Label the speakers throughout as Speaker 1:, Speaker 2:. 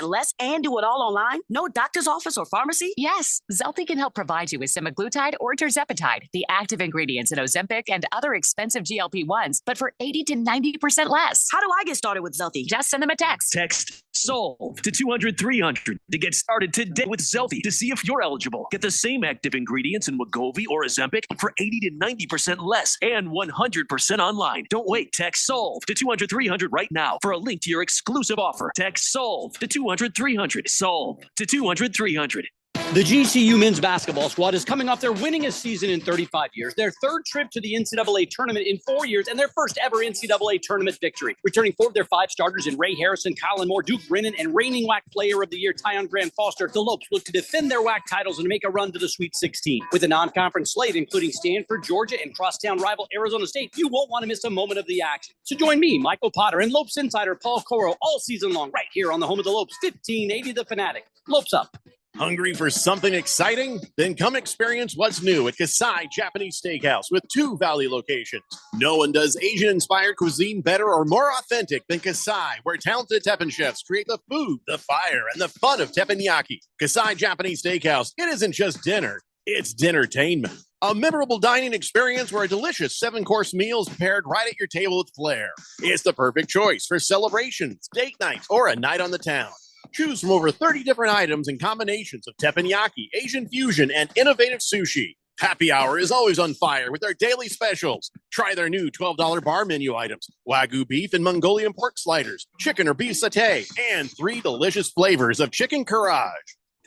Speaker 1: less and do it all online? No doctor's office or pharmacy?
Speaker 2: Yes, Zelty can help provide you with semaglutide or tirzepatide, the active ingredients in Ozempic and other expensive GLP-1s, but for 80 to 90% less.
Speaker 1: How do I get started with Zelty?
Speaker 2: Just send them a text.
Speaker 3: Text SOLVE to 200-300 to get started today with Zelty to see if you're eligible. Get the same active ingredients in Wegovy or Ozempic for 80 to 90% less and 100% online. Don't wait. Text SOLVE to 200-300 right now for a link to your exclusive offer. Text SOLVE to 200-300. SOLVE to 200-300.
Speaker 4: The GCU men's basketball squad is coming off their winningest season in 35 years, their third trip to the NCAA tournament in 4 years, and their first ever NCAA tournament victory. Returning 4 of their 5 starters in Ray Harrison, Colin Moore, Duke Brennan, and reigning WAC Player of the Year, Tyon Grant Foster, the Lopes look to defend their WAC titles and make a run to the Sweet 16. With a non-conference slate, including Stanford, Georgia, and crosstown rival Arizona State, you won't want to miss a moment of the action. So join me, Michael Potter, and Lopes insider Paul Coro all season long, right here on the home of the Lopes, 1580 The Fanatic. Lopes up.
Speaker 5: Hungry for something exciting? Then come experience what's new at Kasai Japanese Steakhouse with 2 Valley locations. No one does Asian-inspired cuisine better or more authentic than Kasai, where talented teppanyaki chefs create the food, the fire, and the fun of teppanyaki. Kasai Japanese Steakhouse, it isn't just dinner, it's dinnertainment. A memorable dining experience where a delicious 7-course meal is prepared right at your table with flair. It's the perfect choice for celebrations, date nights, or a night on the town. Choose from over 30 different items and combinations of teppanyaki, Asian fusion, and innovative sushi. Happy hour is always on fire with their daily specials. Try their new $12 bar menu items, Wagyu beef and Mongolian pork sliders, chicken or beef satay, and 3 delicious flavors of chicken karaage.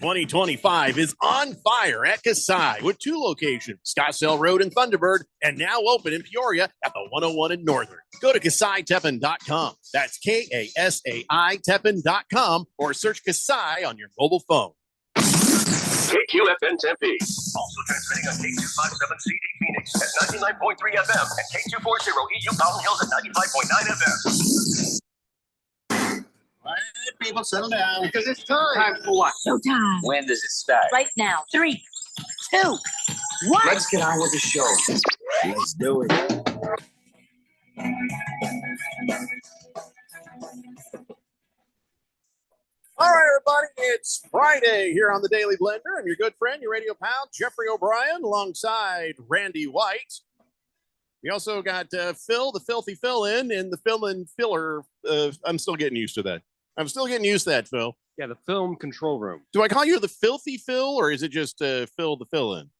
Speaker 5: 2025 is on fire at Kasai with 2 locations, Scottsdale Road in Thunderbird, and now open in Peoria at the 101 in Northern. Go to KasaiTeppen.com. That's KASAI Teppen.com or search Kasai on your mobile phone.
Speaker 6: KQFN Tempe. Also transmitting on K257CD Phoenix at 99.3 FM and K240 EU Mountain Hills at 95.9 FM.
Speaker 7: All right, people, settle down.
Speaker 8: Because it's time.
Speaker 7: Time for what?
Speaker 1: Showtime.
Speaker 7: When does it start?
Speaker 1: Right now. 3, 2, 1.
Speaker 7: Let's get on with the show. Let's do it.
Speaker 5: All right, everybody, it's Friday here on the Daily Blender. I'm your good friend, your radio pal, Jeffrey O'Brien, alongside Randy White. We also got Phil, the Filthy Phil in the fill and filler. I'm still getting used to that. Phil.
Speaker 8: Yeah, the film control room.
Speaker 5: Do I call you the Filthy Phil, or is it just Phil the fill in?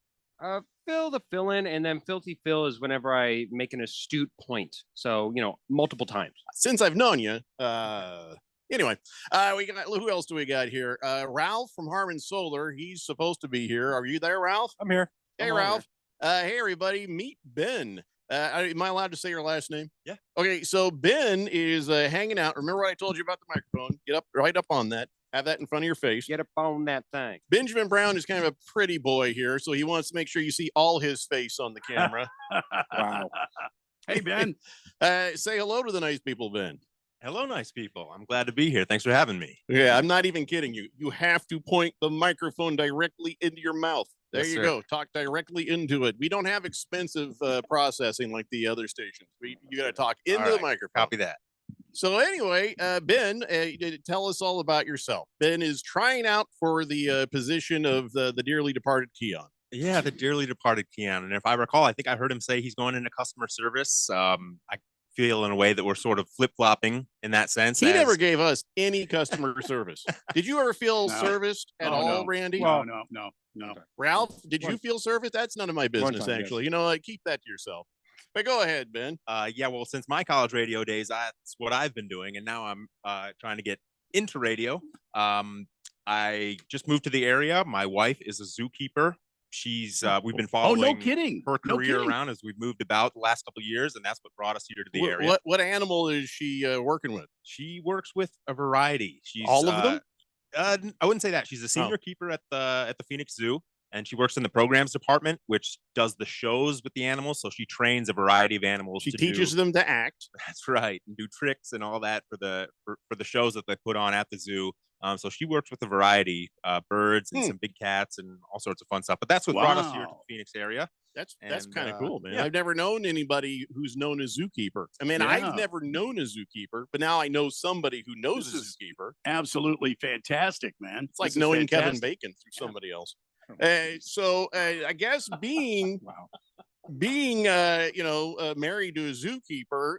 Speaker 8: Phil the fill in, and then Filthy Phil is whenever I make an astute point. So, multiple times.
Speaker 5: Since I've known you. Anyway, we got, who else do we got here? Ralph from Harmon Solar. He's supposed to be here. Are you there, Ralph?
Speaker 9: I'm here.
Speaker 5: Hey, Ralph. Hey, everybody. Meet Ben. Am I allowed to say your last name?
Speaker 9: Yeah.
Speaker 5: Okay, so Ben is hanging out. Remember what I told you about the microphone? Get up, right up on that. Have that in front of your face.
Speaker 8: Get up on that thing.
Speaker 5: Benjamin Brown is kind of a pretty boy here, so he wants to make sure you see all his face on the camera.
Speaker 9: Wow. Hey, Ben.
Speaker 5: Say hello to the nice people, Ben.
Speaker 9: Hello, nice people. I'm glad to be here. Thanks for having me.
Speaker 5: Yeah, I'm not even kidding you. You have to point the microphone directly into your mouth. There you go. Talk directly into it. We don't have expensive processing like the other stations. You got to talk into the microphone.
Speaker 9: Copy that.
Speaker 5: So anyway, Ben, tell us all about yourself. Ben is trying out for the position of the dearly departed Keon.
Speaker 9: Yeah, the dearly departed Keon. And if I recall, I think I heard him say he's going into customer service. I feel in a way that we're sort of flip-flopping in that sense.
Speaker 5: He never gave us any customer service. Did you ever feel serviced at all, Randy?
Speaker 10: No.
Speaker 5: Ralph, did you feel service? That's none of my business, actually. Yes. Keep that to yourself. But go ahead, Ben.
Speaker 9: Yeah, well, since my college radio days, that's what I've been doing. And now I'm trying to get into radio. I just moved to the area. My wife is a zookeeper. She's we've been following her career around as we've moved about the last couple of years, and that's what brought us here to the area.
Speaker 5: What animal is she working with?
Speaker 9: She works with a variety. She's
Speaker 5: all of them.
Speaker 9: I wouldn't say that. She's a senior keeper at the Phoenix Zoo, and she works in the programs department, which does the shows with the animals. So she trains a variety of animals.
Speaker 5: She teaches them to act.
Speaker 9: That's right, and do tricks and all that for the shows that they put on at the zoo. So she works with a variety, birds and some big cats and all sorts of fun stuff. But that's what brought us here to the Phoenix area.
Speaker 5: That's
Speaker 9: And,
Speaker 5: kind of cool, man.
Speaker 9: yeah.
Speaker 5: I've never known anybody who's known a zookeeper. I mean, I've never known a zookeeper, but now I know somebody who knows a zookeeper.
Speaker 10: Absolutely fantastic, man.
Speaker 5: It's like knowing Kevin Bacon through somebody else. So I guess being married to a zookeeper,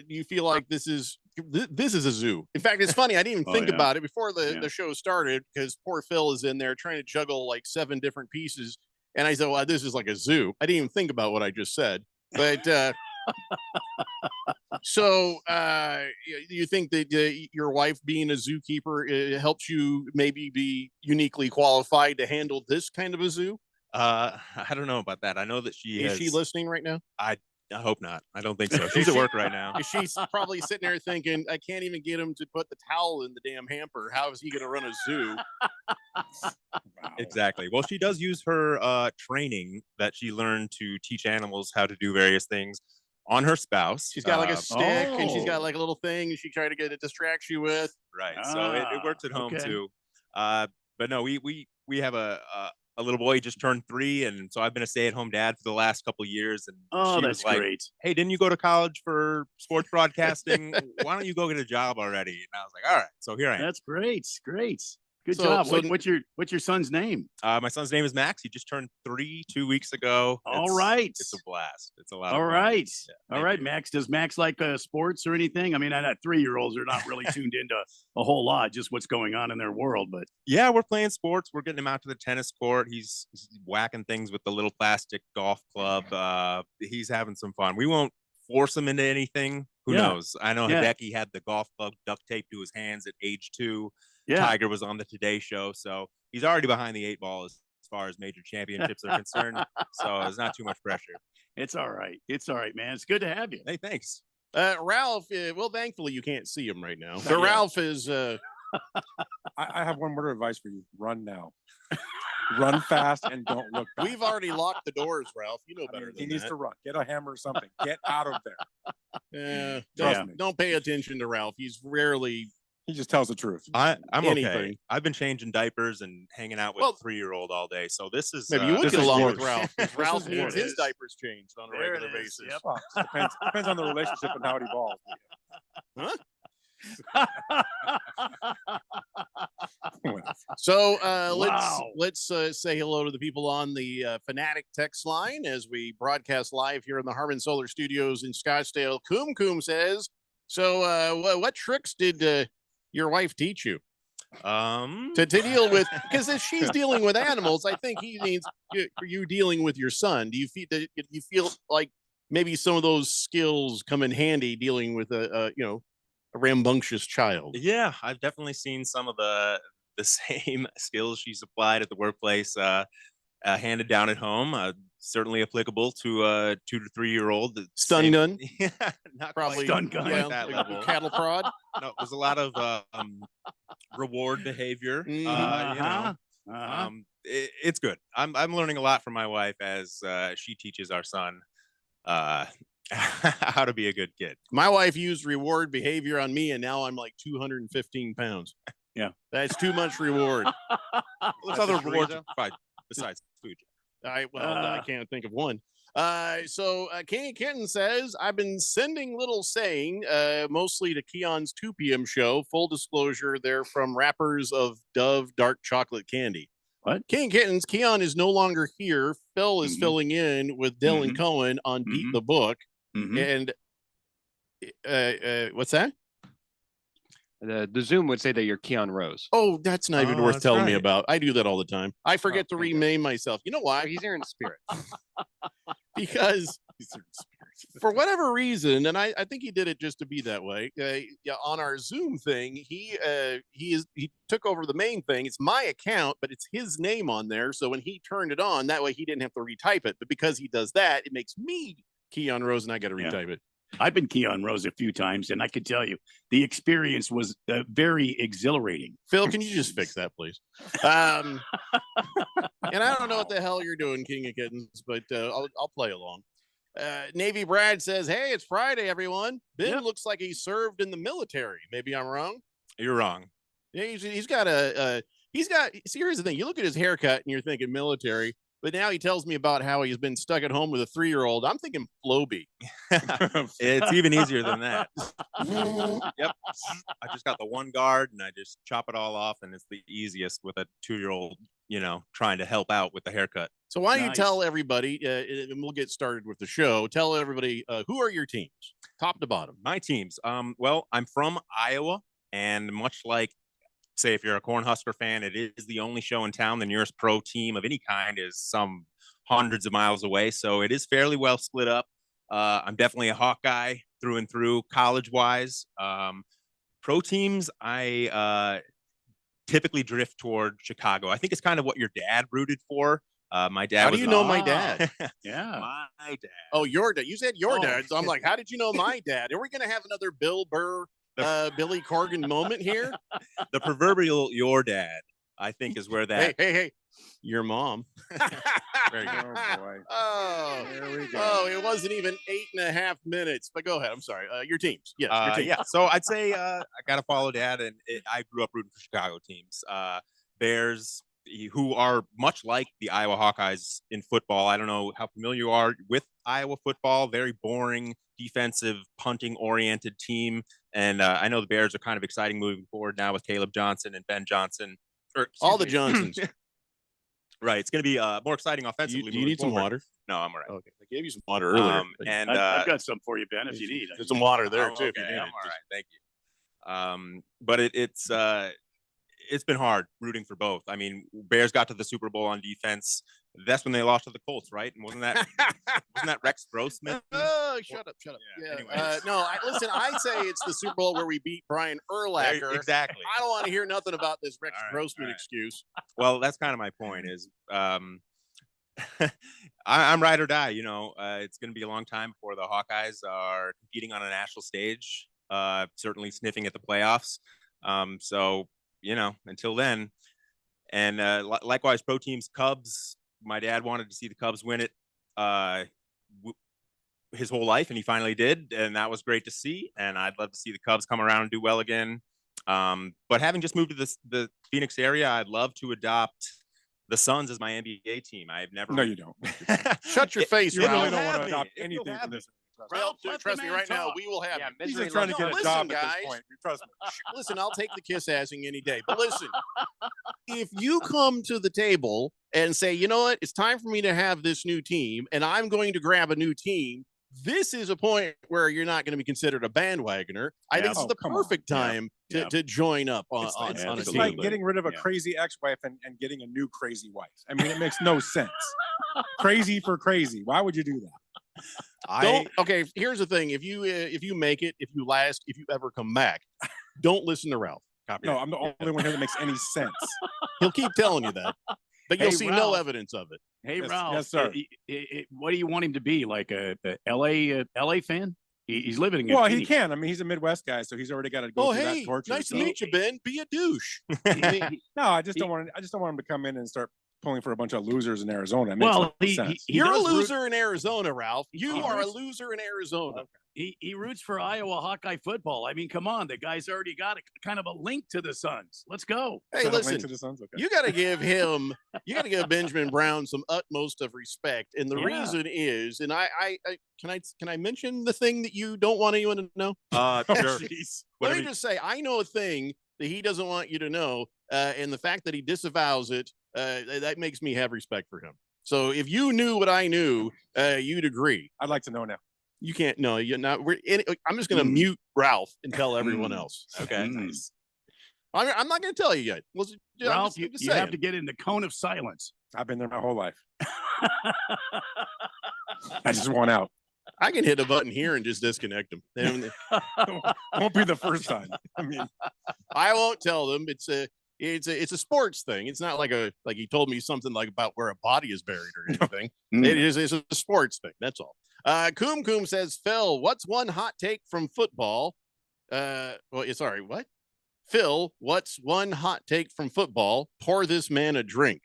Speaker 5: you feel like this is a zoo. In fact, it's funny. I didn't even think about it before the show started because poor Phil is in there trying to juggle like 7 different pieces. And I said, well, this is like a zoo. I didn't even think about what I just said. But so you think that your wife being a zookeeper helps you maybe be uniquely qualified to handle this kind of a zoo?
Speaker 9: I don't know about that. I know that
Speaker 5: Is she listening right now?
Speaker 9: I hope not. I don't think so. She's at work right now.
Speaker 5: She's probably sitting there thinking, I can't even get him to put the towel in the damn hamper. How is he going to run a zoo?
Speaker 9: Exactly. Well, she does use her training that she learned to teach animals how to do various things on her spouse.
Speaker 5: She's got like a stick and she's got like a little thing and she tried to get it distract you with.
Speaker 9: Right. So it works at home too. But no, we have a little boy. He just turned 3, and so I've been a stay-at-home dad for the last couple of years. And she was like,
Speaker 10: great.
Speaker 9: Hey, didn't you go to college for sports broadcasting? Why don't you go get a job already? And I was like, all right. So here I am.
Speaker 10: That's great. Great. Good job. What's your son's name?
Speaker 9: My son's name is Max. He just turned 3 2 weeks ago.
Speaker 10: All right.
Speaker 9: It's a blast. It's a lot.
Speaker 10: All
Speaker 9: of fun.
Speaker 10: right.
Speaker 9: Yeah,
Speaker 10: All right, Max. Does Max like sports or anything? I mean, I know 3-year-olds are not really tuned into a whole lot, just what's going on in their world. But
Speaker 9: yeah, we're playing sports. We're getting him out to the tennis court. He's whacking things with the little plastic golf club. He's having some fun. We won't force him into anything. Who knows? I know Hideki had the golf club duct taped to his hands at age 2.
Speaker 10: Yeah.
Speaker 9: Tiger was on the Today Show, so he's already behind the 8 ball as far as major championships are concerned. So there's not too much pressure.
Speaker 10: It's all right. It's all right, man. It's good to have you.
Speaker 9: Hey, thanks.
Speaker 5: Ralph, well, thankfully you can't see him right now. But Ralph is
Speaker 11: I have one word of advice for you. Run now. Run fast and don't look back.
Speaker 5: We've already locked the doors, Ralph. You know better than
Speaker 11: he needs
Speaker 5: that.
Speaker 11: to run. Get a hammer or something. Get out of there.
Speaker 5: Don't pay attention to Ralph. He's rarely.
Speaker 11: He just tells the truth.
Speaker 9: I'm
Speaker 5: Anything.
Speaker 9: okay. I've been changing diapers and hanging out with a 3-year-old all day. So this is
Speaker 5: maybe you would get along with Ralph. Ralph
Speaker 11: is
Speaker 5: needs his diapers changed on a regular basis.
Speaker 11: Yep. Well, depends on the relationship and how it evolves.
Speaker 5: Huh? So let's say hello to the people on the Fanatic text line as we broadcast live here in the Harmon Solar Studios in Scottsdale. Coom says, so what tricks did your wife teach you to deal with? Because if she's dealing with animals, I think he means you dealing with your son. Do you feel like maybe some of those skills come in handy dealing with a rambunctious child?
Speaker 9: Yeah, I've definitely seen some of the same skills she's applied at the workplace handed down at home. Certainly applicable to a 2 to 3-year-old.
Speaker 5: Stun gun?
Speaker 9: Yeah, not
Speaker 5: Probably
Speaker 9: quite
Speaker 5: stun gun.
Speaker 9: at that level.
Speaker 5: Cattle prod?
Speaker 9: No, there's a lot of reward behavior. It's good. I'm learning a lot from my wife as she teaches our son how to be a good kid.
Speaker 5: My wife used reward behavior on me, and now I'm like 215 pounds.
Speaker 10: Yeah,
Speaker 5: that's too much reward.
Speaker 9: There's other rewards besides food.
Speaker 5: I can't think of one. So King Kitten says, I've been sending little saying, mostly to Keon's 2 p.m. show. Full disclosure, they're from rappers of Dove dark chocolate candy.
Speaker 10: What?
Speaker 5: King Kittens, Keon is no longer here. Phil is filling in with Dylan Cohen on Beat the Book. And what's that?
Speaker 8: The Zoom would say that you're Keon Rose.
Speaker 5: Oh, that's not even worth telling me
Speaker 9: right.
Speaker 5: about. I do that all the time. I forget to rename myself. You know why?
Speaker 8: He's here in spirit.
Speaker 5: Because for whatever reason, and I think he did it just to be that way. On our Zoom thing, he took over the main thing. It's my account, but it's his name on there. So when he turned it on, that way he didn't have to retype it. But because he does that, it makes me Keon Rose, and I got to retype it.
Speaker 10: I've been Keon Rose a few times, and I can tell you the experience was very exhilarating.
Speaker 5: Phil, can you just fix that, please? And I don't know what the hell you're doing, King of Kittens, but I'll play along. Navy Brad says, hey, it's Friday, everyone. Ben looks like he served in the military. Maybe I'm wrong.
Speaker 9: You're wrong.
Speaker 5: Yeah, he's got see, here's the thing. You look at his haircut and you're thinking military, but now he tells me about how he's been stuck at home with a 3-year-old. I'm thinking Floby.
Speaker 9: It's even easier than that. Yep. I just got the one guard and I just chop it all off, and it's the easiest with a 2-year-old, trying to help out with the haircut.
Speaker 5: So why don't you tell everybody, and we'll get started with the show. Tell everybody, who are your teams, top to bottom?
Speaker 9: My teams. Well, I'm from Iowa, and much like, say, if you're a Cornhusker fan, it is the only show in town. The nearest pro team of any kind is some hundreds of miles away, so it is fairly well split up. I'm definitely a Hawkeye through and through, college-wise. Pro teams, I typically drift toward Chicago. I think it's kind of what your dad rooted for. My dad.
Speaker 5: How do you know my dad?
Speaker 10: Yeah,
Speaker 9: my dad.
Speaker 5: Oh, your dad. You said your dad, so I'm like, how did you know my dad? Are we going to have another Bill Burr, Billy Corgan moment here?
Speaker 9: The proverbial your dad, I think, is where that.
Speaker 5: Hey, your mom.
Speaker 9: Very good.
Speaker 11: Oh boy.
Speaker 5: Oh,
Speaker 11: There we go.
Speaker 5: oh, it wasn't even 8.5 minutes. But go ahead. I'm sorry. Your teams. Yes, your teams.
Speaker 9: Yeah. So I'd say I got to follow dad, and I grew up rooting for Chicago teams. Bears, who are much like the Iowa Hawkeyes in football. I don't know how familiar you are with Iowa football. Very boring, defensive, punting-oriented team. And I know the Bears are kind of exciting moving forward now with Caleb Johnson and Ben Johnson.
Speaker 5: All the Johnsons.
Speaker 9: Right. It's going to be more exciting offensively.
Speaker 5: Do you need some water?
Speaker 9: No, I'm all right.
Speaker 5: Okay. I gave you some water earlier.
Speaker 9: And
Speaker 10: I've got some for you, Ben, if you need.
Speaker 5: There's some water there, too.
Speaker 9: Okay,
Speaker 5: If you need
Speaker 9: I'm
Speaker 5: it.
Speaker 9: all right. Thank you. But it's been hard rooting for both. I mean, Bears got to the Super Bowl on defense. That's when they lost to the Colts, right? And wasn't that Rex Grossman?
Speaker 5: Oh, shut up.
Speaker 9: Yeah,
Speaker 5: anyways. No, listen, I say it's the Super Bowl where we beat Brian Urlacher.
Speaker 9: Exactly.
Speaker 5: I don't want to hear nothing about this Rex Grossman
Speaker 9: all right.
Speaker 5: excuse.
Speaker 9: Well, that's kind of my point is I'm ride or die. It's going to be a long time before the Hawkeyes are competing on a national stage, certainly sniffing at the playoffs. So, until then. And likewise, pro teams, Cubs. My dad wanted to see the Cubs win it his whole life, and he finally did. And that was great to see. And I'd love to see the Cubs come around and do well again. But having just moved to the Phoenix area, I'd love to adopt the Suns as my NBA team. I've never.
Speaker 11: No, you don't.
Speaker 5: Shut your face,
Speaker 11: You really
Speaker 5: Ralph.
Speaker 11: don't want to
Speaker 9: me.
Speaker 11: adopt
Speaker 9: If
Speaker 11: anything
Speaker 9: you'll
Speaker 11: from
Speaker 9: have
Speaker 11: this.
Speaker 5: Ralph,
Speaker 10: Let the
Speaker 5: trust me
Speaker 10: man
Speaker 5: right now,
Speaker 10: talk.
Speaker 5: we will have
Speaker 8: Yeah,
Speaker 5: him.
Speaker 11: He's
Speaker 8: misery
Speaker 11: just trying to
Speaker 8: loves
Speaker 11: get a
Speaker 5: Listen,
Speaker 11: job at
Speaker 5: guys.
Speaker 11: this point. Trust me.
Speaker 5: Listen, I'll take the kiss assing any day. But listen, if you come to the table and say, you know what, it's time for me to have this new team, and I'm going to grab a new team, this is a point where you're not going to be considered a bandwagoner. I think this is the
Speaker 11: come on.
Speaker 5: perfect time to join up on a
Speaker 11: It's
Speaker 5: team.
Speaker 11: like getting rid of a
Speaker 10: Yeah.
Speaker 11: crazy ex-wife and getting a new crazy wife. I mean, it makes no sense. Crazy for crazy. Why would you do that?
Speaker 5: Okay, here's the thing: if you make it, if you last, if you ever come back, don't listen to Ralph.
Speaker 11: No, I'm the only one here that makes any sense.
Speaker 5: He'll keep telling you that, but you'll
Speaker 10: Hey,
Speaker 5: see no
Speaker 10: Ralph.
Speaker 5: evidence of it.
Speaker 10: Hey,
Speaker 11: Yes,
Speaker 10: Ralph.
Speaker 11: yes, sir.
Speaker 10: What do you want him to be? Like a LA fan? He's living in
Speaker 11: Well, he
Speaker 10: Phoenix.
Speaker 11: can. I mean, he's a Midwest guy, so he's already got to go
Speaker 5: Oh,
Speaker 11: through
Speaker 5: hey,
Speaker 11: that torture.
Speaker 5: nice to
Speaker 11: so-
Speaker 5: meet you, Ben. Be a douche.
Speaker 11: No, I just don't want him to come in and start pulling for a bunch of losers in Arizona. It makes
Speaker 10: Well,
Speaker 11: no
Speaker 10: he
Speaker 11: sense.
Speaker 5: You're a
Speaker 10: does root-
Speaker 5: loser in Arizona, Ralph. You
Speaker 10: He
Speaker 5: are a
Speaker 10: roots-
Speaker 5: loser in Arizona.
Speaker 10: He roots for Iowa Hawkeye football. I mean, come on, the guy's already got a kind of a link to the Suns. Let's go.
Speaker 5: Hey,
Speaker 11: Is that a link
Speaker 5: listen,
Speaker 11: to the Suns? Okay.
Speaker 5: you got to give Benjamin Brown some utmost of respect, and the
Speaker 10: Yeah.
Speaker 5: reason is, and I can I mention the thing that you don't want anyone to know?
Speaker 11: Oh,
Speaker 9: Sure.
Speaker 5: Let
Speaker 9: Whatever
Speaker 5: me just say, I know a thing that he doesn't want you to know, and the fact that he disavows it, that makes me have respect for him. So if you knew what I knew, you'd agree.
Speaker 11: I'd like to know now.
Speaker 5: You can't. No, you're not. I'm just going to mute Ralph and tell everyone else.
Speaker 9: Okay.
Speaker 10: Nice.
Speaker 5: I'm not going to tell you yet. Well,
Speaker 10: Ralph, you have to get in the cone of silence.
Speaker 11: I've been there my whole life. I just want out.
Speaker 5: I can hit a button here and just disconnect them.
Speaker 11: Won't be the first time. I mean,
Speaker 5: I won't tell them. It's a sports thing. It's not like he told me something like about where a body is buried or anything. It's a sports thing. That's all. Coom says, Phil, what's one hot take from football? Sorry, what? Phil, what's one hot take from football? Pour this man a drink.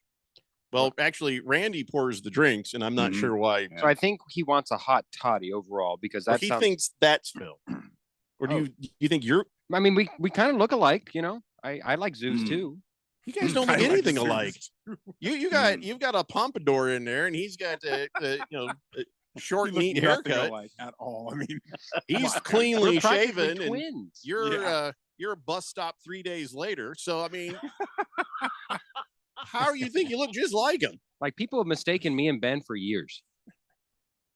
Speaker 5: Well, actually, Randy pours the drinks, and I'm not sure why.
Speaker 8: So I think he wants a hot toddy overall because
Speaker 5: Or
Speaker 8: that
Speaker 5: he
Speaker 8: sounds.
Speaker 5: thinks that's Phil. Or do you think you're?
Speaker 8: I mean, we kind of look alike, you know. I like Zeus too.
Speaker 5: You guys don't
Speaker 11: I
Speaker 5: look
Speaker 11: like
Speaker 5: anything
Speaker 11: Zeus.
Speaker 5: alike. You've got a pompadour in there, and he's got a short,
Speaker 11: You look
Speaker 5: neat
Speaker 11: nothing
Speaker 5: haircut.
Speaker 11: alike at all. I mean,
Speaker 5: He's
Speaker 8: We're
Speaker 5: cleanly
Speaker 8: practically
Speaker 5: shaven, and
Speaker 8: twins.
Speaker 5: you're a bus stop 3 days later. So I mean, how you think you look just like him?
Speaker 8: Like people have mistaken me and Ben for years.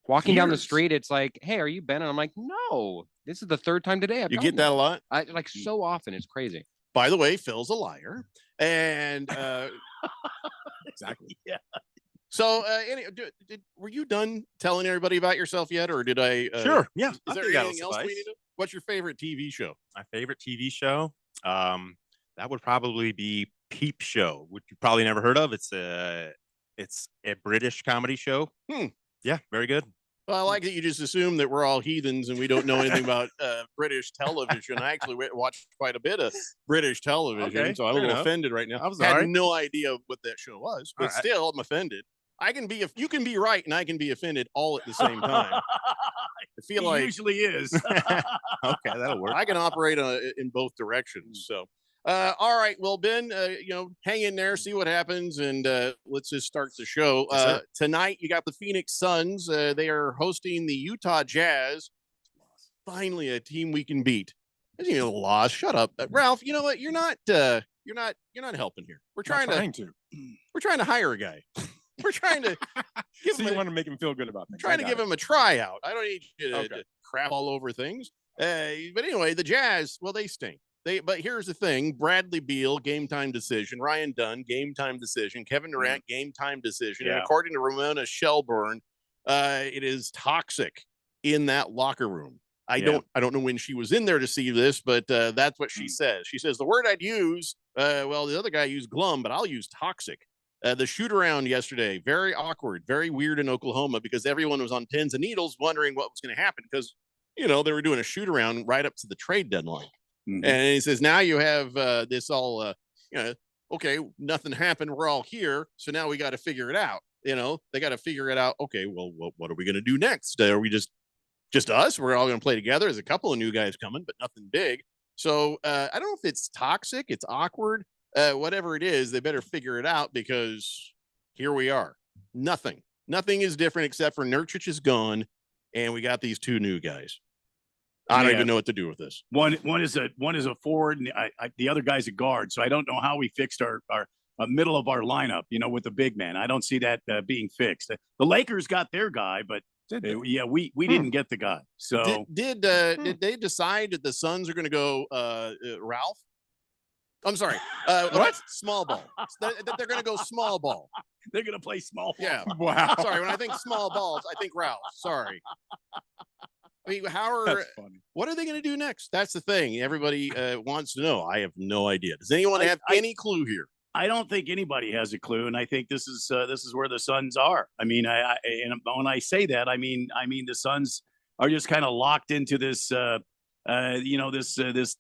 Speaker 8: Walking down the
Speaker 5: Years?
Speaker 8: street, it's like, "Hey, are you Ben?" And I'm like, "No, this is the third time today." I've
Speaker 5: You
Speaker 8: gotten
Speaker 5: get that a lot.
Speaker 8: I like so often. It's crazy.
Speaker 5: By the way, Phil's a liar, and
Speaker 11: exactly.
Speaker 5: yeah. So, were you done telling everybody about yourself yet, or did I?
Speaker 9: Sure. Yeah.
Speaker 5: Is
Speaker 9: I
Speaker 5: there
Speaker 9: think that'll
Speaker 5: anything else we
Speaker 9: suffice.
Speaker 5: need to? What's your favorite TV show?
Speaker 9: My favorite TV show, that would probably be Peep Show, which you probably never heard of. It's a British comedy show. Yeah, very good.
Speaker 5: Well, I like that you just assume that we're all heathens and we don't know anything about British television. I actually watched quite a bit of British television,
Speaker 9: Okay,
Speaker 5: so I'm a
Speaker 9: fair
Speaker 5: little
Speaker 9: enough.
Speaker 5: offended right now.
Speaker 9: I was
Speaker 5: Had
Speaker 9: all right.
Speaker 5: no idea what that show was, but
Speaker 9: All right.
Speaker 5: still, I'm offended. I can be if you can be right and I can be offended all at the same time. I feel
Speaker 10: He
Speaker 5: like
Speaker 10: usually is.
Speaker 9: Okay, that'll work.
Speaker 5: I can operate in both directions. So, all right. Well, Ben, hang in there, see what happens, and let's just start the show.
Speaker 9: Yes, sir.
Speaker 5: Tonight, you got the Phoenix Suns. They are hosting the Utah Jazz. Finally, a team we can beat. Isn't even a loss. Shut up, Ralph. You know what? You're not helping here. We're trying to hire a guy. We're trying to give
Speaker 11: So
Speaker 5: him
Speaker 11: you
Speaker 5: a,
Speaker 11: want to make him feel good about things.
Speaker 5: trying to give him a tryout. I don't need you to,
Speaker 11: Okay.
Speaker 5: to crap all over things. But anyway, the Jazz, well, they stink. But here's the thing: Bradley Beal, game time decision. Ryan Dunn, game time decision. Kevin Durant, game time decision. And
Speaker 10: Yeah.
Speaker 5: according to Ramona Shelburne, it is toxic in that locker room. I don't know when she was in there to see this, but that's what she says. She says the word I'd use. Well, the other guy used glum, but I'll use toxic. The shoot around yesterday, very awkward, very weird in Oklahoma because everyone was on pins and needles wondering what was going to happen because, they were doing a shoot around right up to the trade deadline.
Speaker 10: Mhm.
Speaker 5: And he says, now you have this all, okay, nothing happened. We're all here. So now we got to figure it out. They got to figure it out. Okay, well, what are we going to do next? Are we just us? We're all going to play together. There's a couple of new guys coming, but nothing big. So I don't know if it's toxic. It's awkward. Whatever it is, they better figure it out because here we are. Nothing is different except for Nurkic is gone, and we got these two new guys. I don't
Speaker 10: Yeah.
Speaker 5: even know what to do with this.
Speaker 10: One is a forward, and the other guy's a guard. So I don't know how we fixed our middle of our lineup. With the big man. I don't see that being fixed. The Lakers got their guy, but we didn't get the guy. So
Speaker 5: Did they decide that the Suns are going to go Ralph? I'm sorry. What? Small ball. They're going to go small ball.
Speaker 10: they're gonna play small ball.
Speaker 5: Yeah.
Speaker 11: Wow.
Speaker 5: Sorry. When I think small balls, I think Ralph. Sorry. I mean,
Speaker 11: That's funny.
Speaker 5: what are they going to do next? That's the thing. Everybody wants to know. I have no idea. Does anyone have any clue here?
Speaker 10: I don't think anybody has a clue, and I think this is where the Suns are. I mean, and when I say that, I mean the Suns are just kind of locked into this,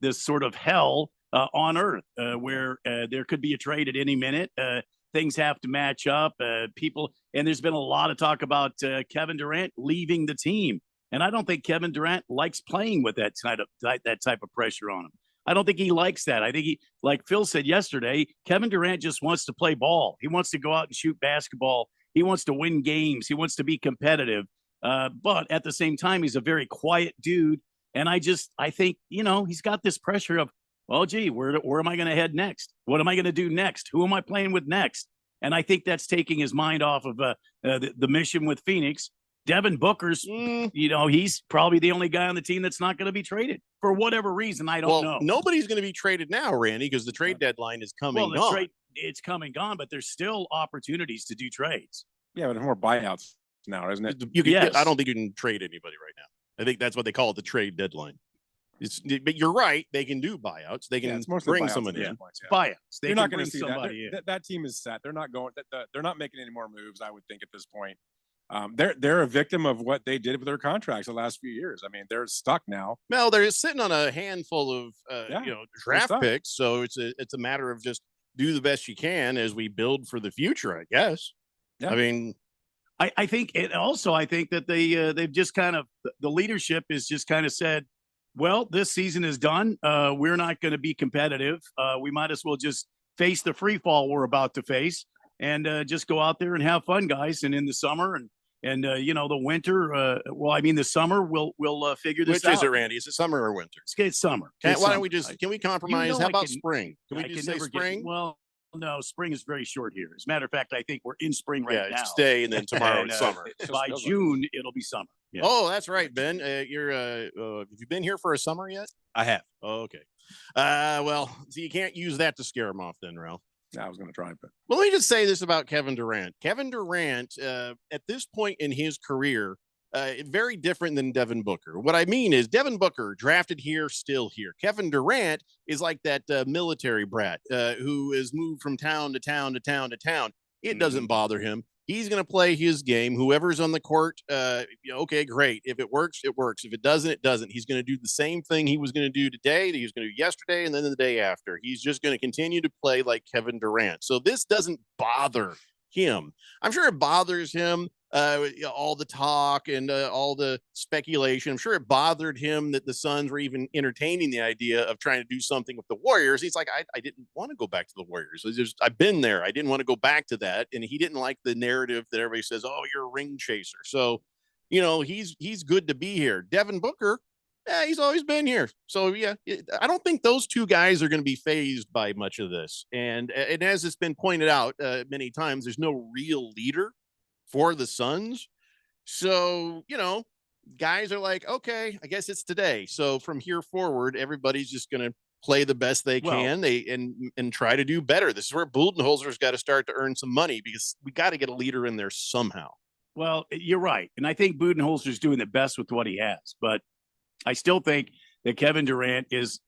Speaker 10: this sort of hell on earth, where there could be a trade at any minute. Things have to match up. People, and there's been a lot of talk about Kevin Durant leaving the team, and I don't think Kevin Durant likes playing with that type of pressure on him. I don't think he likes that. I think like Phil said yesterday, Kevin Durant just wants to play ball. He wants to go out and shoot basketball. He wants to win games. He wants to be competitive. But at the same time, he's a very quiet dude. And I think, he's got this pressure of, well, gee, where am I going to head next? What am I going to do next? Who am I playing with next? And I think that's taking his mind off of the mission with Phoenix. Devin Booker's, he's probably the only guy on the team that's not going to be traded for whatever reason. I don't know.
Speaker 5: Nobody's going to be traded now, Randy, because the trade deadline is coming on.
Speaker 10: It's coming on, but there's still opportunities to do trades.
Speaker 11: Yeah, but there's more buyouts now, isn't it?
Speaker 5: I don't think you can trade anybody right now. I think that's what they call it, the trade deadline. But you're right. They can do buyouts. They can
Speaker 11: it's mostly
Speaker 5: bring
Speaker 11: buyouts
Speaker 5: someone
Speaker 11: at this
Speaker 5: in.
Speaker 11: point, yeah.
Speaker 10: Buyouts.
Speaker 11: You're not going to see
Speaker 10: somebody
Speaker 11: that. That team is set. They're not going. They're not making any more moves. I would think at this point. They're a victim of what they did with their contracts the last few years. I mean, they're stuck now.
Speaker 5: Well, they're sitting on a handful of draft
Speaker 11: stuck.
Speaker 5: picks, so it's a matter of just do the best you can as we build for the future, I guess.
Speaker 11: Yeah.
Speaker 5: I mean,
Speaker 10: I think, and also I think that they've just kind of, the leadership is just kind of said, Well, this season is done. We're not going to be competitive. We might as well just face the free fall we're about to face and just go out there and have fun, guys. And in the summer and the winter, the summer, we'll figure this
Speaker 5: Which
Speaker 10: out.
Speaker 5: is it, Randy? Is it summer or winter?
Speaker 10: It's summer.
Speaker 5: Why
Speaker 10: It's
Speaker 5: don't
Speaker 10: summer.
Speaker 5: we can we compromise?
Speaker 10: know
Speaker 5: How
Speaker 10: I
Speaker 5: about
Speaker 10: can-
Speaker 5: spring? Can we
Speaker 10: I
Speaker 5: just
Speaker 10: can
Speaker 5: say
Speaker 10: never
Speaker 5: spring?
Speaker 10: well, no, spring is very short here. As a matter of fact, I think we're in spring right now.
Speaker 5: It's today and then tomorrow
Speaker 10: And,
Speaker 5: is summer.
Speaker 10: By June, it'll be summer. Yeah.
Speaker 5: Oh, that's right, Ben. Have you been here for a summer yet?
Speaker 9: I have.
Speaker 5: Oh, okay. Well, so you can't use that to scare him off then, Ralph.
Speaker 11: I was going to try, but
Speaker 5: Well, let me just say this about Kevin Durant. Kevin Durant, at this point in his career, very different than Devin Booker. What I mean is Devin Booker, drafted here, still here. Kevin Durant is like that military brat who is moved from town to town to town to town. It doesn't bother him. He's going to play his game. Whoever's on the court, okay, great. If it works, it works. If it doesn't, it doesn't. He's going to do the same thing he was going to do today, that he was going to do yesterday, and then the day after. He's just going to continue to play like Kevin Durant. So this doesn't bother him. I'm sure it bothers him, all the talk and all the speculation. I'm sure it bothered him that the Suns were even entertaining the idea of trying to do something with the Warriors. He's like, I didn't want to go back to the Warriors. I've been there. I didn't want to go back to that. And he didn't like the narrative that everybody says, oh, you're a ring chaser. So, he's good to be here. Devin Booker, he's always been here. So, I don't think those two guys are going to be fazed by much of this. And as it's been pointed out many times, there's no real leader for the Suns. So, guys are like, okay, I guess it's today. So from here forward, everybody's just going to play the best they can and try to do better. This is where Budenholzer's got to start to earn some money, because we got to get a leader in there somehow.
Speaker 10: Well, you're right. And I think Budenholzer's doing the best with what he has. But I still think that Kevin Durant is,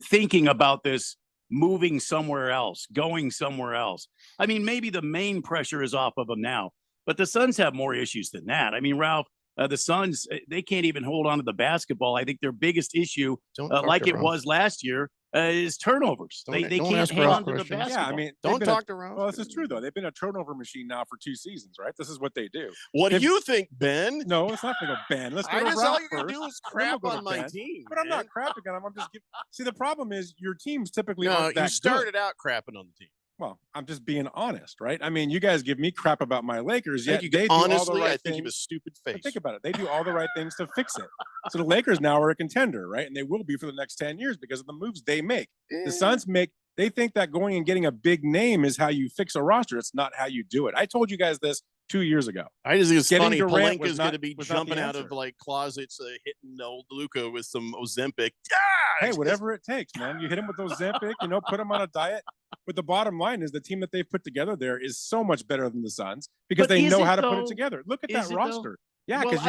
Speaker 10: thinking about this, moving somewhere else, going somewhere else. I mean, maybe the main pressure is off of him now, but the Suns have more issues than that. I mean, Ralph, the Suns, they can't even hold on to the basketball. I think their biggest issue, like it was last year, is turnovers. They can't hang on to the basketball.
Speaker 11: Yeah, I mean,
Speaker 5: don't talk to Ralph.
Speaker 11: Well, this is true though. They've been a turnover machine now for 2 seasons, right? This is what they do.
Speaker 5: What do you think, Ben?
Speaker 11: No, it's not going to go Ben. Let's go to
Speaker 5: all
Speaker 11: Ralph
Speaker 5: you're going to
Speaker 11: first.
Speaker 5: do is
Speaker 11: Then we'll
Speaker 5: crap
Speaker 11: go to
Speaker 5: on my
Speaker 11: Ben.
Speaker 5: team.
Speaker 11: But I'm not crapping on them. I'm just giving. See, the problem is your teams typically
Speaker 5: No,
Speaker 11: aren't that
Speaker 5: you started
Speaker 11: good.
Speaker 5: out crapping on the team.
Speaker 11: Well, I'm just being honest, right? I mean, you guys give me crap about my Lakers, yet
Speaker 5: Thank
Speaker 11: they
Speaker 5: you.
Speaker 11: do all the
Speaker 5: Honestly,
Speaker 11: right
Speaker 5: I think you have a
Speaker 11: things.
Speaker 5: stupid
Speaker 11: But
Speaker 5: face.
Speaker 11: think about it. They do all the right things to fix it. So the Lakers now are a contender, right? And they will be for the next 10 years because of the moves they make. The Suns they think that going and getting a big name is how you fix a roster. It's not how you do it. I told you guys this 2 years ago.
Speaker 5: I just think it's
Speaker 11: Getting
Speaker 5: funny.
Speaker 11: Durant was
Speaker 5: Palenka's going
Speaker 11: not-
Speaker 5: to be
Speaker 11: was not the
Speaker 5: jumping out of
Speaker 11: answer.
Speaker 5: like closets, hitting old Luka with some Ozempic.
Speaker 11: Hey, whatever it takes, man. You hit him with those Ozempic, put him on a diet. But the bottom line is the team that they've put together there is so much better than the Suns because
Speaker 10: But
Speaker 11: they
Speaker 10: is
Speaker 11: know
Speaker 10: it,
Speaker 11: how to put
Speaker 10: though?
Speaker 11: it together. Look at
Speaker 10: Is
Speaker 11: that
Speaker 10: it, though?
Speaker 11: roster. Yeah,
Speaker 10: Well,
Speaker 11: because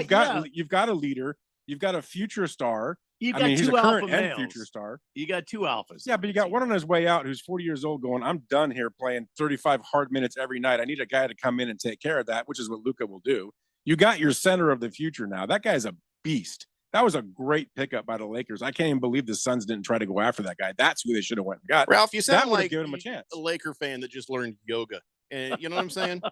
Speaker 11: you've got a leader, you've got a future star.
Speaker 10: You've
Speaker 11: I
Speaker 10: got
Speaker 11: mean, he's a
Speaker 10: two
Speaker 11: current
Speaker 10: alpha
Speaker 11: and
Speaker 10: males.
Speaker 11: future star.
Speaker 10: You got two alphas.
Speaker 11: Yeah, but you got one on his way out who's 40 years old going, I'm done here playing 35 hard minutes every night. I need a guy to come in and take care of that, which is what Luka will do. You got your center of the future now. That guy's a beast. That was a great pickup by the Lakers. I can't even believe the Suns didn't try to go after that guy. That's who they should have went and got.
Speaker 5: Ralph, you
Speaker 11: that
Speaker 5: sound
Speaker 11: would have
Speaker 5: like
Speaker 11: given him a chance.
Speaker 5: a Laker fan that just learned yoga. And you know what I'm saying?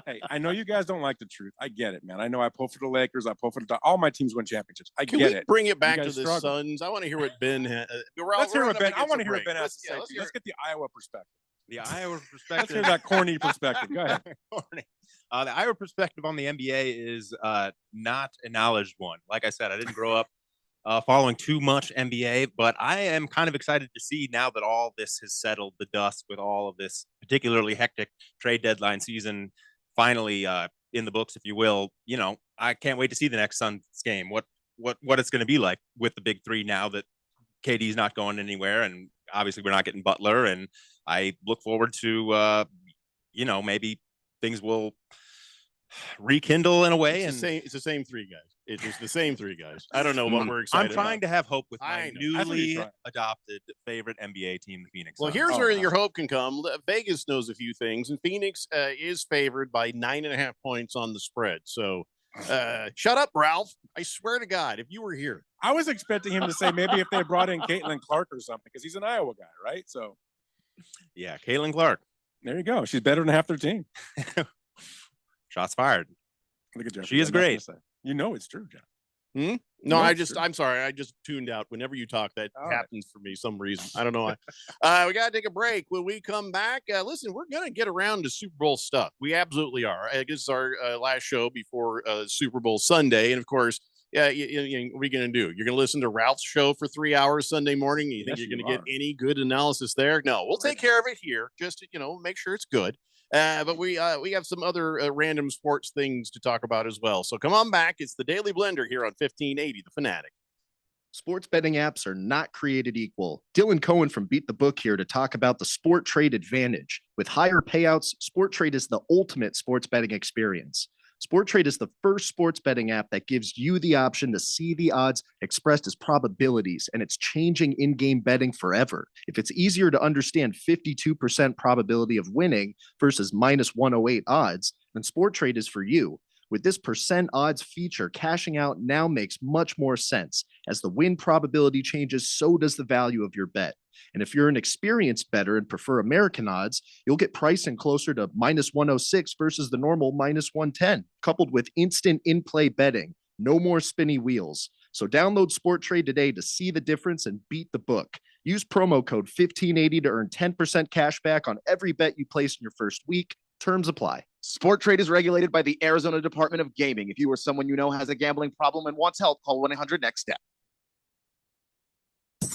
Speaker 11: Hey, I know you guys don't like the truth. I get it, man. I know I pull for the Lakers. I pull for all my teams win championships. I
Speaker 5: Can
Speaker 11: get
Speaker 5: we
Speaker 11: it.
Speaker 5: bring it back
Speaker 11: You
Speaker 5: to
Speaker 11: guys
Speaker 5: the
Speaker 11: struggle.
Speaker 5: Suns? I want to hear what Ben had.
Speaker 11: Let's hear what Ben. I want to hear what Ben has to say. Let's get the Iowa perspective.
Speaker 9: The Iowa
Speaker 11: Let's
Speaker 9: perspective.
Speaker 11: hear that corny perspective. Go ahead.
Speaker 9: The Iowa perspective on the NBA is not a knowledge one. Like I said, I didn't grow up following too much NBA, but I am kind of excited to see now that all this has settled the dust with all of this particularly hectic trade deadline season finally in the books, if you will. I can't wait to see the next Suns game. What it's going to be like with the big three now that KD's not going anywhere, and obviously we're not getting Butler. And I look forward to maybe things will rekindle in a way.
Speaker 5: It's the same three guys. It's just the same three guys. I don't know what we're excited
Speaker 9: I'm trying to have hope with my
Speaker 5: I know. That's what you're
Speaker 9: newly
Speaker 5: trying.
Speaker 9: adopted favorite NBA team, the Phoenix
Speaker 5: Well,
Speaker 9: Suns.
Speaker 5: here's where your hope can come. Vegas knows a few things, and Phoenix is favored by 9.5 points on the spread. So shut up, Ralph. I swear to God, if you were here.
Speaker 11: I was expecting him to say maybe if they brought in Caitlin Clark or something, because he's an Iowa guy, right? So,
Speaker 9: yeah, Caitlin Clark.
Speaker 11: There you go. She's better than half their team.
Speaker 9: Shots fired.
Speaker 11: Look at Jeff.
Speaker 9: She is great.
Speaker 11: You know it's true, Jeff.
Speaker 5: No, I'm sorry. I just tuned out. Whenever you talk, that happens for me some reason. I don't know why. We got to take a break. When we come back, listen, we're going to get around to Super Bowl stuff. We absolutely are. This is our last show before Super Bowl Sunday. And of course, what are you going to do? You're going to listen to Ralph's show for 3 hours Sunday morning? You think you're going to get any good analysis there? No, we'll take care of it here. Just to, make sure it's good. But we have some other random sports things to talk about as well. So come on back. It's the Daily Blender here on 1580 The Fanatic.
Speaker 12: Sports betting apps are not created equal. Dylan Cohen from Beat the Book here to talk about the Sport Trade Advantage. With higher payouts, Sport Trade is the ultimate sports betting experience. Sport Trade is the first sports betting app that gives you the option to see the odds expressed as probabilities, and it's changing in-game betting forever. If it's easier to understand 52% probability of winning versus minus 108 odds, then Sport Trade is for you. With this percent odds feature, cashing out now makes much more sense. As the win probability changes, so does the value of your bet. And if you're an experienced bettor and prefer American odds, you'll get pricing closer to minus 106 versus the normal minus 110, coupled with instant in-play betting. No more spinny wheels. So download Sport Trade today to see the difference and beat the book. Use promo code 1580 to earn 10% cash back on every bet you place in your first week. Terms apply.
Speaker 13: Sport Trade is regulated by the Arizona Department of Gaming. If you or someone you know has a gambling problem and wants help, call 1-800-NEXT-STEP.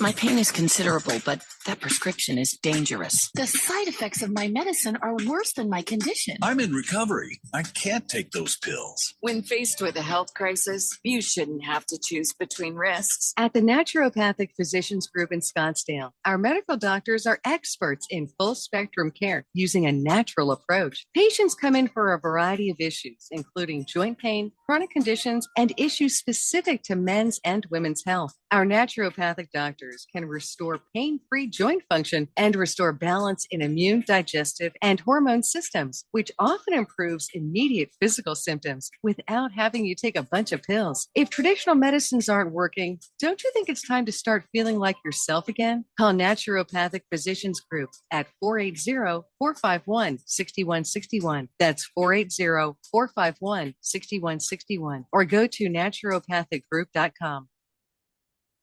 Speaker 14: My pain is considerable, but that prescription is dangerous.
Speaker 15: The side effects of my medicine are worse than my condition.
Speaker 16: I'm in recovery. I can't take those pills.
Speaker 17: When faced with a health crisis, you shouldn't have to choose between risks.
Speaker 18: At the Naturopathic Physicians Group in Scottsdale, our medical doctors are experts in full spectrum care using a natural approach. Patients come in for a variety of issues, including joint pain, chronic conditions, and issues specific to men's and women's health. Our naturopathic doctors can restore pain-free joint function and restore balance in immune, digestive, and hormone systems, which often improves immediate physical symptoms without having you take a bunch of pills. If traditional medicines aren't working, don't you think it's time to start feeling like yourself again? Call Naturopathic Physicians Group at 480-451-6161. That's 480-451-6161. Or go to naturopathicgroup.com.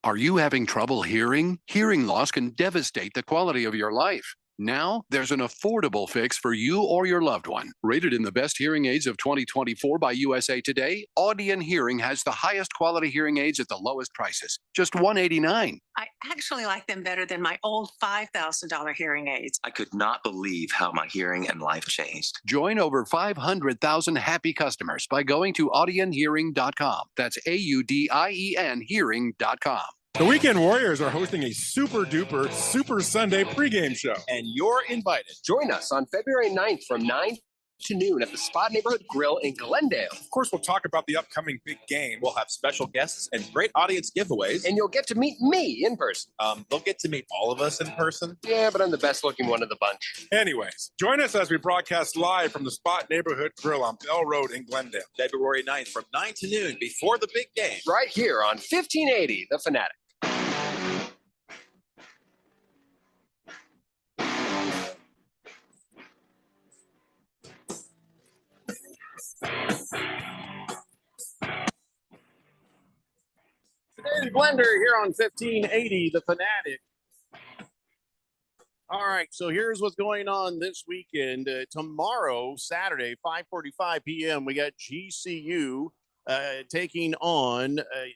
Speaker 19: Are you having trouble hearing? Hearing loss can devastate the quality of your life. Now, there's an affordable fix for you or your loved one. Rated in the best hearing aids of 2024 by USA Today, Audion Hearing has the highest quality hearing aids at the lowest prices, just $189.
Speaker 20: I actually like them better than my old $5,000 hearing aids.
Speaker 21: I could not believe how my hearing and life changed.
Speaker 19: Join over 500,000 happy customers by going to audionhearing.com. That's AUDIEN hearing.com.
Speaker 11: The Weekend Warriors are hosting a super duper Super Sunday pregame show.
Speaker 22: And you're invited. Join us on February 9th from 9 to noon at the Spot Neighborhood Grill in Glendale.
Speaker 11: Of course, we'll talk about the upcoming big game.
Speaker 9: We'll have special guests and great audience giveaways.
Speaker 22: And you'll get to meet me in person.
Speaker 9: They'll get to meet all of us in person.
Speaker 22: Yeah, but I'm the best looking one of the bunch.
Speaker 11: Anyways, join us as we broadcast live from the Spot Neighborhood Grill on Bell Road in Glendale.
Speaker 9: February 9th from 9 to noon before the big game.
Speaker 22: Right here on 1580 The Fanatic.
Speaker 5: Daily Blender here on 1580 The Fanatic. All right, so here's what's going on this weekend. Tomorrow, Saturday, 5:45 p.m., we got GCU taking on a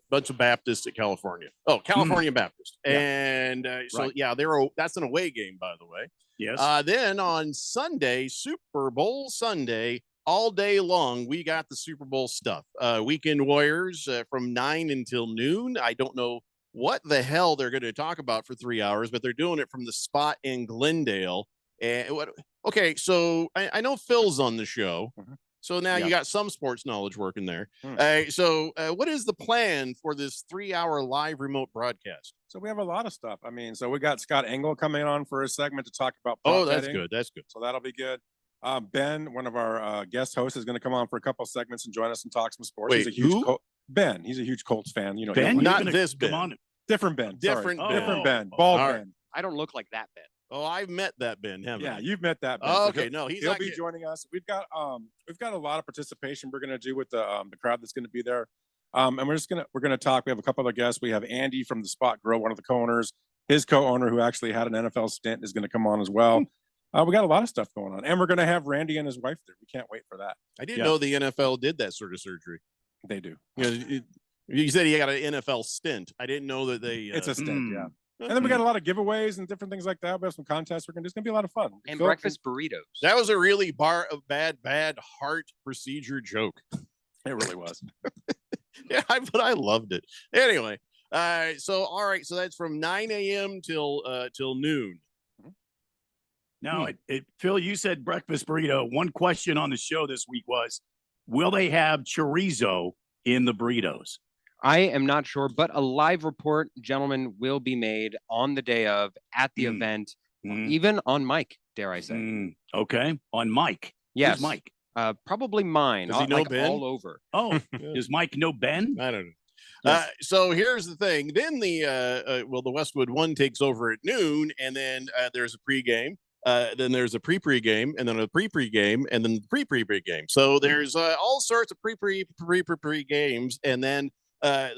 Speaker 5: bunch of Baptists at California. Oh, California Baptist.
Speaker 10: Yeah.
Speaker 5: And
Speaker 10: Right.
Speaker 5: that's an away game, by the way.
Speaker 10: Yes.
Speaker 5: Then on Sunday, Super Bowl Sunday, all day long, we got the Super Bowl stuff. Weekend Warriors from 9 until noon. I don't know what the hell they're going to talk about for 3 hours, but they're doing it from the Spot in Glendale. Okay, so I know Phil's on the show. So now you got some sports knowledge working there. So what is the plan for this 3-hour live remote broadcast?
Speaker 11: So we have a lot of stuff. I mean, so we got Scott Engel coming on for a segment to talk about
Speaker 5: Oh,
Speaker 11: prop
Speaker 5: that's
Speaker 11: betting.
Speaker 5: good. That's good.
Speaker 11: So that'll be good. Ben, one of our guest hosts, is going to come on for a couple of segments and join us and talk some sports.
Speaker 5: Wait,
Speaker 11: he's a huge
Speaker 5: who?
Speaker 11: Ben. He's a huge Colts fan. You know,
Speaker 10: Ben?
Speaker 11: he'll-
Speaker 5: Not
Speaker 10: You're
Speaker 5: this
Speaker 10: gonna
Speaker 5: Ben.
Speaker 10: come on.
Speaker 11: different Ben. Sorry.
Speaker 5: Different Ben.
Speaker 11: Different Ben. Bald
Speaker 5: All right.
Speaker 11: Ben.
Speaker 8: I don't look like that Ben.
Speaker 5: Oh, I've met that Ben, haven't
Speaker 11: Yeah,
Speaker 5: I?
Speaker 11: you've met that. Ben.
Speaker 5: Oh,
Speaker 11: So
Speaker 5: okay,
Speaker 11: he'll-
Speaker 5: no, he's
Speaker 11: he'll
Speaker 5: not
Speaker 11: be
Speaker 5: get-
Speaker 11: joining us. We've got a lot of participation we're going to do with the crowd that's going to be there. And we're gonna talk. We have a couple other guests. We have Andy from the Spot Grill, one of the co-owners. His co-owner, who actually had an NFL stint, is going to come on as well. We got a lot of stuff going on, and we're going to have Randy and his wife there. We can't wait for that.
Speaker 5: I didn't know the NFL did that sort of surgery.
Speaker 11: They do.
Speaker 5: You said you got an NFL stint. I didn't know that they.
Speaker 11: It's a stint, yeah. And then we got a lot of giveaways and different things like that. We have some contests. It's going to be a lot of fun.
Speaker 8: And breakfast burritos.
Speaker 5: That was a really bad heart procedure joke.
Speaker 11: It really was.
Speaker 5: Yeah, but I loved it. Anyway, all right. So that's from 9 a.m. till noon.
Speaker 10: Now, Phil, you said breakfast burrito. One question on the show this week was, will they have chorizo in the burritos?
Speaker 8: I am not sure, but a live report, gentlemen, will be made on the day of at the event, even on mic, dare I say.
Speaker 10: Okay, on Mike.
Speaker 8: Yes,
Speaker 10: Who's Mike.
Speaker 8: Probably mine.
Speaker 5: Does he know Ben?
Speaker 8: All over.
Speaker 10: Oh, does Mike know Ben?
Speaker 5: I don't know. So here's the thing. Then the Westwood One takes over at noon, and then there's a pregame. Then there's a pre-game, and then a pre-game, and then the pre-game. So there's all sorts of pre games, and then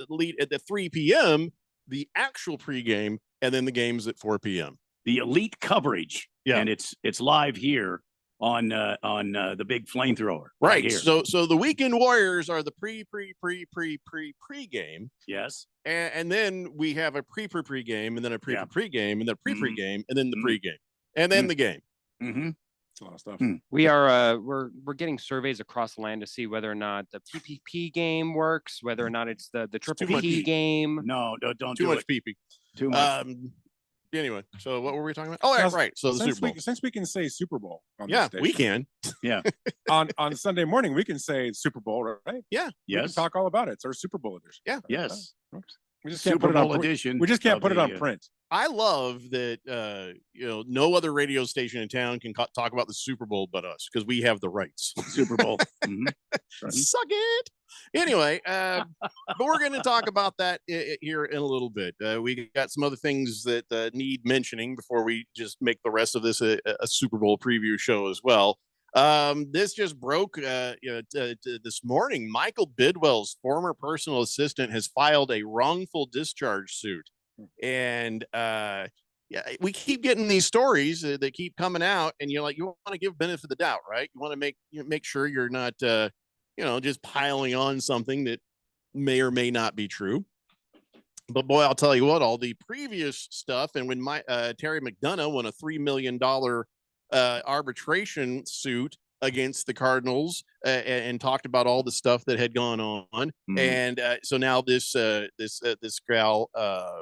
Speaker 5: lead at 3 p.m. the actual pregame, and then the games at 4 p.m.
Speaker 10: The elite coverage, and it's live here on the big flamethrower.
Speaker 5: Right.
Speaker 10: Here.
Speaker 5: So the Weekend Warriors are the pregame.
Speaker 10: Yes.
Speaker 5: And then we have a pregame, and then a pregame, and then a pregame, and then the pregame, and then the game.
Speaker 10: Mm-hmm.
Speaker 11: It's a lot of stuff.
Speaker 8: We are we're getting surveys across the land to see whether or not the PPP game works, whether or not it's the triple P game.
Speaker 10: No, don't
Speaker 5: too
Speaker 10: do
Speaker 5: much
Speaker 10: it.
Speaker 5: PP.
Speaker 10: Too much.
Speaker 5: Anyway, so what were we talking about? Oh, right. So the Super Bowl.
Speaker 11: Since we can say Super Bowl on this
Speaker 5: Yeah,
Speaker 11: station,
Speaker 5: we can.
Speaker 10: Yeah.
Speaker 11: on Sunday morning, we can say Super Bowl, right?
Speaker 5: Yeah.
Speaker 11: We can
Speaker 10: Yes.
Speaker 11: talk all about it. It's our Super Bowl edition.
Speaker 5: Yeah.
Speaker 10: Yes.
Speaker 11: We just can't
Speaker 10: Super
Speaker 11: put it on
Speaker 10: Bowl edition.
Speaker 11: We just can't
Speaker 10: of
Speaker 11: put it
Speaker 10: the,
Speaker 11: on print.
Speaker 5: I love that no other radio station in town can talk about the Super Bowl but us, because we have the rights.
Speaker 10: Super Bowl.
Speaker 5: Suck it. Anyway, but we're going to talk about that here in a little bit. We got some other things that need mentioning before we just make the rest of this a Super Bowl preview show as well. This just broke this morning. Michael Bidwell's former personal assistant has filed a wrongful discharge suit. And we keep getting these stories that keep coming out, and you want to give benefit of the doubt, right? You want to make sure you're not just piling on something that may or may not be true. But boy, I'll tell you what, all the previous stuff, and when Terry McDonough won a $3 million arbitration suit against the Cardinals and talked about all the stuff that had gone on. And so now this gal,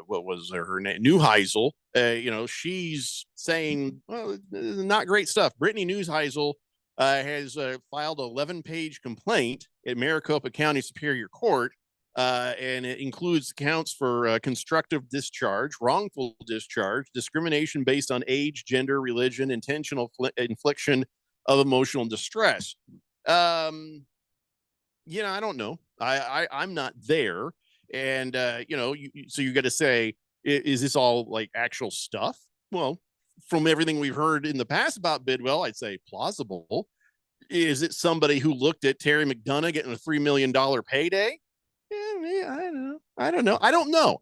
Speaker 5: what was her name? Neuheisel, she's saying, well, not great stuff. Brittany Neuheisel has filed an 11-page complaint at Maricopa County Superior Court. And it includes counts for constructive discharge, wrongful discharge, discrimination based on age, gender, religion, intentional infliction of emotional distress. I don't know. I'm not there. And, so you got to say, is this all like actual stuff? Well, from everything we've heard in the past about Bidwell, I'd say plausible. Is it somebody who looked at Terry McDonough getting a $3 million payday? Yeah, I don't know. I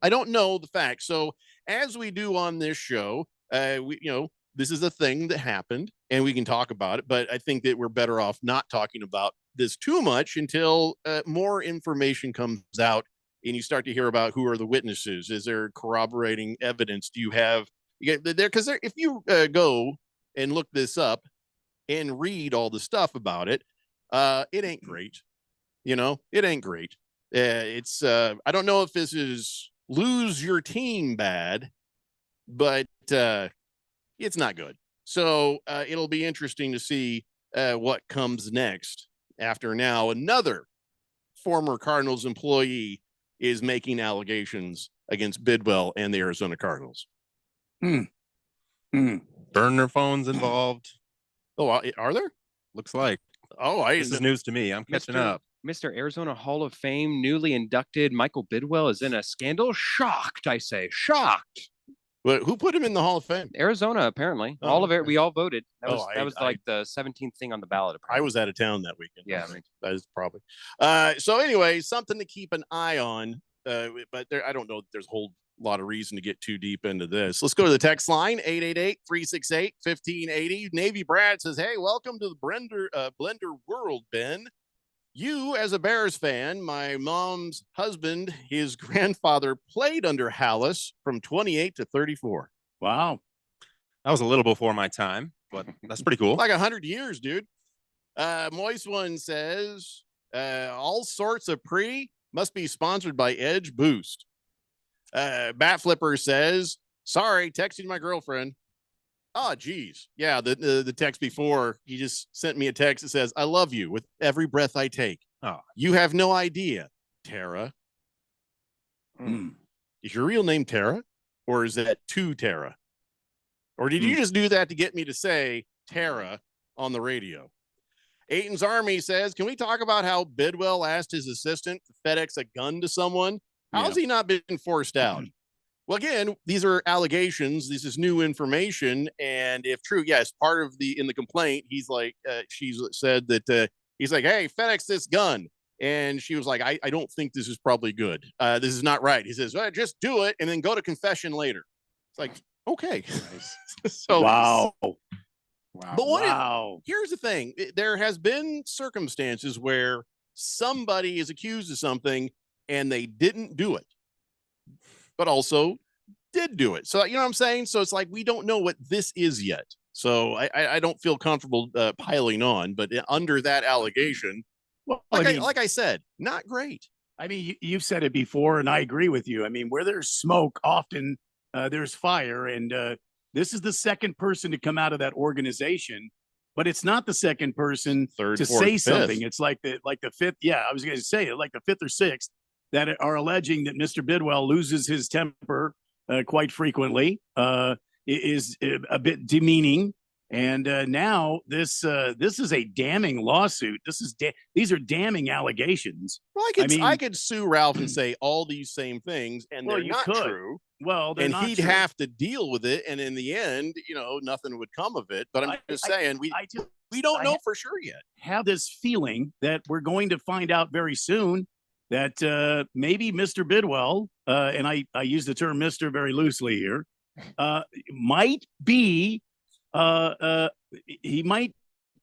Speaker 5: don't know the facts. So as we do on this show, this is a thing that happened and we can talk about it, but I think that we're better off not talking about this too much until more information comes out and you start to hear about who are the witnesses. Is there corroborating evidence? Do you have because if you go and look this up and read all the stuff about it, it ain't great. It ain't great. It's I don't know if this is lose your team bad, but it's not good. So it'll be interesting to see what comes next after now another former Cardinals employee is making allegations against Bidwell and the Arizona Cardinals.
Speaker 9: Burner phones involved.
Speaker 5: Oh, are there?
Speaker 9: Looks like.
Speaker 5: Oh,
Speaker 9: this is news to me. I'm catching up.
Speaker 8: Mr. Arizona Hall of Fame, newly inducted Michael Bidwell is in a scandal. Shocked, I say. Shocked.
Speaker 5: But who put him in the Hall of Fame?
Speaker 8: Arizona, apparently.
Speaker 5: Oh,
Speaker 8: all of it.
Speaker 5: okay.
Speaker 8: We all voted. That
Speaker 5: Oh,
Speaker 8: was
Speaker 5: I-
Speaker 8: that was
Speaker 5: I-
Speaker 8: like the 17th thing on the ballot.
Speaker 5: I was out of town that weekend.
Speaker 8: Yeah,
Speaker 5: that is probably. So anyway, something to keep an eye on. But I don't know. There's a whole lot of reason to get too deep into this. Let's go to the text line 888-368-1580. Navy Brad says, "Hey, welcome to the Blender world, Ben. You, as a Bears fan, my mom's husband, his grandfather played under Hallis from 28 to 34.
Speaker 10: Wow.
Speaker 9: That was a little before my time, but that's pretty cool.
Speaker 5: Like 100 years, dude." Moist One says, all sorts of must be sponsored by Edge Boost. Bat Flipper says, "Sorry, texting my girlfriend." Oh, geez. Yeah, the text before, he just sent me a text that says, "I love you with every breath I take."
Speaker 9: Oh.
Speaker 5: You have no idea, Tara. Is your real name Tara? Or is that to Tara? Or did you just do that to get me to say Tara on the radio? Aiton's Army says, "Can we talk about how Bidwell asked his assistant to FedEx a gun to someone? How's he not been forced out?" Well, again, these are allegations. This is new information, and if true, yes, part of in the complaint, he's like, she's said that he's like, "Hey, FedEx this gun," and she was like, "I don't think this is probably good. This is not right." He says, "Well, just do it and then go to confession later." It's like, okay, so
Speaker 10: Wow.
Speaker 5: But here's the thing: there has been circumstances where somebody is accused of something and they didn't do it, but also did do it. So you know what I'm saying? So it's like we don't know what this is yet. So I don't feel comfortable piling on. But under that allegation,
Speaker 10: Well,
Speaker 5: like I said, not great.
Speaker 10: I mean, you've said it before, and I agree with you. I mean, where there's smoke, often there's fire, and this is the second person to come out of that organization, but it's not the second person
Speaker 5: Third,
Speaker 10: to
Speaker 5: fourth,
Speaker 10: say
Speaker 5: fifth.
Speaker 10: something. It's like the fifth. Yeah, I was going to say it, like the fifth or sixth that are alleging that Mr. Bidwell loses his temper quite frequently, is a bit demeaning. And now this is a damning lawsuit. These are damning allegations.
Speaker 5: Well, I could sue Ralph and say all these same things, and
Speaker 10: Well,
Speaker 5: they're
Speaker 10: you
Speaker 5: not
Speaker 10: could.
Speaker 5: true.
Speaker 10: Well, they're
Speaker 5: And
Speaker 10: not
Speaker 5: he'd
Speaker 10: true.
Speaker 5: have to deal with it, and in the end, nothing would come of it. But I'm just saying, we don't know for sure yet.
Speaker 10: Have this feeling that we're going to find out very soon that maybe Mr. Bidwell, and I use the term Mr. very loosely here, might be he might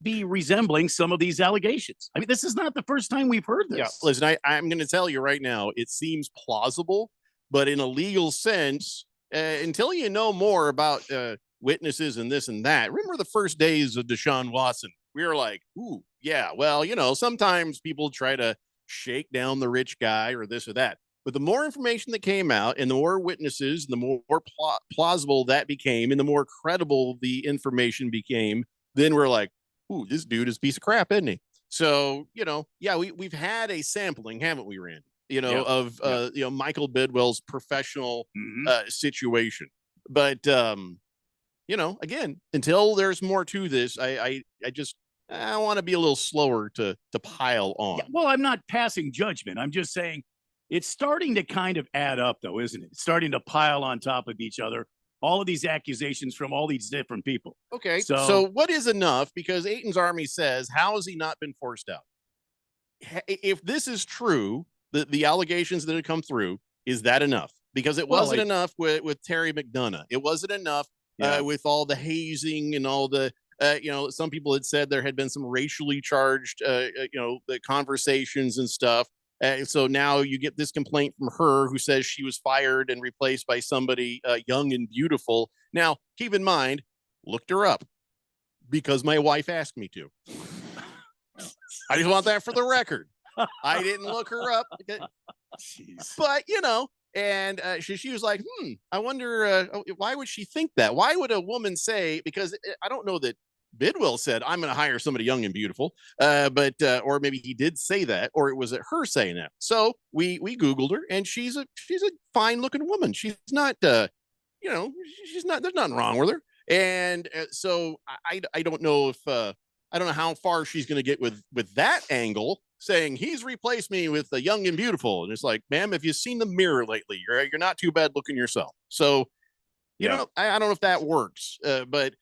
Speaker 10: be resembling some of these allegations. I mean, this is not the first time we've heard this.
Speaker 5: Yeah, listen, I'm going to tell you right now, it seems plausible, but in a legal sense, until you know more about witnesses and this and that. Remember the first days of Deshaun Watson? We were like, ooh, yeah, well, sometimes people try to shake down the rich guy or this or that. But the more information that came out and the more witnesses, the more plausible that became and the more credible the information became, then we're like, ooh, this dude is a piece of crap, isn't he? So, yeah, we've had a sampling, haven't we, Randy? Of Michael Bidwell's professional situation. But again, until there's more to this, I want to be a little slower to pile on.
Speaker 10: Yeah, well, I'm not passing judgment. I'm just saying it's starting to kind of add up, though, isn't it? It's starting to pile on top of each other. All of these accusations from all these different people.
Speaker 5: Okay, so what is enough? Because Aiton's Army says, how has he not been forced out? If this is true, the allegations that have come through, is that enough? Because it wasn't enough with Terry McDonough. It wasn't enough with all the hazing and all the, some people had said there had been some racially charged, the conversations and stuff. So now you get this complaint from her who says she was fired and replaced by somebody young and beautiful. Now, keep in mind, looked her up because my wife asked me to. I just want that for the record. I didn't look her up. But, and she was like, I wonder, why would she think that? Why would a woman say, because I don't know that Bidwell said, I'm going to hire somebody young and beautiful, but or maybe he did say that, or it was her saying that. So we Googled her, and she's a fine looking woman. She's not, she's not. There's nothing wrong with her. And so I don't know if I don't know how far she's going to get with that angle, saying he's replaced me with a young and beautiful. And it's like, ma'am, if you've seen the mirror lately, you're not too bad looking yourself. So You
Speaker 10: Yeah.
Speaker 5: know, I don't know if that works, but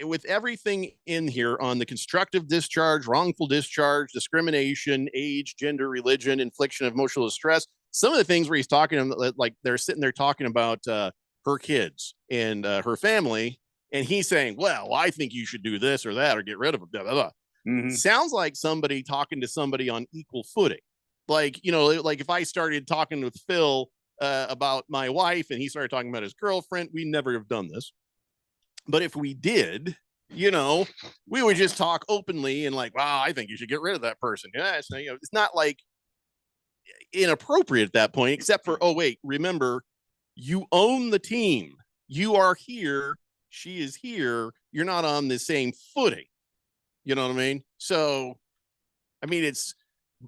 Speaker 5: with everything in here on the constructive discharge, wrongful discharge, discrimination, age, gender, religion, infliction of emotional distress, some of the things where he's talking, like they're sitting there talking about her kids and her family, and he's saying, well, I think you should do this or that or get rid of them. Blah, blah, blah. Sounds like somebody talking to somebody on equal footing. Like, you know, like if I started talking with Phil about my wife and he started talking about his girlfriend, we never have done this. But if we did, you know, we would just talk openly and like, wow, I think you should get rid of that person. Yeah, it's, you know, it's not like inappropriate at that point, except for, oh, wait, remember, you own the team. You are here. She is here. You're not on the same footing. You know what I mean? So, I mean, it's,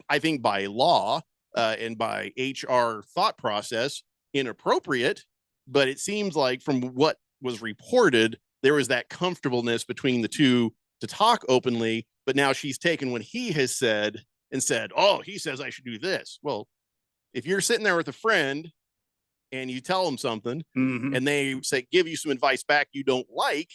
Speaker 5: I think by law and by HR thought process, inappropriate, but it seems like from what was reported, there was that comfortableness between the two to talk openly, but now she's taken what he has said and said, oh, he says I should do this. Well, if you're sitting there with a friend and you tell them something and they say, give you some advice back you don't like,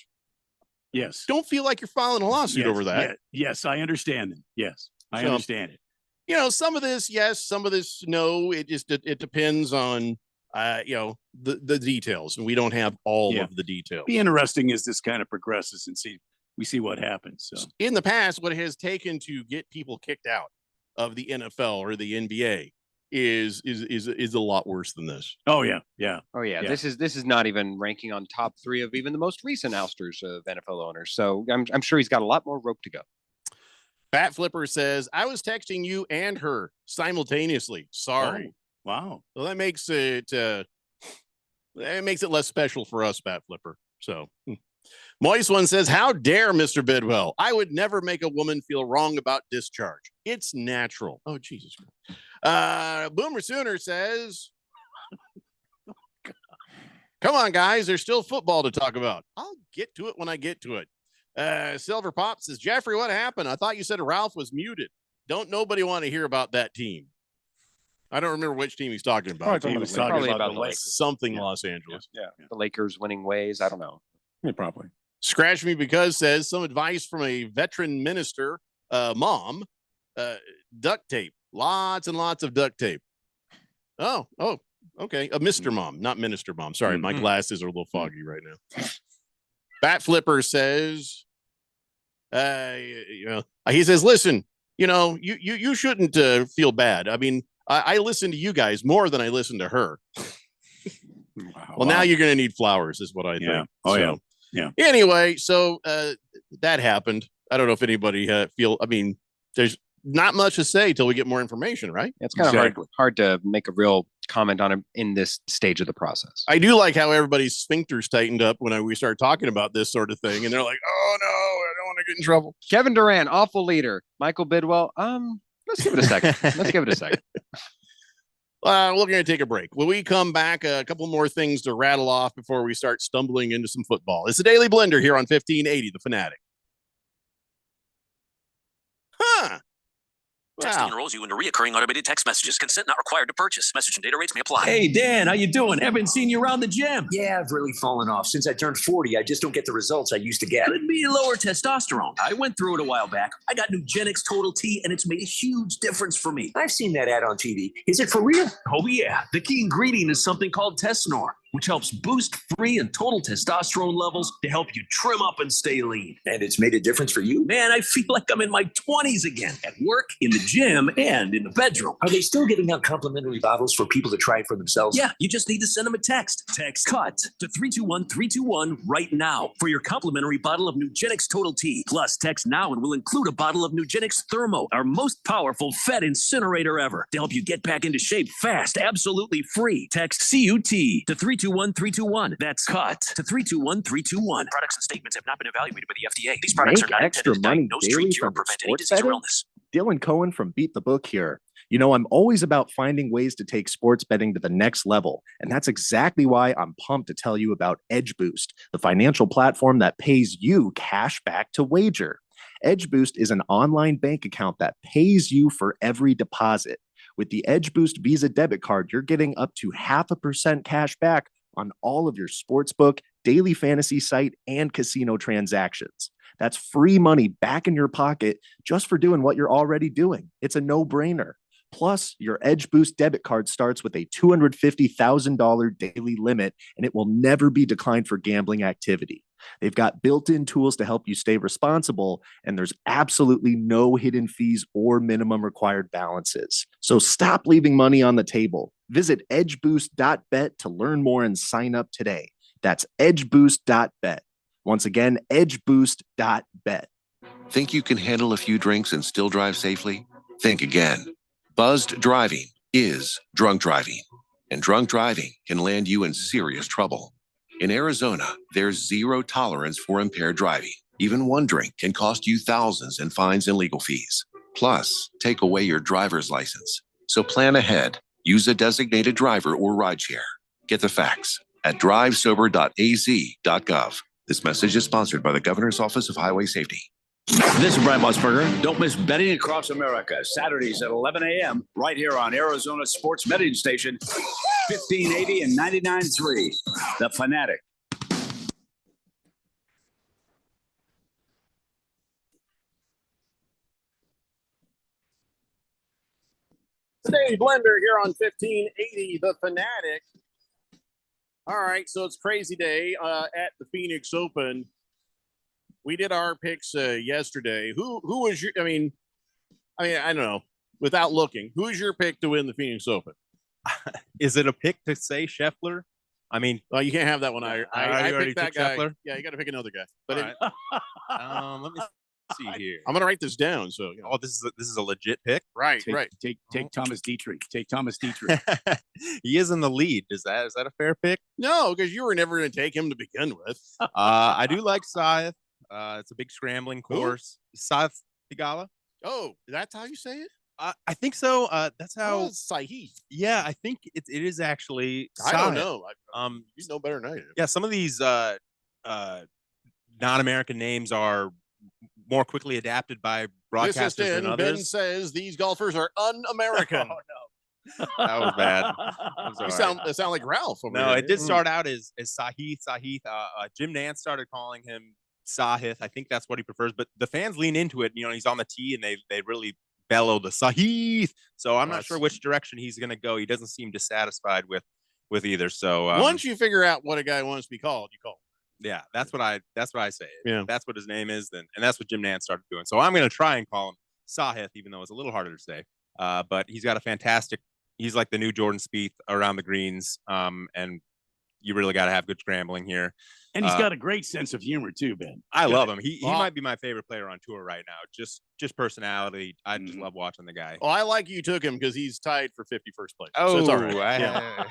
Speaker 10: yes,
Speaker 5: don't feel like you're filing a lawsuit over that.
Speaker 10: Yes, I understand them. Yes, I
Speaker 5: So,
Speaker 10: understand it.
Speaker 5: You know, some of this, yes, some of this, no. It just it depends on you know, the details, and we don't have all of the details.
Speaker 10: Be interesting as this kind of progresses and we see what happens. So
Speaker 5: In the past, what it has taken to get people kicked out of the NFL or the NBA is a lot worse than this.
Speaker 10: Oh yeah.
Speaker 8: Oh yeah. This is not even ranking on top 3 of even the most recent ousters of NFL owners. So I'm sure he's got a lot more rope to go.
Speaker 5: Bat Flipper says, I was texting you and her simultaneously. Sorry.
Speaker 10: Oh, wow.
Speaker 5: So that makes it less special for us, Bat Flipper. So Moist One says, how dare Mr. Bidwell? I would never make a woman feel wrong about discharge. It's natural. Oh, Jesus. Boomer Sooner says, come on, guys. There's still football to talk about. I'll get to it when I get to it. Silver Pop says, Jeffrey, what happened? I thought you said Ralph was muted. Don't nobody want to hear about that team. I don't remember which team he's talking about.
Speaker 11: Probably
Speaker 5: He was
Speaker 11: talking
Speaker 5: talking
Speaker 11: about
Speaker 5: about something Los Angeles.
Speaker 11: Yeah.
Speaker 8: The Lakers winning ways. I don't know.
Speaker 11: Yeah, probably.
Speaker 5: Scratch Me Because says some advice from a veteran minister, mom, duct tape, lots and lots of duct tape. Oh, okay. A Mr. Mom, not Minister Mom. Sorry, my glasses are a little foggy right now. Bat Flipper says, you know, he says, listen, you know, you shouldn't feel bad. I mean, I listen to you guys more than I listen to her. Well, now you're going to need flowers, is what I think.
Speaker 10: Oh,
Speaker 5: So,
Speaker 10: yeah.
Speaker 5: Anyway, so that happened. I don't know if anybody I mean, there's not much to say till we get more information, right?
Speaker 8: It's kind of hard to make a real comment on him in this stage of the process.
Speaker 5: I do like how everybody's sphincters tightened up when we start talking about this sort of thing, and they're like, "Oh no, I don't want to get in trouble."
Speaker 8: Kevin Durant, awful leader. Michael Bidwell, let's give it a second. Let's give it a second.
Speaker 5: We're going to take a break. When we come back, a couple more things to rattle off before we start stumbling into some football. It's the Daily Blender here on 1580, The Fanatic. Huh.
Speaker 2: Texting enrolls you into reoccurring automated text messages. Consent not required to purchase. Message and data rates may apply.
Speaker 3: Hey, Dan, how you doing? Haven't seen you around the gym.
Speaker 2: Yeah, I've really fallen off. Since I turned 40, I just don't get the results I used to get.
Speaker 3: Could be lower testosterone. I went through it a while back. I got Nugenix Total T, and it's made a huge difference for me.
Speaker 2: I've seen that ad on TV. Is it for real?
Speaker 3: Oh, yeah. The key ingredient is something called Tesnor, which helps boost free and total testosterone levels to help you trim up and stay lean.
Speaker 2: And it's made a difference for you?
Speaker 3: Man, I feel like I'm in my 20s again, at work, in the gym, and in the bedroom.
Speaker 2: Are they still giving out complimentary bottles for people to try it for themselves?
Speaker 3: Yeah, you just need to send them a text. Text CUT to 321-321 right now for your complimentary bottle of Nugenix Total T. Plus, text now and we'll include a bottle of Nugenix Thermo, our most powerful fat incinerator ever, to help you get back into shape fast, absolutely free. Text CUT to 321-321. That's CUT to 321-321.
Speaker 2: Products and statements have not been evaluated by the FDA. These products
Speaker 12: Make
Speaker 2: are not
Speaker 12: extra
Speaker 2: intended to
Speaker 12: money
Speaker 2: diagnose,
Speaker 12: daily
Speaker 2: treat, cure, or
Speaker 12: from
Speaker 2: prevent any
Speaker 12: sports
Speaker 2: disease or
Speaker 12: betting?
Speaker 2: illness.
Speaker 12: Dylan Cohen from Beat the Book here. You know, I'm always about finding ways to take sports betting to the next level. And that's exactly why I'm pumped to tell you about Edge Boost, the financial platform that pays you cash back to wager. Edge Boost is an online bank account that pays you for every deposit. With the Edge Boost Visa debit card, you're getting up to 0.5% cash back on all of your sportsbook daily fantasy site, and casino transactions. That's free money back in your pocket just for doing what you're already doing. It's a no-brainer. Plus, your Edge Boost debit card starts with a $250,000 daily limit, and it will never be declined for gambling activity. They've got built-in tools to help you stay responsible, and there's absolutely no hidden fees or minimum required balances. So stop leaving money on the table. Visit edgeboost.bet to learn more and sign up today. That's edgeboost.bet. Once again, edgeboost.bet.
Speaker 4: Think you can handle a few drinks and still drive safely? Think again. Buzzed driving is drunk driving, and drunk driving can land you in serious trouble. In Arizona, there's zero tolerance for impaired driving. Even one drink can cost you thousands in fines and legal fees. Plus, take away your driver's license. So plan ahead. Use a designated driver or rideshare. Get the facts at drivesober.az.gov. This message is sponsored by the Governor's Office of Highway Safety.
Speaker 6: This is Brian Musburger. Don't miss Betting Across America, Saturdays at 11 a.m. right here on Arizona Sports Betting Station, 1580 and 99.3. The Fanatic.
Speaker 5: Dave Blender here on 1580, The Fanatic. All right, so it's crazy day at the Phoenix Open. We did our picks yesterday. Who was your? I mean, I don't know. Without looking, who's your pick to win the Phoenix Open?
Speaker 9: Is it a pick to say Scheffler? I mean,
Speaker 5: you can't have that one. I
Speaker 9: already
Speaker 5: picked that
Speaker 9: took
Speaker 5: guy.
Speaker 9: Scheffler?
Speaker 5: Yeah, you got to pick another guy. But
Speaker 9: Let me see here.
Speaker 5: I'm gonna write this down. So
Speaker 9: this is a legit pick.
Speaker 5: Right,
Speaker 10: Take Thomas Dietrich. Take Thomas Dietrich.
Speaker 9: He is in the lead. Is that a fair pick?
Speaker 5: No, because you were never going to take him to begin with.
Speaker 9: I do like Scythe. It's a big scrambling course. Scythe Theegala.
Speaker 5: Oh, that's how you say it?
Speaker 9: I think so. That's how.
Speaker 5: Sahith.
Speaker 9: Yeah, I think it is actually.
Speaker 5: I don't
Speaker 9: Scythe.
Speaker 5: know. You know better than I do.
Speaker 9: Yeah, some of these non-American names are more quickly adapted by broadcasters than others.
Speaker 5: Ben says these golfers are un-American.
Speaker 9: Oh, no. That was bad.
Speaker 5: You sound like Ralph. Over
Speaker 9: No,
Speaker 5: here.
Speaker 9: it did start out as Sahith. Jim Nance started calling him Sahith. I think that's what he prefers. But the fans lean into it. You know, he's on the tee and they really bellow the Sahith. So I'm not sure which direction he's going to go. He doesn't seem dissatisfied with either. So
Speaker 5: once you figure out what a guy wants to be called, you call him.
Speaker 9: Yeah, that's what I say.
Speaker 5: Yeah.
Speaker 9: If that's what his name is, and that's what Jim Nance started doing. So I'm going to try and call him Sahith, even though it's a little harder to say. But he's got a fantastic. He's like the new Jordan Spieth around the greens, and you really got to have good scrambling here.
Speaker 10: And he's got a great sense of humor too, Ben.
Speaker 9: I love him. He might be my favorite player on tour right now. Just personality. I just love watching the guy.
Speaker 5: Well, I like you took him because he's tied for 51st place.
Speaker 9: Oh,
Speaker 5: so it's all right.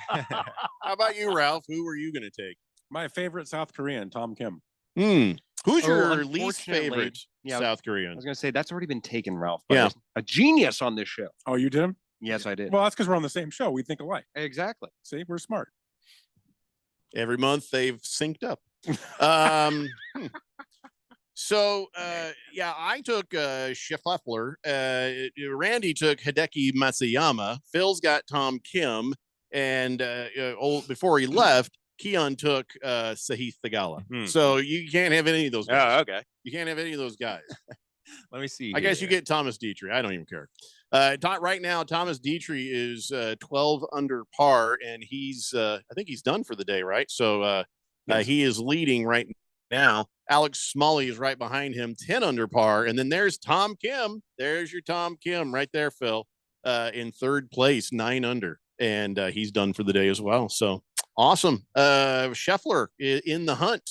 Speaker 5: How about you, Ralph? Who were you going to take?
Speaker 11: My favorite South Korean, Tom Kim.
Speaker 5: Who's your least
Speaker 8: unfortunately,
Speaker 5: favorite South Korean?
Speaker 8: I was going to say that's already been taken, Ralph.
Speaker 5: Yeah.
Speaker 8: A genius on this show.
Speaker 11: Oh, you did him?
Speaker 8: Yes, I did.
Speaker 11: Well, that's because we're on the same show. We think alike.
Speaker 8: Exactly.
Speaker 11: See, we're smart.
Speaker 5: Every month they've synced up. So I took Scheffler. Randy took Hideki Matsuyama. Phil's got Tom Kim, and before he left, Keon took Sahith Theegala. So you can't have any of those guys.
Speaker 9: Oh, okay.
Speaker 5: You can't have any of those guys.
Speaker 9: Let me see.
Speaker 5: I guess you get Thomas Dietrich. I don't even care. Right now, Thomas Dietrich is 12 under par, and he's I think he's done for the day, right? So he is leading right now. Alex Smalley is right behind him, 10 under par, and then there's Tom Kim. There's your Tom Kim right there, Phil, in third place, 9 under, and he's done for the day as well. So awesome. Scheffler in the hunt.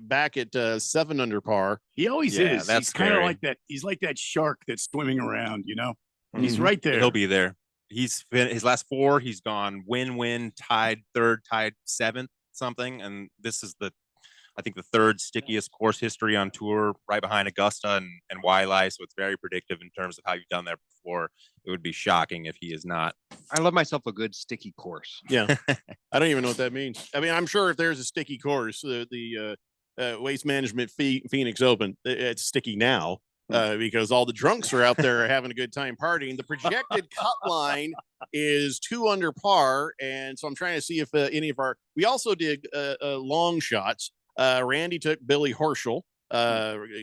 Speaker 5: Back at 7 under par.
Speaker 10: He always is.
Speaker 9: That's
Speaker 10: He's kind of
Speaker 9: scary.
Speaker 10: like that. He's like that shark that's swimming around, you know? He's right there.
Speaker 9: He'll be there. He's been his last 4. He's gone win, tied 3rd, tied 7th, something. And this is I think the 3rd stickiest course history on tour, right behind Augusta and Wiley. So it's very predictive in terms of how you've done that before. It would be shocking if he is not.
Speaker 8: I love myself a good sticky course.
Speaker 5: Yeah. I don't even know what that means. I mean, I'm sure if there's a sticky course, the Waste Management Phoenix Open, it's sticky now. because all the drunks are out there having a good time partying. The projected cut line is 2 under par, and so I'm trying to see if any of we also did long shots. Randy took Billy Horschel.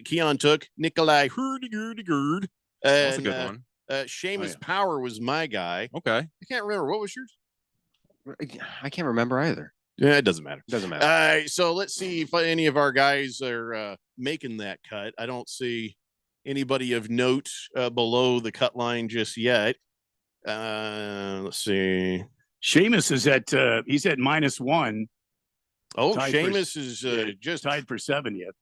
Speaker 5: Keon took Nikolai Hurdigurdigurd.
Speaker 9: That's a good one.
Speaker 5: Seamus Power was my guy.
Speaker 9: Okay.
Speaker 5: I can't remember. What was yours?
Speaker 8: I can't remember either.
Speaker 5: Yeah, it doesn't matter.
Speaker 8: Doesn't matter.
Speaker 5: So let's see if any of our guys are making that cut. I don't see anybody of note below the cut line just yet. Let's see.
Speaker 10: Seamus is at he's at -1.
Speaker 5: Oh,
Speaker 10: Tied
Speaker 5: Seamus is just
Speaker 10: tied for 7 yet.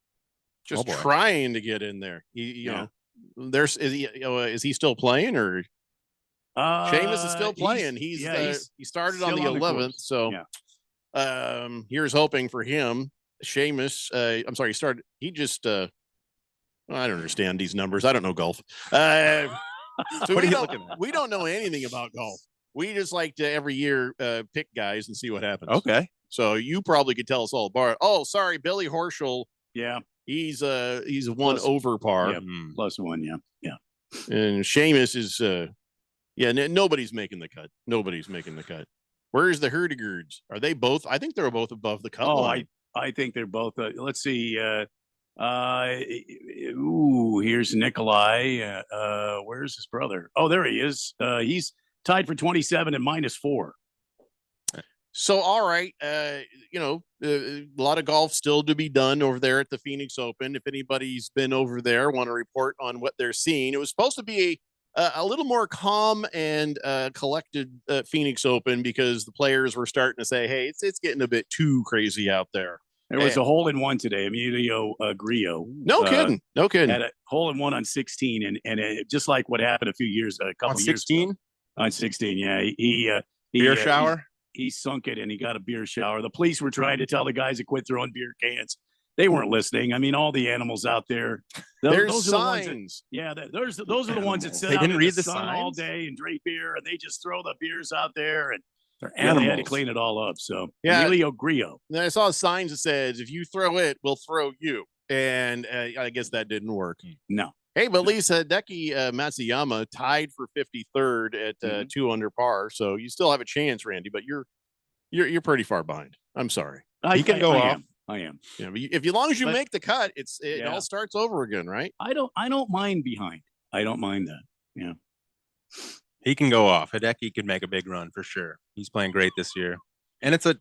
Speaker 5: Just trying to get in there. You know, is he still playing or? Seamus is still playing. He started on the 11th, so here's hoping for him. Seamus, I'm sorry, he just I don't understand these numbers. I don't know golf. So we don't know anything about golf. We just like to every year pick guys and see what happens.
Speaker 9: Okay.
Speaker 5: So you probably could tell us all apart. Oh, sorry, Billy Horschel.
Speaker 10: Yeah.
Speaker 5: He's 1 over par.
Speaker 10: Yeah, +1, yeah.
Speaker 5: And Seamus is nobody's making the cut. Nobody's making the cut. Where's the Hurdigurds? Are they both? I think they're both above the cut line.
Speaker 10: I think they're both. Let's see. Here's Nikolai. Where's his brother? Oh, there he is. He's tied for 27 and -4.
Speaker 5: So, all right. A lot of golf still to be done over there at the Phoenix Open. If anybody's been over there, want to report on what they're seeing. It was supposed to be a little more calm and collected Phoenix Open because the players were starting to say, hey, it's getting a bit too crazy out there.
Speaker 10: There was a hole-in-one today. Emilio Grillo.
Speaker 5: No kidding.
Speaker 10: Had a hole-in-one on 16, and it, just like what happened a couple years
Speaker 9: 16?
Speaker 10: ago. On 16, yeah. He
Speaker 9: beer shower?
Speaker 10: He sunk it, and he got a beer shower. The police were trying to tell the guys to quit throwing beer cans. They weren't listening. I mean, all the animals out there.
Speaker 5: There's signs.
Speaker 10: Those are the ones that sit
Speaker 9: They
Speaker 10: out
Speaker 9: didn't
Speaker 10: in
Speaker 9: read
Speaker 10: the
Speaker 9: the
Speaker 10: sun all
Speaker 9: signs?
Speaker 10: day and drink beer, and they just throw the beers out there, and
Speaker 11: They're
Speaker 10: they had to
Speaker 11: animals.
Speaker 10: clean it all up. So,
Speaker 5: Yeah.
Speaker 10: Emilio Grillo.
Speaker 5: And I saw signs that says, if you throw it, we'll throw you. And I guess that didn't work.
Speaker 10: No.
Speaker 5: Hey, but Lisa Hideki Matsuyama tied for 53rd at 2 under par. So you still have a chance, Randy, but you're pretty far behind. I'm sorry.
Speaker 10: I
Speaker 5: You can go off.
Speaker 10: I am.
Speaker 5: Yeah, but as long as you
Speaker 10: But-
Speaker 5: make the cut, it all starts over again, right?
Speaker 10: I don't mind behind. I don't mind that. Yeah.
Speaker 9: He can go off. Hideki could make a big run for sure. He's playing great this year, and it's a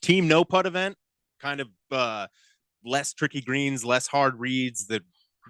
Speaker 9: team no putt event. Kind of less tricky greens, less hard reads. The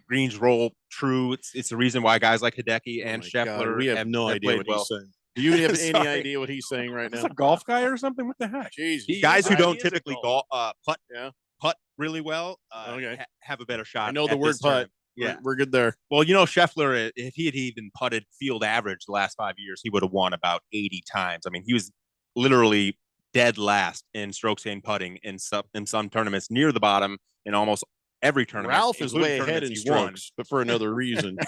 Speaker 9: greens roll true. It's the reason why guys like Hideki and Scheffler
Speaker 5: we have no idea
Speaker 9: played
Speaker 5: what
Speaker 9: well.
Speaker 5: he's saying. Do you have any
Speaker 9: Sorry.
Speaker 5: idea what he's saying right
Speaker 11: Is
Speaker 5: now?
Speaker 11: a golf guy or something? What the heck?
Speaker 5: Jesus.
Speaker 9: Guys who
Speaker 10: He
Speaker 9: don't
Speaker 10: is a
Speaker 9: typically
Speaker 10: golf.
Speaker 9: putt really well
Speaker 5: Okay.
Speaker 9: have a better shot.
Speaker 5: I know the
Speaker 9: at
Speaker 5: word
Speaker 9: this
Speaker 5: putt.
Speaker 9: tournament. Yeah.
Speaker 5: We're good there.
Speaker 9: Well, Scheffler, if he had even putted field average the last 5 years, he would have won about 80 times. I mean, he was literally dead last in strokes gained putting in some tournaments, near the bottom in almost every tournament.
Speaker 5: Ralph is way
Speaker 9: including
Speaker 5: ahead in
Speaker 9: tournaments he won.
Speaker 5: strokes, but for another reason.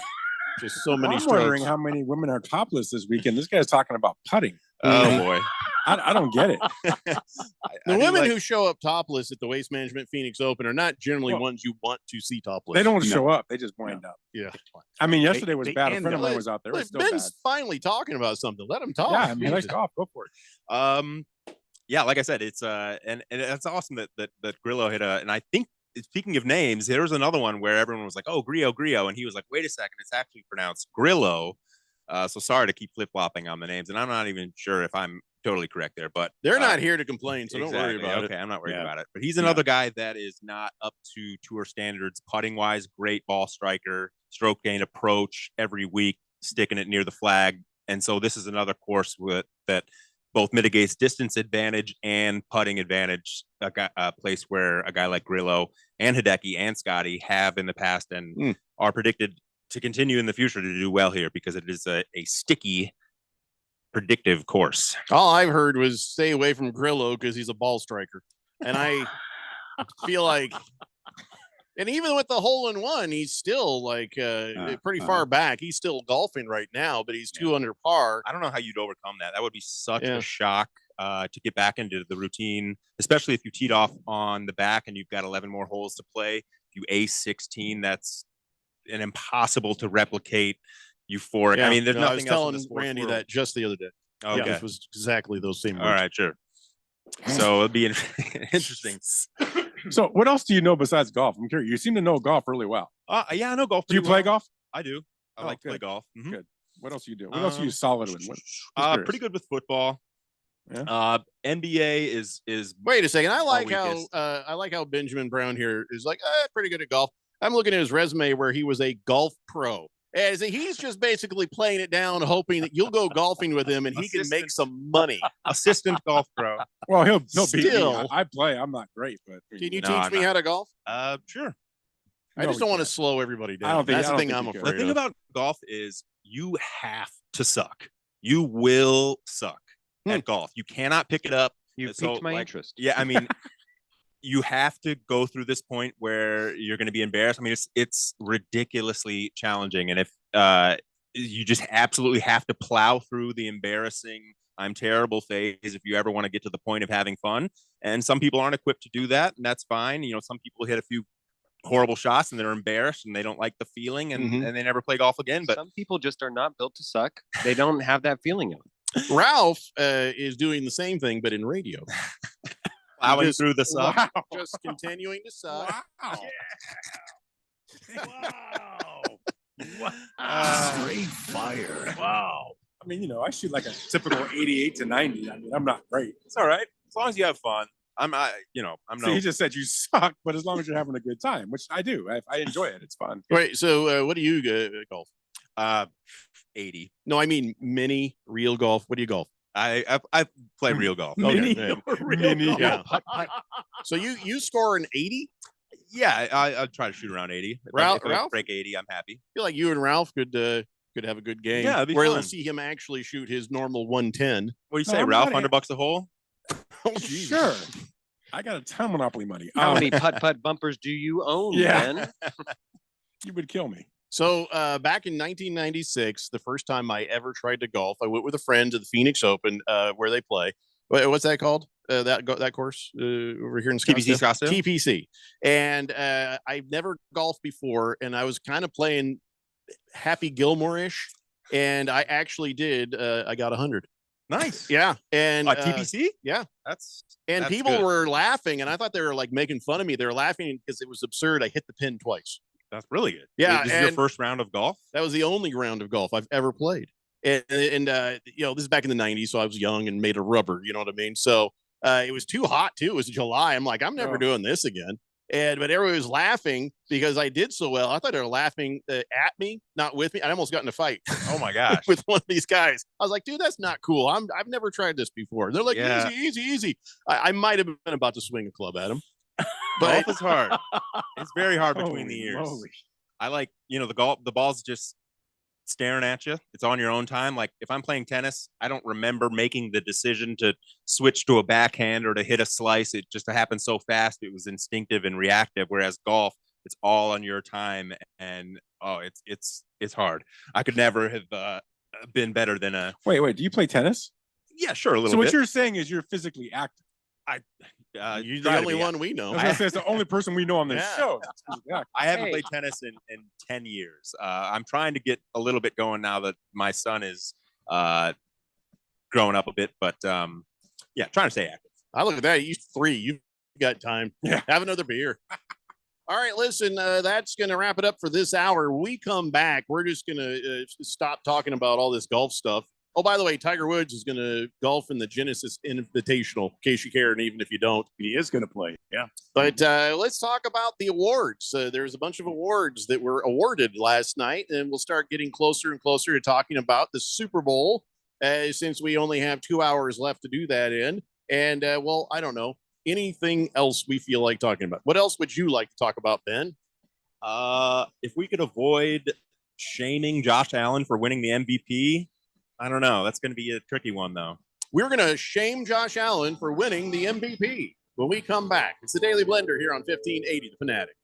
Speaker 5: Just so many
Speaker 11: I'm
Speaker 5: strokes.
Speaker 11: wondering how many women are topless this weekend. This guy's talking about putting.
Speaker 9: Oh boy.
Speaker 11: I don't get it.
Speaker 5: The women who show up topless at the Waste Management Phoenix Open are not generally
Speaker 11: Well,
Speaker 5: ones you want to see topless.
Speaker 11: They don't show up. They just wind up.
Speaker 5: Yeah.
Speaker 11: I mean, yesterday was
Speaker 10: they
Speaker 11: bad. A
Speaker 10: end
Speaker 11: friend of
Speaker 10: up.
Speaker 11: mine was out there. It was
Speaker 5: Look,
Speaker 11: still
Speaker 5: Ben's
Speaker 11: bad.
Speaker 5: finally talking about something. Let him talk.
Speaker 11: Yeah, I mean, he likes
Speaker 5: Jesus.
Speaker 11: golf. Go for it.
Speaker 9: Yeah, like I said, it's and it's awesome that Grillo hit and I think, speaking of names, there was another one where everyone was like, oh, Grillo, and he was like, wait a second, it's actually pronounced Grillo. So sorry to keep flip-flopping on the names, and I'm not even sure if I'm totally correct there, but
Speaker 5: They're not here to complain, so don't worry
Speaker 9: exactly.
Speaker 5: about
Speaker 9: Okay,
Speaker 5: it.
Speaker 9: I'm not worried
Speaker 10: Yeah.
Speaker 9: about it. But he's another guy that is not up to tour standards putting wise. Great ball striker, stroke gain approach every week, sticking it near the flag. And so this is another course that both mitigates distance advantage and putting advantage. A place where a guy like Grillo and Hideki and Scotty have in the past and are predicted to continue in the future to do well here because it is a sticky, predictive course.
Speaker 5: All I've heard was stay away from Grillo because he's a ball striker. And I feel like, and even with the hole in one, he's still like pretty far back. He's still golfing right now, but he's 2 under par.
Speaker 9: I don't know how you'd overcome that. That would be such
Speaker 5: Yeah.
Speaker 9: a shock to get back into the routine, especially if you teed off on the back and you've got 11 more holes to play. If you ace 16, that's an impossible to replicate euphoric.
Speaker 5: Yeah,
Speaker 9: I mean, there's
Speaker 5: I
Speaker 9: nothing
Speaker 5: was
Speaker 9: else in
Speaker 5: telling
Speaker 9: the sports
Speaker 5: Randy
Speaker 9: world.
Speaker 5: that just the other day.
Speaker 9: Okay.
Speaker 5: This was exactly those same words.
Speaker 9: All right, sure. So it'll be interesting.
Speaker 11: So what else do you know besides golf? I'm curious. You seem to know golf really well.
Speaker 9: Yeah, I know golf.
Speaker 11: Do you
Speaker 9: pretty
Speaker 11: play
Speaker 9: well.
Speaker 11: golf?
Speaker 9: I do. I like to play golf. Mhm.
Speaker 11: Good. What else do you do? What else are you solid with?
Speaker 9: Pretty good with football. NBA is
Speaker 5: Wait a second. I like
Speaker 9: weakest.
Speaker 5: how Benjamin Brown here is like pretty good at golf. I'm looking at his resume where he was a golf pro. As he's just basically playing it down, hoping that you'll go golfing with him and he can make some money.
Speaker 9: Assistant golf pro.
Speaker 11: Well, he'll beat me.
Speaker 5: Still.
Speaker 11: I play. I'm not great, but
Speaker 5: Can you teach me how to golf?
Speaker 9: Sure.
Speaker 5: I just don't want to slow everybody down.
Speaker 11: I don't think-
Speaker 5: That's
Speaker 11: I
Speaker 5: the
Speaker 11: don't
Speaker 5: thing
Speaker 11: think
Speaker 5: I'm
Speaker 11: you could.
Speaker 5: afraid
Speaker 9: The thing
Speaker 5: of.
Speaker 9: about golf is you have to suck. You will suck at golf. You cannot pick it up.
Speaker 8: You
Speaker 9: So,
Speaker 8: piqued my
Speaker 9: like,
Speaker 8: interest.
Speaker 9: Yeah, I mean, you have to go through this point where you're going to be embarrassed. I mean, it's ridiculously challenging, and if you just absolutely have to plow through the embarrassing I'm terrible phase if you ever want to get to the point of having fun. And some people aren't equipped to do that, and that's fine. You know, some people hit a few horrible shots and they're embarrassed and they don't like the feeling and they never play golf again. But
Speaker 8: some people just are not built to suck. They don't have that feeling in them.
Speaker 5: Ralph is doing the same thing, but in radio.
Speaker 9: Plowing
Speaker 5: Just-
Speaker 9: through the suck.
Speaker 11: Wow.
Speaker 5: Just continuing to suck.
Speaker 16: Straight fire.
Speaker 11: Wow. I mean, I shoot like a typical 88 to 90. I mean, I'm not great.
Speaker 9: It's all right as long as you have fun. I'm
Speaker 11: See, he just said you suck, but as long as you're having a good time, which I do. I enjoy it. It's fun.
Speaker 5: Wait, so what do you golf?
Speaker 9: 80.
Speaker 5: No, I mean mini real golf. What do you golf?
Speaker 9: I play real golf.
Speaker 5: Okay,
Speaker 10: Mini
Speaker 5: yeah.
Speaker 10: or real golf?
Speaker 5: Yeah. So you score an 80?
Speaker 9: Yeah, I'll try to shoot around 80. If I
Speaker 5: Ralph?
Speaker 9: break 80, I'm happy.
Speaker 5: I feel like you and Ralph could have a good game.
Speaker 9: Yeah, it'd be
Speaker 5: We're
Speaker 9: fun.
Speaker 5: going to see him actually shoot his normal 110.
Speaker 9: What do you
Speaker 11: No,
Speaker 9: say,
Speaker 11: I'm
Speaker 9: Ralph?
Speaker 11: not-
Speaker 9: $100 a hole?
Speaker 5: Oh, geez.
Speaker 11: Sure. I got a ton of Monopoly money.
Speaker 8: How many putt bumpers do you own,
Speaker 11: Yeah.
Speaker 8: Ben?
Speaker 11: You would kill me.
Speaker 5: So back in 1996, the first time I ever tried to golf, I went with a friend to the Phoenix Open where they play. What's that called? That course over here in
Speaker 9: TPC Scottsdale?
Speaker 5: TPC. And I've never golfed before, and I was kind of playing Happy Gilmore-ish, and I actually did. I got 100.
Speaker 9: Nice.
Speaker 5: Yeah, and
Speaker 9: TPC?
Speaker 5: yeah,
Speaker 9: That's
Speaker 5: people
Speaker 9: good.
Speaker 5: were laughing, and I thought they were like making fun of me. They were laughing because it was absurd. I hit the pin twice.
Speaker 9: That's really good.
Speaker 5: Yeah,
Speaker 9: This is your
Speaker 5: and-
Speaker 9: first round of golf?
Speaker 5: That was the only round of golf I've ever played. And this is back in the 90s, so I was young and made of rubber, you know what I mean? So it was too hot too. It was July. I'm like, I'm never doing this again. But everybody was laughing because I did so well. I thought they were laughing at me, not with me. I almost got in a fight.
Speaker 9: Oh my gosh.
Speaker 5: With one of these guys. I was like, dude, that's not cool. I've never tried this before. They're like,
Speaker 9: Yeah.
Speaker 5: easy. I might have been about to swing a club at him.
Speaker 9: Golf is hard. It's very hard between
Speaker 11: Holy
Speaker 9: the ears.
Speaker 11: moly.
Speaker 9: I like, the ball's just staring at you. It's on your own time. Like if I'm playing tennis, I don't remember making the decision to switch to a backhand or to hit a slice. It just happened so fast. It was instinctive and reactive. Whereas golf, it's all on your time. And it's hard. I could never have been better than a.
Speaker 11: Wait. Do you play tennis?
Speaker 9: Yeah, sure. A little
Speaker 11: So what
Speaker 9: bit.
Speaker 11: you're saying is you're physically active.
Speaker 5: You're
Speaker 9: try
Speaker 5: the
Speaker 9: to
Speaker 5: only
Speaker 9: be.
Speaker 5: one we know.
Speaker 11: I was gonna say it's the only person we know on this
Speaker 5: Yeah.
Speaker 11: show. that's physically active.
Speaker 9: I haven't
Speaker 8: Hey.
Speaker 9: played tennis in 10 years. I'm trying to get a little bit going now that my son is growing up a bit, but trying to stay active.
Speaker 5: I look at that. You 3. You've got time.
Speaker 11: Yeah.
Speaker 5: Have another beer. All right, listen, that's going to wrap it up for this hour. When we come back, we're just going to stop talking about all this golf stuff. Oh, by the way, Tiger Woods is going to golf in the Genesis Invitational, in case you care, and even if you don't.
Speaker 10: He is going to play. Yeah.
Speaker 5: But let's talk about the awards. There's a bunch of awards that were awarded last night, and we'll start getting closer and closer to talking about the Super Bowl, since we only have 2 hours left to do that in. And, I don't know, anything else we feel like talking about. What else would you like to talk about, Ben?
Speaker 9: If we could avoid shaming Josh Allen for winning the MVP, I don't know. That's going to be a tricky one, though.
Speaker 5: We're going to shame Josh Allen for winning the MVP when we come back. It's the Daily Blender here on 1580 The Fanatic.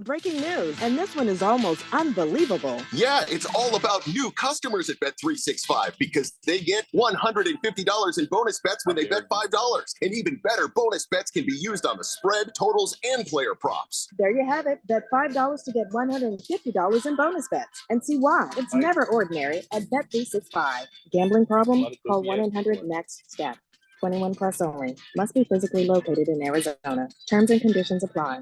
Speaker 1: Breaking news, and this one is almost unbelievable.
Speaker 7: Yeah, it's all about new customers at Bet365 because they get $150 in bonus bets when they bet $5. And even better, bonus bets can be used on the spread, totals, and player props.
Speaker 1: There you have it. Bet $5 to get $150 in bonus bets. And see why. It's never ordinary at Bet365. Gambling problem? Call 1-800-NEXT-STEP. 21 plus only. Must be physically located in Arizona. Terms and conditions apply.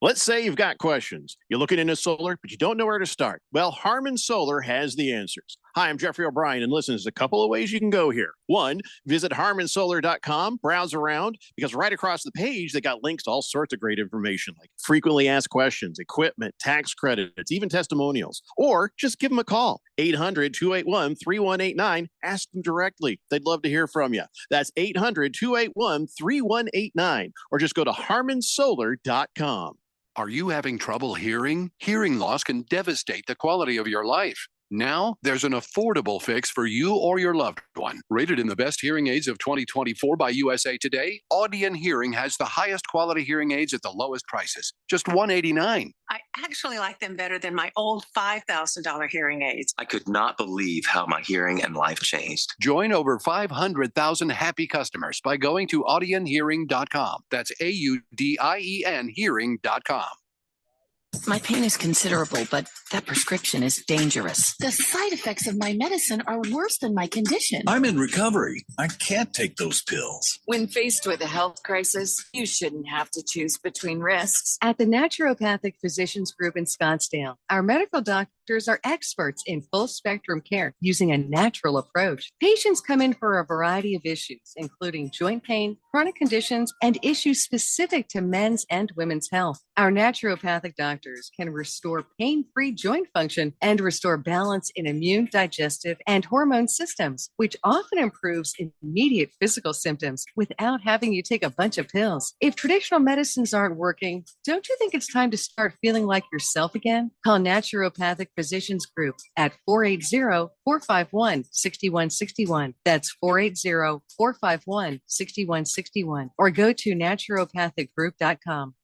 Speaker 5: Let's say you've got questions. You're looking into solar, but you don't know where to start. Well, Harmon Solar has the answers. Hi, I'm Jeffrey O'Brien, and listen, there's a couple of ways you can go here. One, visit harmonsolar.com, browse around, because right across the page, they got links to all sorts of great information, like frequently asked questions, equipment, tax credits, even testimonials. Or just give them a call, 800-281-3189. Ask them directly. They'd love to hear from you. That's 800-281-3189, or just go to harmonsolar.com.
Speaker 19: Are you having trouble hearing? Hearing loss can devastate the quality of your life. Now, there's an affordable fix for you or your loved one. Rated in the best hearing aids of 2024 by USA Today, Audion Hearing has the highest quality hearing aids at the lowest prices, just $189.
Speaker 20: I actually like them better than my old $5,000 hearing aids.
Speaker 21: I could not believe how my hearing and life changed.
Speaker 19: Join over 500,000 happy customers by going to audionhearing.com. That's AUDIEN hearing.com.
Speaker 14: My pain is considerable, but that prescription is dangerous.
Speaker 15: The side effects of my medicine are worse than my condition.
Speaker 16: I'm in recovery. I can't take those pills.
Speaker 17: When faced with a health crisis, you shouldn't have to choose between risks.
Speaker 18: At the Naturopathic Physicians Group in Scottsdale, our medical doctors are experts in full spectrum care using a natural approach. Patients come in for a variety of issues, including joint pain, chronic conditions, and issues specific to men's and women's health. Our naturopathic doctors can restore pain-free joint function and restore balance in immune, digestive, and hormone systems, which often improves immediate physical symptoms without having you take a bunch of pills. If traditional medicines aren't working, don't you think it's time to start feeling like yourself again? Call Naturopathic Physicians Group at 480-451-6161. That's 480-451-6161. Or go to naturopathicgroup.com.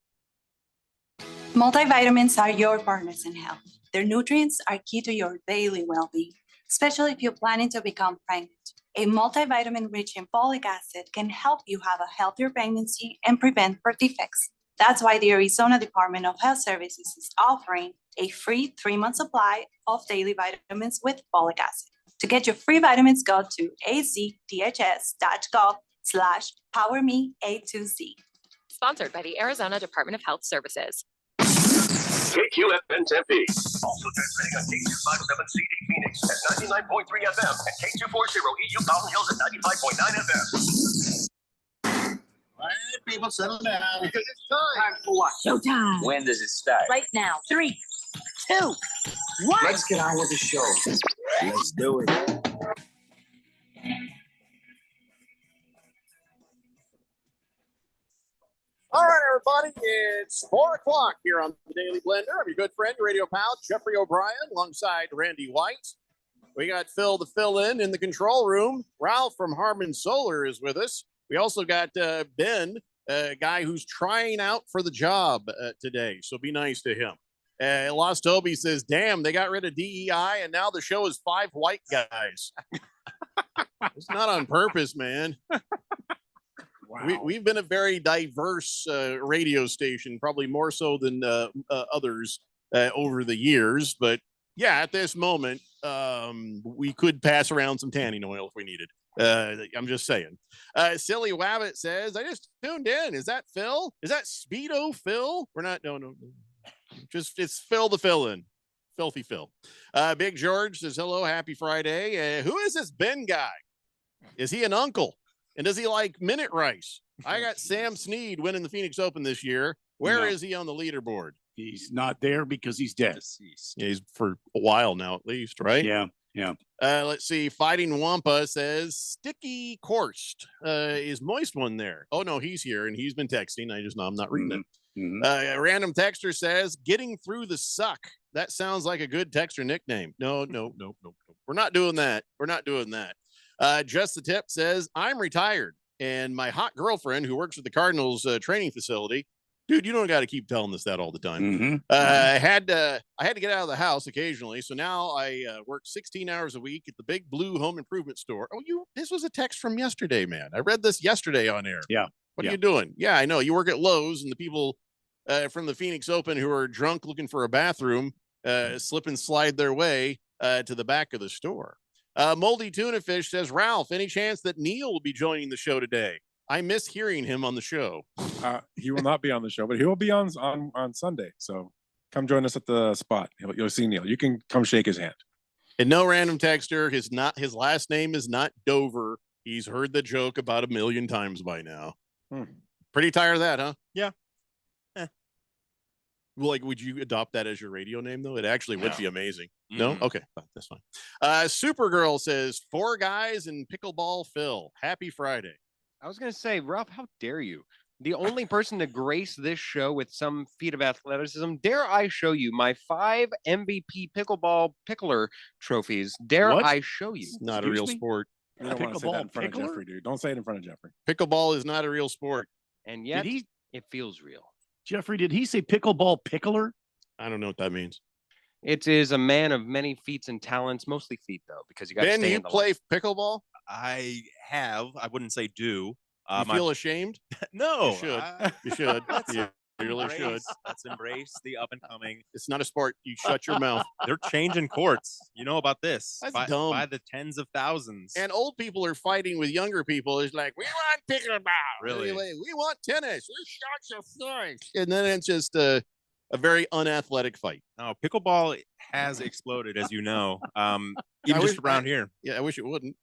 Speaker 23: Multivitamins are your partners in health. Their nutrients are key to your daily well-being, especially if you're planning to become pregnant. A multivitamin rich in folic acid can help you have a healthier pregnancy and prevent birth defects. That's why the Arizona Department of Health Services is offering a free 3-month supply of daily vitamins with folic acid. To get your free vitamins, go to acdhs.gov/PowerMe-A2Z.
Speaker 24: Sponsored by the Arizona Department of Health Services.
Speaker 22: KQFN Tempe.
Speaker 7: Also transmitting on K257CD Phoenix at 99.3 FM and K240EU Mountain Hills at 95.9 FM.
Speaker 25: All right, people, settle down because it's
Speaker 15: Time for what? Showtime.
Speaker 25: When does it start?
Speaker 15: Right now. 3, 2, 1.
Speaker 25: Let's get on with the show. Let's do it.
Speaker 5: All right, everybody, it's 4 o'clock here on the Daily Blender. I'm your good friend, your radio pal, Jeffrey O'Brien, alongside Randy White. We got Phil to fill in the control room. Ralph from Harmon Solar is with us. We also got Ben, a guy who's trying out for the job today, so be nice to him. Lost Toby says, damn, they got rid of DEI, and now the show is 5 white guys. It's not on purpose, man. Wow. We've been a very diverse radio station, probably more so than others over the years. But yeah, at this moment, we could pass around some tanning oil if we needed. I'm just saying. Silly Wabbit says, I just tuned in. Is that Phil? Is that Speedo Phil? We're not. No. Just it's Phil the fill-in. Filthy Phil. Big George says, hello, happy Friday. Who is this Ben guy? Is he an uncle? And does he like minute rice? I got Sam Snead winning the Phoenix Open this year. Where is he on the leaderboard?
Speaker 10: He's not there because he's dead.
Speaker 5: He's for a while now, at least, right?
Speaker 10: Yeah.
Speaker 5: Let's see. Fighting Wampa says Sticky Korst. Is Moist One there? Oh, no, he's here, and he's been texting. I'm not reading it. A random texter says, getting through the suck. That sounds like a good texter nickname. No. We're not doing that. Just the Tip says, I'm retired, and my hot girlfriend who works at the Cardinals training facility Dude, you don't got to keep telling us that all the time.
Speaker 10: Mm-hmm.
Speaker 5: I had to get out of the house occasionally, so now I work 16 hours a week at the Big Blue Home Improvement Store. Oh, this was a text from yesterday, man. I read this yesterday on air.
Speaker 10: Yeah.
Speaker 5: What are you doing? Yeah, I know you work at Lowe's, and the people from the Phoenix Open who are drunk looking for a bathroom slip and slide their way to the back of the store. Moldy Tuna Fish says, Ralph, any chance that Neil will be joining the show today? I miss hearing him on the show.
Speaker 11: He will not be on the show, but he will be on Sunday. So come join us at the spot. You'll see Neil. You can come shake his hand.
Speaker 5: And no random texter. His last name is not Dover. He's heard the joke about 1 million times by now. Pretty tired of that, huh?
Speaker 9: Yeah.
Speaker 5: Like, would you adopt that as your radio name, though? It actually would be amazing. No?
Speaker 9: Mm-mm.
Speaker 5: Okay, that's fine. Supergirl says, 4 guys in pickleball Phil. Happy Friday.
Speaker 8: I was going to say, Ralph, how dare you? The only person to grace this show with some feat of athleticism. Dare I show you my 5 MVP pickleball pickler trophies? Dare
Speaker 10: What?
Speaker 8: I show you?
Speaker 5: It's not a real sport.
Speaker 11: You don't want to say that in front
Speaker 10: Pickleball
Speaker 11: of Jeffrey, dude. Don't say it in front of Jeffrey.
Speaker 5: Pickleball is not a real sport.
Speaker 8: And yet,
Speaker 10: he-
Speaker 8: it feels real.
Speaker 10: Jeffrey, did he say pickleball pickler?
Speaker 5: I don't know what that means.
Speaker 8: It is a man of many feats and talents, mostly feet, though, because you got to
Speaker 5: Ben,
Speaker 8: stay
Speaker 5: you
Speaker 8: in the
Speaker 5: play
Speaker 8: line.
Speaker 5: pickleball?
Speaker 9: I have. I wouldn't say do.
Speaker 5: You feel ashamed?
Speaker 9: No.
Speaker 5: You should. You should. You really should.
Speaker 9: Let's embrace the up and coming.
Speaker 5: It's not a sport. You shut your mouth.
Speaker 9: They're changing courts. You know about this?
Speaker 5: That's
Speaker 9: by,
Speaker 5: dumb.
Speaker 9: by the tens of thousands.
Speaker 5: And old people are fighting with younger people. It's like, we want pickleball.
Speaker 9: Really?
Speaker 5: We want tennis. We shot your face. And then it's just a very unathletic fight.
Speaker 9: No, pickleball has exploded, as you know. Even just around here.
Speaker 5: Yeah, I wish it wouldn't.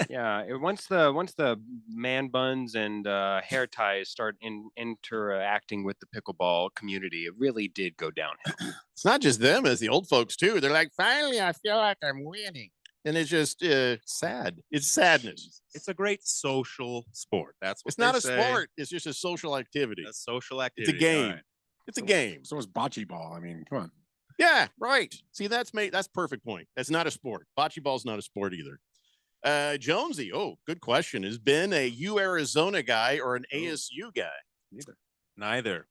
Speaker 8: Yeah, once the man buns and hair ties start interacting with the pickleball community, it really did go downhill.
Speaker 5: It's not just them, it's the old folks too. They're like, finally, I feel like I'm winning. And it's just sad. It's sadness.
Speaker 9: It's a great social sport. That's what
Speaker 5: It's not
Speaker 9: they
Speaker 5: a
Speaker 9: say.
Speaker 5: sport. It's just a social activity.
Speaker 9: A social
Speaker 5: It's
Speaker 9: activity.
Speaker 5: a game.
Speaker 9: All right.
Speaker 5: It's a game.
Speaker 11: So is bocce ball. I mean, come on.
Speaker 5: Yeah, right. See, that's perfect point. That's not a sport. Bocce ball's not a sport either. Jonesy, good question. Has Ben a Arizona guy or an ASU guy?
Speaker 9: Neither.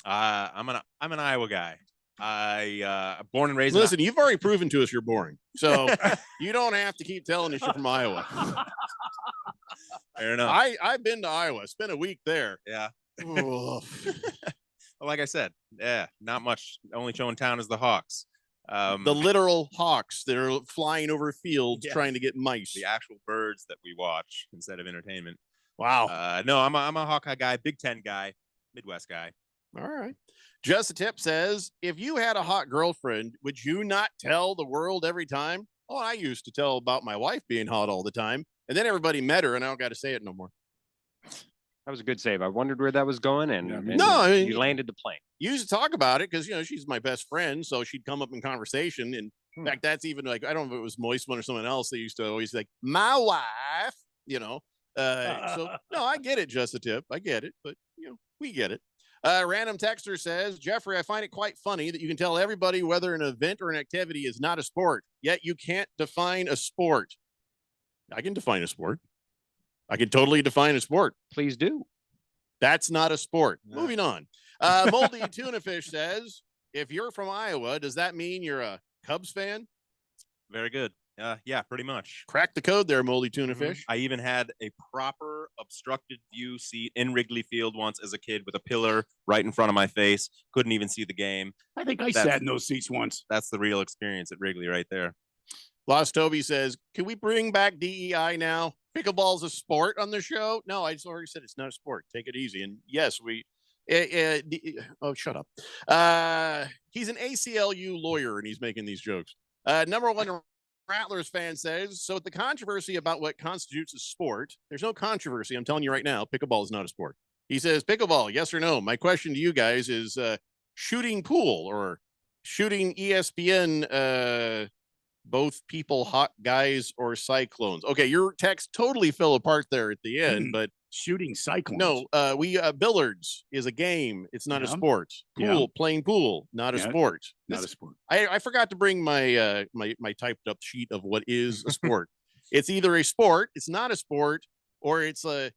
Speaker 9: I'm an Iowa guy. Born and raised.
Speaker 5: Listen, you've already proven to us you're boring, so you don't have to keep telling us you're from Iowa.
Speaker 9: Fair enough.
Speaker 5: I've been to Iowa. Spent a week there.
Speaker 9: Yeah.
Speaker 5: Oof.
Speaker 9: Well, like I said, not much. The only show in town is the Hawks.
Speaker 5: The literal hawks that are flying over fields
Speaker 9: Yes.
Speaker 5: trying to get mice.
Speaker 9: The actual birds that we watch instead of entertainment.
Speaker 5: Wow.
Speaker 9: No, I'm a Hawkeye guy, Big Ten guy, Midwest guy.
Speaker 5: All right. Just a Tip says, if you had a hot girlfriend, would you not tell the world every time? Oh, I used to tell about my wife being hot all the time. And then everybody met her and I don't got to say it no more.
Speaker 8: That was a good save. I wondered where that was going, and
Speaker 5: No, I mean,
Speaker 8: you landed the plane.
Speaker 5: You used to talk about it because, she's my best friend. So she'd come up in conversation. And in fact, that's even like, I don't know if it was Moist One or someone else. They used to always like, my wife, So, no, I get it, Just a Tip. I get it. But, we get it. Random texter says, Jeffrey, I find it quite funny that you can tell everybody whether an event or an activity is not a sport, yet you can't define a sport. I can define a sport. I can totally define a sport.
Speaker 8: Please do.
Speaker 5: That's not a sport. Moving on. Moldy Tuna Fish says, if you're from Iowa, does that mean you're a Cubs fan?
Speaker 9: Very good. Yeah, pretty much.
Speaker 5: Crack the code there, Moldy Tuna Fish.
Speaker 9: I even had a proper obstructed view seat in Wrigley Field once as a kid with a pillar right in front of my face. Couldn't even see the game.
Speaker 10: I think I sat in those seats once.
Speaker 9: That's the real experience at Wrigley right there.
Speaker 5: Lost Toby says, can we bring back DEI now? Pickleball's a sport on the show? No, I just already said it's not a sport. Take it easy. And yes, shut up. He's an ACLU lawyer and he's making these jokes. Number one Rattlers fan says, so the controversy about what constitutes a sport, there's no controversy. I'm telling you right now, pickleball is not a sport. He says, pickleball, yes or no? My question to you guys is shooting pool or shooting ESPN, both people, hot guys or cyclones. Okay, your text totally fell apart there at the end, but
Speaker 10: shooting cyclones.
Speaker 5: No, billiards is a game. It's not a sport. Playing pool, not a sport.
Speaker 10: Not a sport.
Speaker 5: I forgot to bring my my typed up sheet of what is a sport. It's either a sport, it's not a sport, or it's a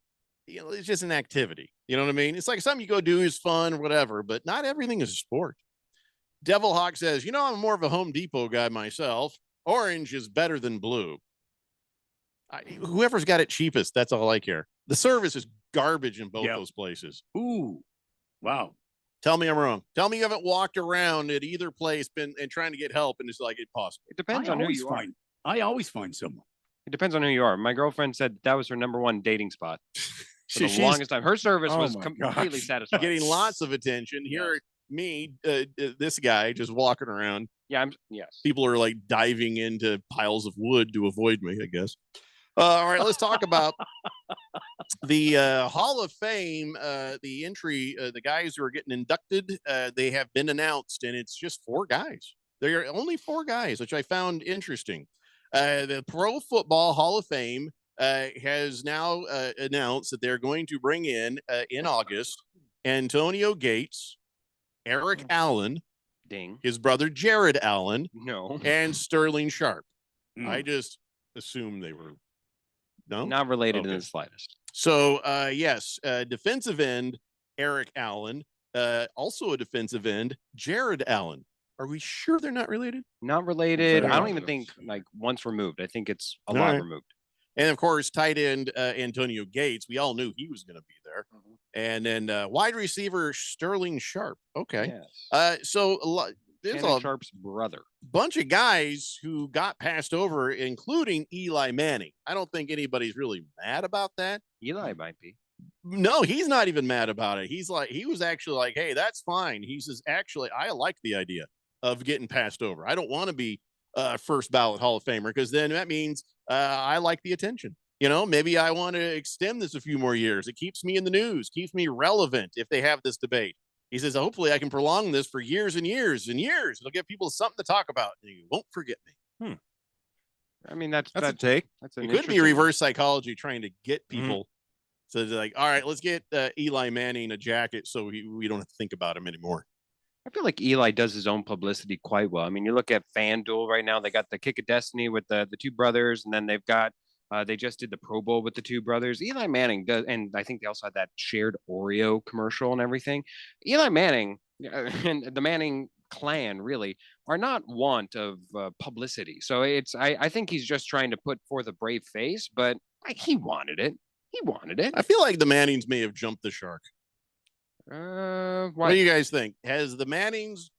Speaker 5: it's just an activity. You know what I mean? It's like something you go do is fun or whatever, but not everything is a sport. Devil Hawk says, I'm more of a Home Depot guy myself. Orange is better than blue. Whoever's got it cheapest, that's all I care. The service is garbage in both those places.
Speaker 10: Ooh, wow.
Speaker 5: Tell me I'm wrong. Tell me you haven't walked around at either place and trying to get help and it's like impossible.
Speaker 8: It depends on who you are.
Speaker 10: I always find someone.
Speaker 8: It depends on who you are. My girlfriend said that was her number one dating spot for the longest time. Her service was completely satisfying.
Speaker 5: Getting lots of attention. Here, me, this guy just walking around.
Speaker 8: Yeah, yes.
Speaker 5: People are like diving into piles of wood to avoid me, I guess. All right, let's talk about the Hall of Fame. The entry, the guys who are getting inducted, they have been announced, and it's just 4 guys. There are only 4 guys, which I found interesting. The Pro Football Hall of Fame has now announced that they're going to bring in August, Antonio Gates, Eric Allen, his brother Jared Allen, and Sterling Sharp. I just assumed they were
Speaker 8: not related in the slightest.
Speaker 5: So yes, defensive end Eric Allen, also a defensive end Jared Allen. Are we sure they're not related?
Speaker 8: Not related. I don't even think like once removed. I think it's a lot removed.
Speaker 5: And of course, tight end Antonio Gates. We all knew he was going to be there. And then wide receiver Sterling Sharp. Okay.
Speaker 8: Yes.
Speaker 5: So there's a
Speaker 8: Sharp's brother.
Speaker 5: Bunch of guys who got passed over, including Eli Manning. I don't think anybody's really mad about that.
Speaker 8: Eli might be.
Speaker 5: No, he's not even mad about it. He was actually like, hey, that's fine. He says, actually, I like the idea of getting passed over. I don't want to be first ballot Hall of Famer because then that means I like the attention. Maybe I want to extend this a few more years. It keeps me in the news, keeps me relevant if they have this debate. He says, hopefully I can prolong this for years and years and years. It'll give people something to talk about and you won't forget me.
Speaker 8: I mean, that's
Speaker 9: a take.
Speaker 5: It could be reverse psychology trying to get people so they're like, all right, let's get Eli Manning a jacket so we don't have to think about him anymore.
Speaker 8: I feel like Eli does his own publicity quite well. I mean, you look at FanDuel right now, they got the Kick of Destiny with the 2 brothers, and then they've got, they just did the Pro Bowl with the 2 brothers. Eli Manning does, and I think they also had that shared Oreo commercial and everything. Eli Manning and the Manning clan really are not want of publicity. So I think he's just trying to put forth a brave face, but he wanted it. He wanted it.
Speaker 5: I feel like the Mannings may have jumped the shark. What do you guys think? Has the Mannings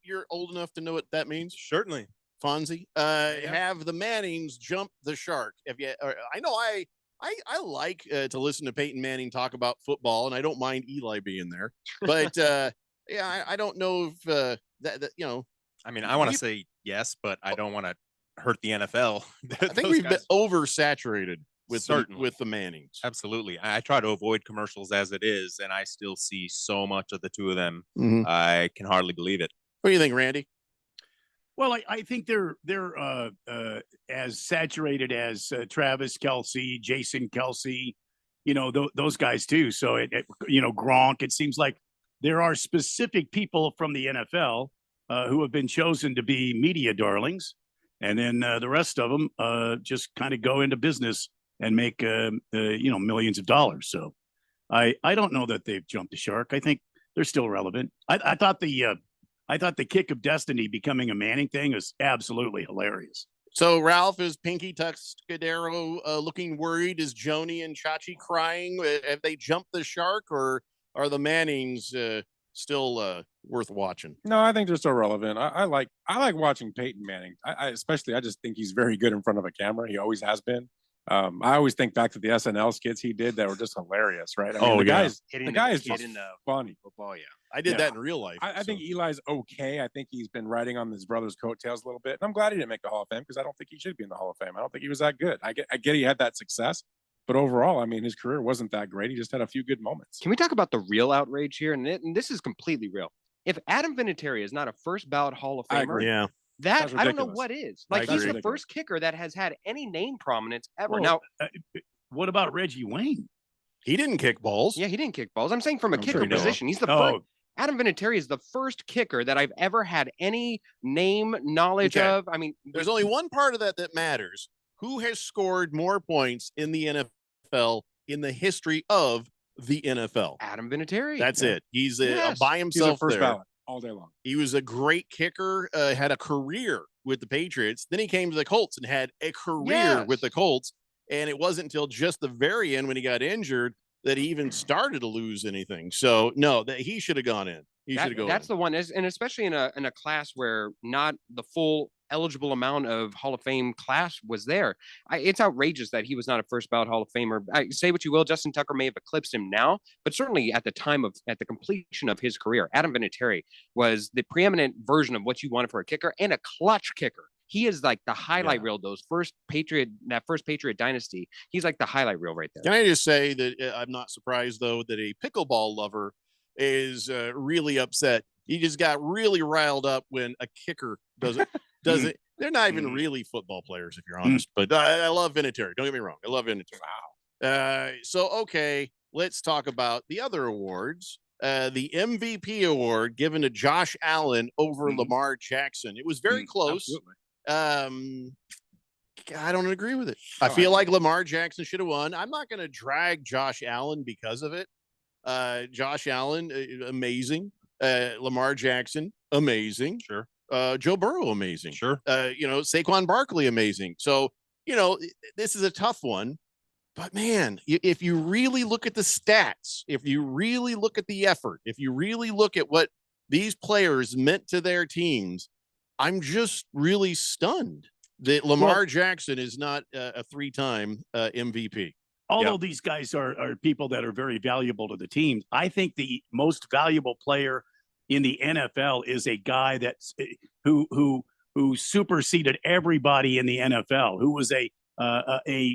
Speaker 5: you're old enough to know what that means?
Speaker 9: Certainly.
Speaker 5: Fonzie, have the Mannings jumped the shark? I know I like to listen to Peyton Manning talk about football, and I don't mind Eli being there. But I don't know if that
Speaker 9: I mean, I want to say yes, but I don't want to hurt the NFL.
Speaker 5: I think we've been oversaturated with the Mannings.
Speaker 9: Absolutely. I try to avoid commercials as it is, and I still see so much of the 2 of them. I can hardly believe it.
Speaker 5: What do you think, Randy?
Speaker 10: Well, I think they're as saturated as Travis Kelce, Jason Kelce, those guys too. So Gronk. It seems like there are specific people from the NFL who have been chosen to be media darlings, and then the rest of them just kind of go into business and make millions of dollars. So I don't know that they've jumped the shark. I think they're still relevant. I thought the Kick of Destiny becoming a Manning thing was absolutely hilarious.
Speaker 5: So Ralph, is Pinky Tuscadero looking worried? Is Joni and Chachi crying? Have they jumped the shark, or are the Mannings still worth watching?
Speaker 11: No, I think they're still relevant. I like watching Peyton Manning. I just think he's very good in front of a camera. He always has been. I always think back to the SNL skits he did that were just hilarious, right? The guy is just funny.
Speaker 8: Football, yeah.
Speaker 5: I did that in real life.
Speaker 11: I think Eli's okay. I think he's been riding on his brother's coattails a little bit. And I'm glad he didn't make the Hall of Fame because I don't think he should be in the Hall of Fame. I don't think he was that good. I get he had that success, but overall, I mean, his career wasn't that great. He just had a few good moments.
Speaker 8: Can we talk about the real outrage here? And this is completely real. If Adam Vinatieri is not a first ballot Hall of Famer, I don't know what is. Like, he's the first kicker that has had any name prominence ever.
Speaker 10: Well,
Speaker 8: now,
Speaker 10: what about Reggie Wayne?
Speaker 5: He didn't kick balls.
Speaker 8: Yeah, he didn't kick balls. I'm saying from a kicker position. He's the first. Adam Vinatieri is the first kicker that I've ever had any name knowledge of. I mean,
Speaker 5: there's only one part of that matters. Who has scored more points in the NFL in the history of the NFL.
Speaker 8: Adam Vinatieri.
Speaker 5: That's it. He's
Speaker 8: Yes.
Speaker 5: by
Speaker 11: He's a
Speaker 5: himself
Speaker 11: first
Speaker 5: there.
Speaker 11: ballot all day long.
Speaker 5: He was a great kicker, had a career with the Patriots. Then he came to the Colts and had a career with the Colts. And it wasn't until just the very end when he got injured that he even started to lose anything. So no, that he should have gone in. He should have gone.
Speaker 8: That's the one, and especially in a class where not the full eligible amount of Hall of Fame class was there. It's outrageous that he was not a first ballot Hall of Famer. Say what you will, Justin Tucker may have eclipsed him now, but certainly at the completion of his career, Adam Vinatieri was the preeminent version of what you wanted for a kicker and a clutch kicker. He is like the highlight reel. That first Patriot dynasty. He's like the highlight reel right there.
Speaker 5: Can I just say that I'm not surprised though that a pickleball lover is really upset. He just got really riled up when a kicker does it. They're not even really football players, if you're honest. But I love Vinatieri. Don't get me wrong. I love Vinatieri. Wow. So okay, let's talk about the other awards. The MVP award given to Josh Allen over Lamar Jackson. It was very close.
Speaker 11: Absolutely.
Speaker 5: I don't agree with it. I feel like Lamar Jackson should have won. I'm not going to drag Josh Allen because of it. Josh Allen, amazing. Lamar Jackson, amazing.
Speaker 9: Sure.
Speaker 5: Joe Burrow, amazing.
Speaker 9: Sure.
Speaker 5: Saquon Barkley, amazing. So, this is a tough one. But man, if you really look at the stats, if you really look at the effort, if you really look at what these players meant to their teams, I'm just really stunned that Lamar Jackson is not a three-time MVP.
Speaker 10: Although these guys are people that are very valuable to the team, I think the most valuable player in the NFL is a guy that's who superseded everybody in the NFL, who was a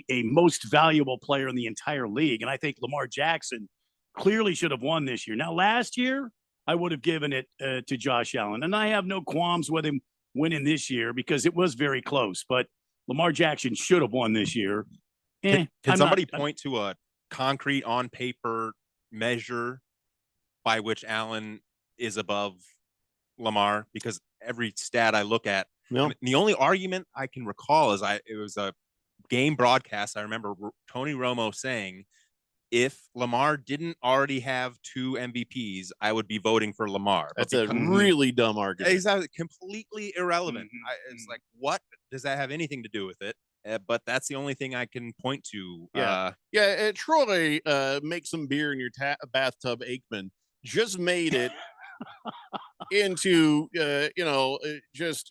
Speaker 10: most valuable player in the entire league. And I think Lamar Jackson clearly should have won this year. Now, last year, I would have given it to Josh Allen. And I have no qualms with him winning this year because it was very close. But Lamar Jackson should have won this year.
Speaker 9: Can somebody point to a concrete on paper measure by which Allen is above Lamar? Because every stat I look at, the only argument I can recall is it was a game broadcast. I remember Tony Romo saying, if Lamar didn't already have 2 MVPs, I would be voting for Lamar.
Speaker 5: That's a really dumb argument.
Speaker 9: Exactly. Completely irrelevant. It's like, what does that have anything to do with it? But that's the only thing I can point to.
Speaker 5: Troy, make some beer in your bathtub, Aikman, just made it into it's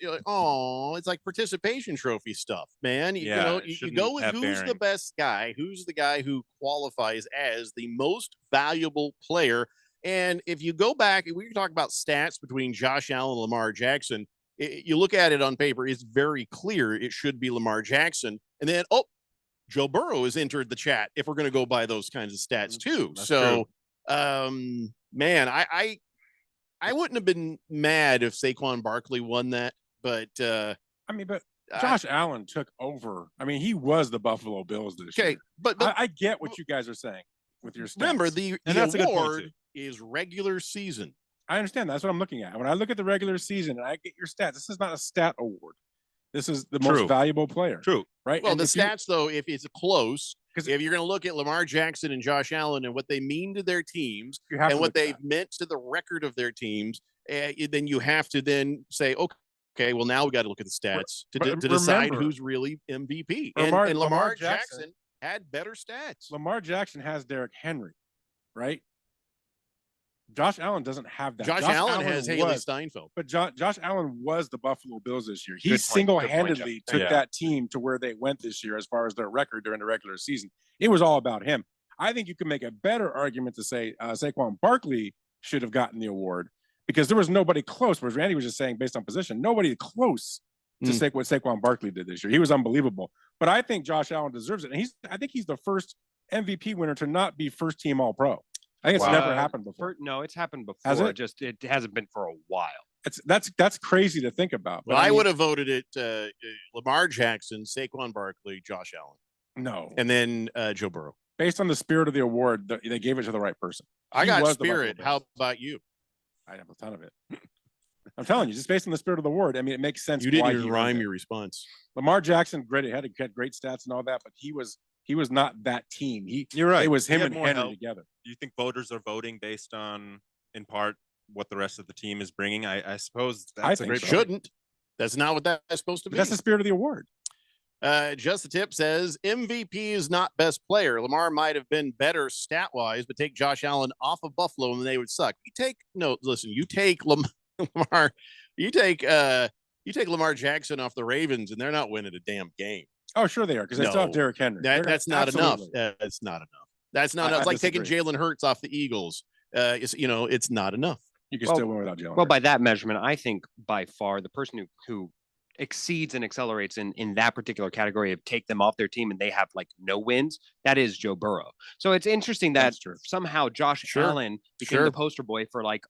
Speaker 5: like participation trophy stuff, man. You go with who's the best guy, who's the guy who qualifies as the most valuable player. And if you go back, we can talk about stats between Josh Allen and Lamar Jackson. You look at it on paper, it's very clear it should be Lamar Jackson. And then Joe Burrow has entered the chat if we're going to go by those kinds of stats too.
Speaker 9: That's
Speaker 5: so
Speaker 9: true.
Speaker 5: man, I wouldn't have been mad if Saquon Barkley won that, but
Speaker 11: Josh Allen took over. I mean, he was the Buffalo Bills this year.
Speaker 5: But
Speaker 11: I get what you guys are saying with your stats.
Speaker 5: Remember, the award is regular season.
Speaker 11: I understand. That's what I'm looking at. When I look at the regular season and I get your stats, this is not a stat award. This is the most valuable player.
Speaker 9: True.
Speaker 11: Right?
Speaker 5: Well, the stats, though, if it's close, because if you're going to look at Lamar Jackson and Josh Allen and what they mean to their teams and what they've meant to the record of their teams, then you have to then say, okay, well, now we got to look at the stats to decide who's really MVP. And Lamar Jackson had better stats.
Speaker 11: Lamar Jackson has Derrick Henry, right? Josh Allen doesn't have that.
Speaker 5: Josh Allen has Haley Steinfeld.
Speaker 11: But Josh Allen was the Buffalo Bills this year. He single-handedly took that team to where they went this year as far as their record during the regular season. It was all about him. I think you can make a better argument to say Saquon Barkley should have gotten the award because there was nobody close. Whereas Randy was just saying based on position, nobody close to what Saquon Barkley did this year. He was unbelievable. But I think Josh Allen deserves it. And I think he's the first MVP winner to not be first team All-Pro. I think it's never happened before.
Speaker 8: No, it's happened before.
Speaker 11: Has it?
Speaker 8: Just it hasn't been for a while.
Speaker 11: That's crazy to think about.
Speaker 5: But I would have voted it Lamar Jackson, Saquon Barkley, Josh Allen.
Speaker 11: No.
Speaker 5: And then Joe Burrow.
Speaker 11: Based on the spirit of the award, they gave it to the right person.
Speaker 5: I got spirit. How about you?
Speaker 11: I have a ton of it. I'm telling you, just based on the spirit of the award. I mean, it makes sense.
Speaker 5: You didn't even rhyme your response.
Speaker 11: Lamar Jackson, great. He had great stats and all that, but he He was not that team.
Speaker 9: You're right.
Speaker 11: It was
Speaker 9: He
Speaker 11: him
Speaker 9: had
Speaker 11: and
Speaker 9: more
Speaker 11: Henry
Speaker 9: help.
Speaker 11: together.
Speaker 9: Do you think voters are voting based on, in part, what the rest of the team is bringing? I suppose that's a
Speaker 11: think
Speaker 9: great
Speaker 11: so.
Speaker 9: point.
Speaker 5: Shouldn't. That's not what that's supposed to
Speaker 11: But
Speaker 5: be.
Speaker 11: that's the spirit of the award.
Speaker 5: Just the tip says MVP is not best player. Lamar might have been better stat wise, but take Josh Allen off of Buffalo and they would suck. You take Lamar, you take Lamar Jackson off the Ravens and they're not winning a damn game.
Speaker 11: Oh, sure they are, because they still have
Speaker 5: No.
Speaker 11: Derrick Henry.
Speaker 5: That's not enough.
Speaker 11: Absolutely.
Speaker 5: That's not enough. That's not enough.
Speaker 11: I
Speaker 5: It's like taking
Speaker 11: disagree.
Speaker 5: Jalen Hurts off the Eagles. It's not enough.
Speaker 11: You can
Speaker 8: Well-
Speaker 11: still win without Jalen.
Speaker 8: Well, by that measurement, I think by far the person who exceeds and accelerates in that particular category of take them off their team and they have like no wins, that is Joe Burrow. So it's interesting that somehow Josh
Speaker 5: Sure.
Speaker 8: Allen became
Speaker 5: Sure.
Speaker 8: the poster boy for like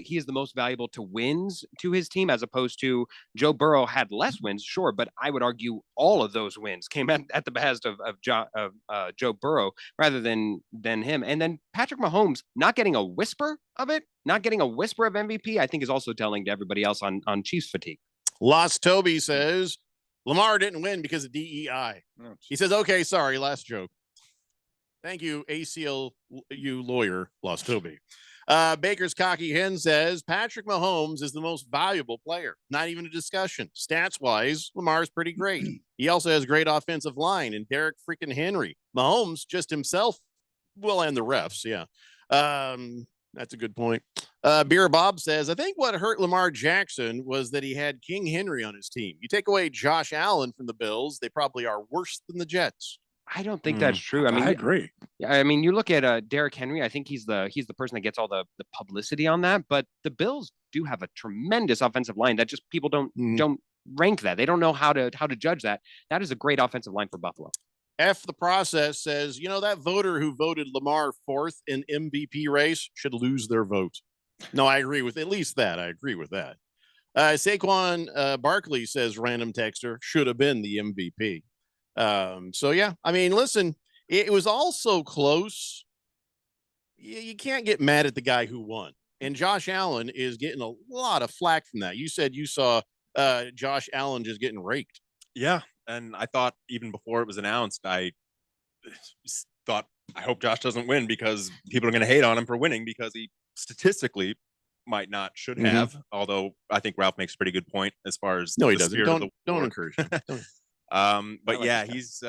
Speaker 8: he is the most valuable to wins to his team, as opposed to Joe Burrow had less wins, sure, but I would argue all of those wins came at the behest of Joe Burrow rather than him. And then Patrick Mahomes not getting a whisper of it, not getting a whisper of MVP, I think is also telling to everybody else on Chiefs fatigue.
Speaker 5: Lost Toby says Lamar didn't win because of DEI. He says, okay, sorry, last joke. Thank you, ACLU lawyer, Lost Toby. Baker's Cocky Hen says Patrick Mahomes is the most valuable player. Not even a discussion. Stats wise, Lamar's pretty great. He also has great offensive line and Derrick freaking Henry. Mahomes just himself, well, and the refs, yeah. That's a good point. Beer Bob says, I think what hurt Lamar Jackson was that he had King Henry on his team. You take away Josh Allen from the Bills, they probably are worse than the Jets.
Speaker 8: I don't think that's true. I mean,
Speaker 11: I agree.
Speaker 8: I mean, you look at Derrick Henry. I think he's the person that gets all the publicity on that. But the Bills do have a tremendous offensive line that just people don't rank that. They don't know how to judge that. That is a great offensive line for Buffalo.
Speaker 5: F the process says, that voter who voted Lamar fourth in MVP race should lose their vote. No, I agree with at least that. I agree with that. Saquon Barkley says, random texter, should have been the MVP. So yeah, I mean, listen, it was all so close. You can't get mad at the guy who won. And Josh Allen is getting a lot of flack from that. You said you saw Josh Allen just getting raked.
Speaker 9: Yeah. And I thought even before it was announced, I thought, I hope Josh doesn't win because people are going to hate on him for winning because he statistically might not, should have. Although I think Ralph makes a pretty good point as far as
Speaker 5: No, he
Speaker 9: the
Speaker 5: doesn't.
Speaker 9: spirit of
Speaker 5: Don't
Speaker 9: the war.
Speaker 5: encourage him.
Speaker 9: But yeah, he's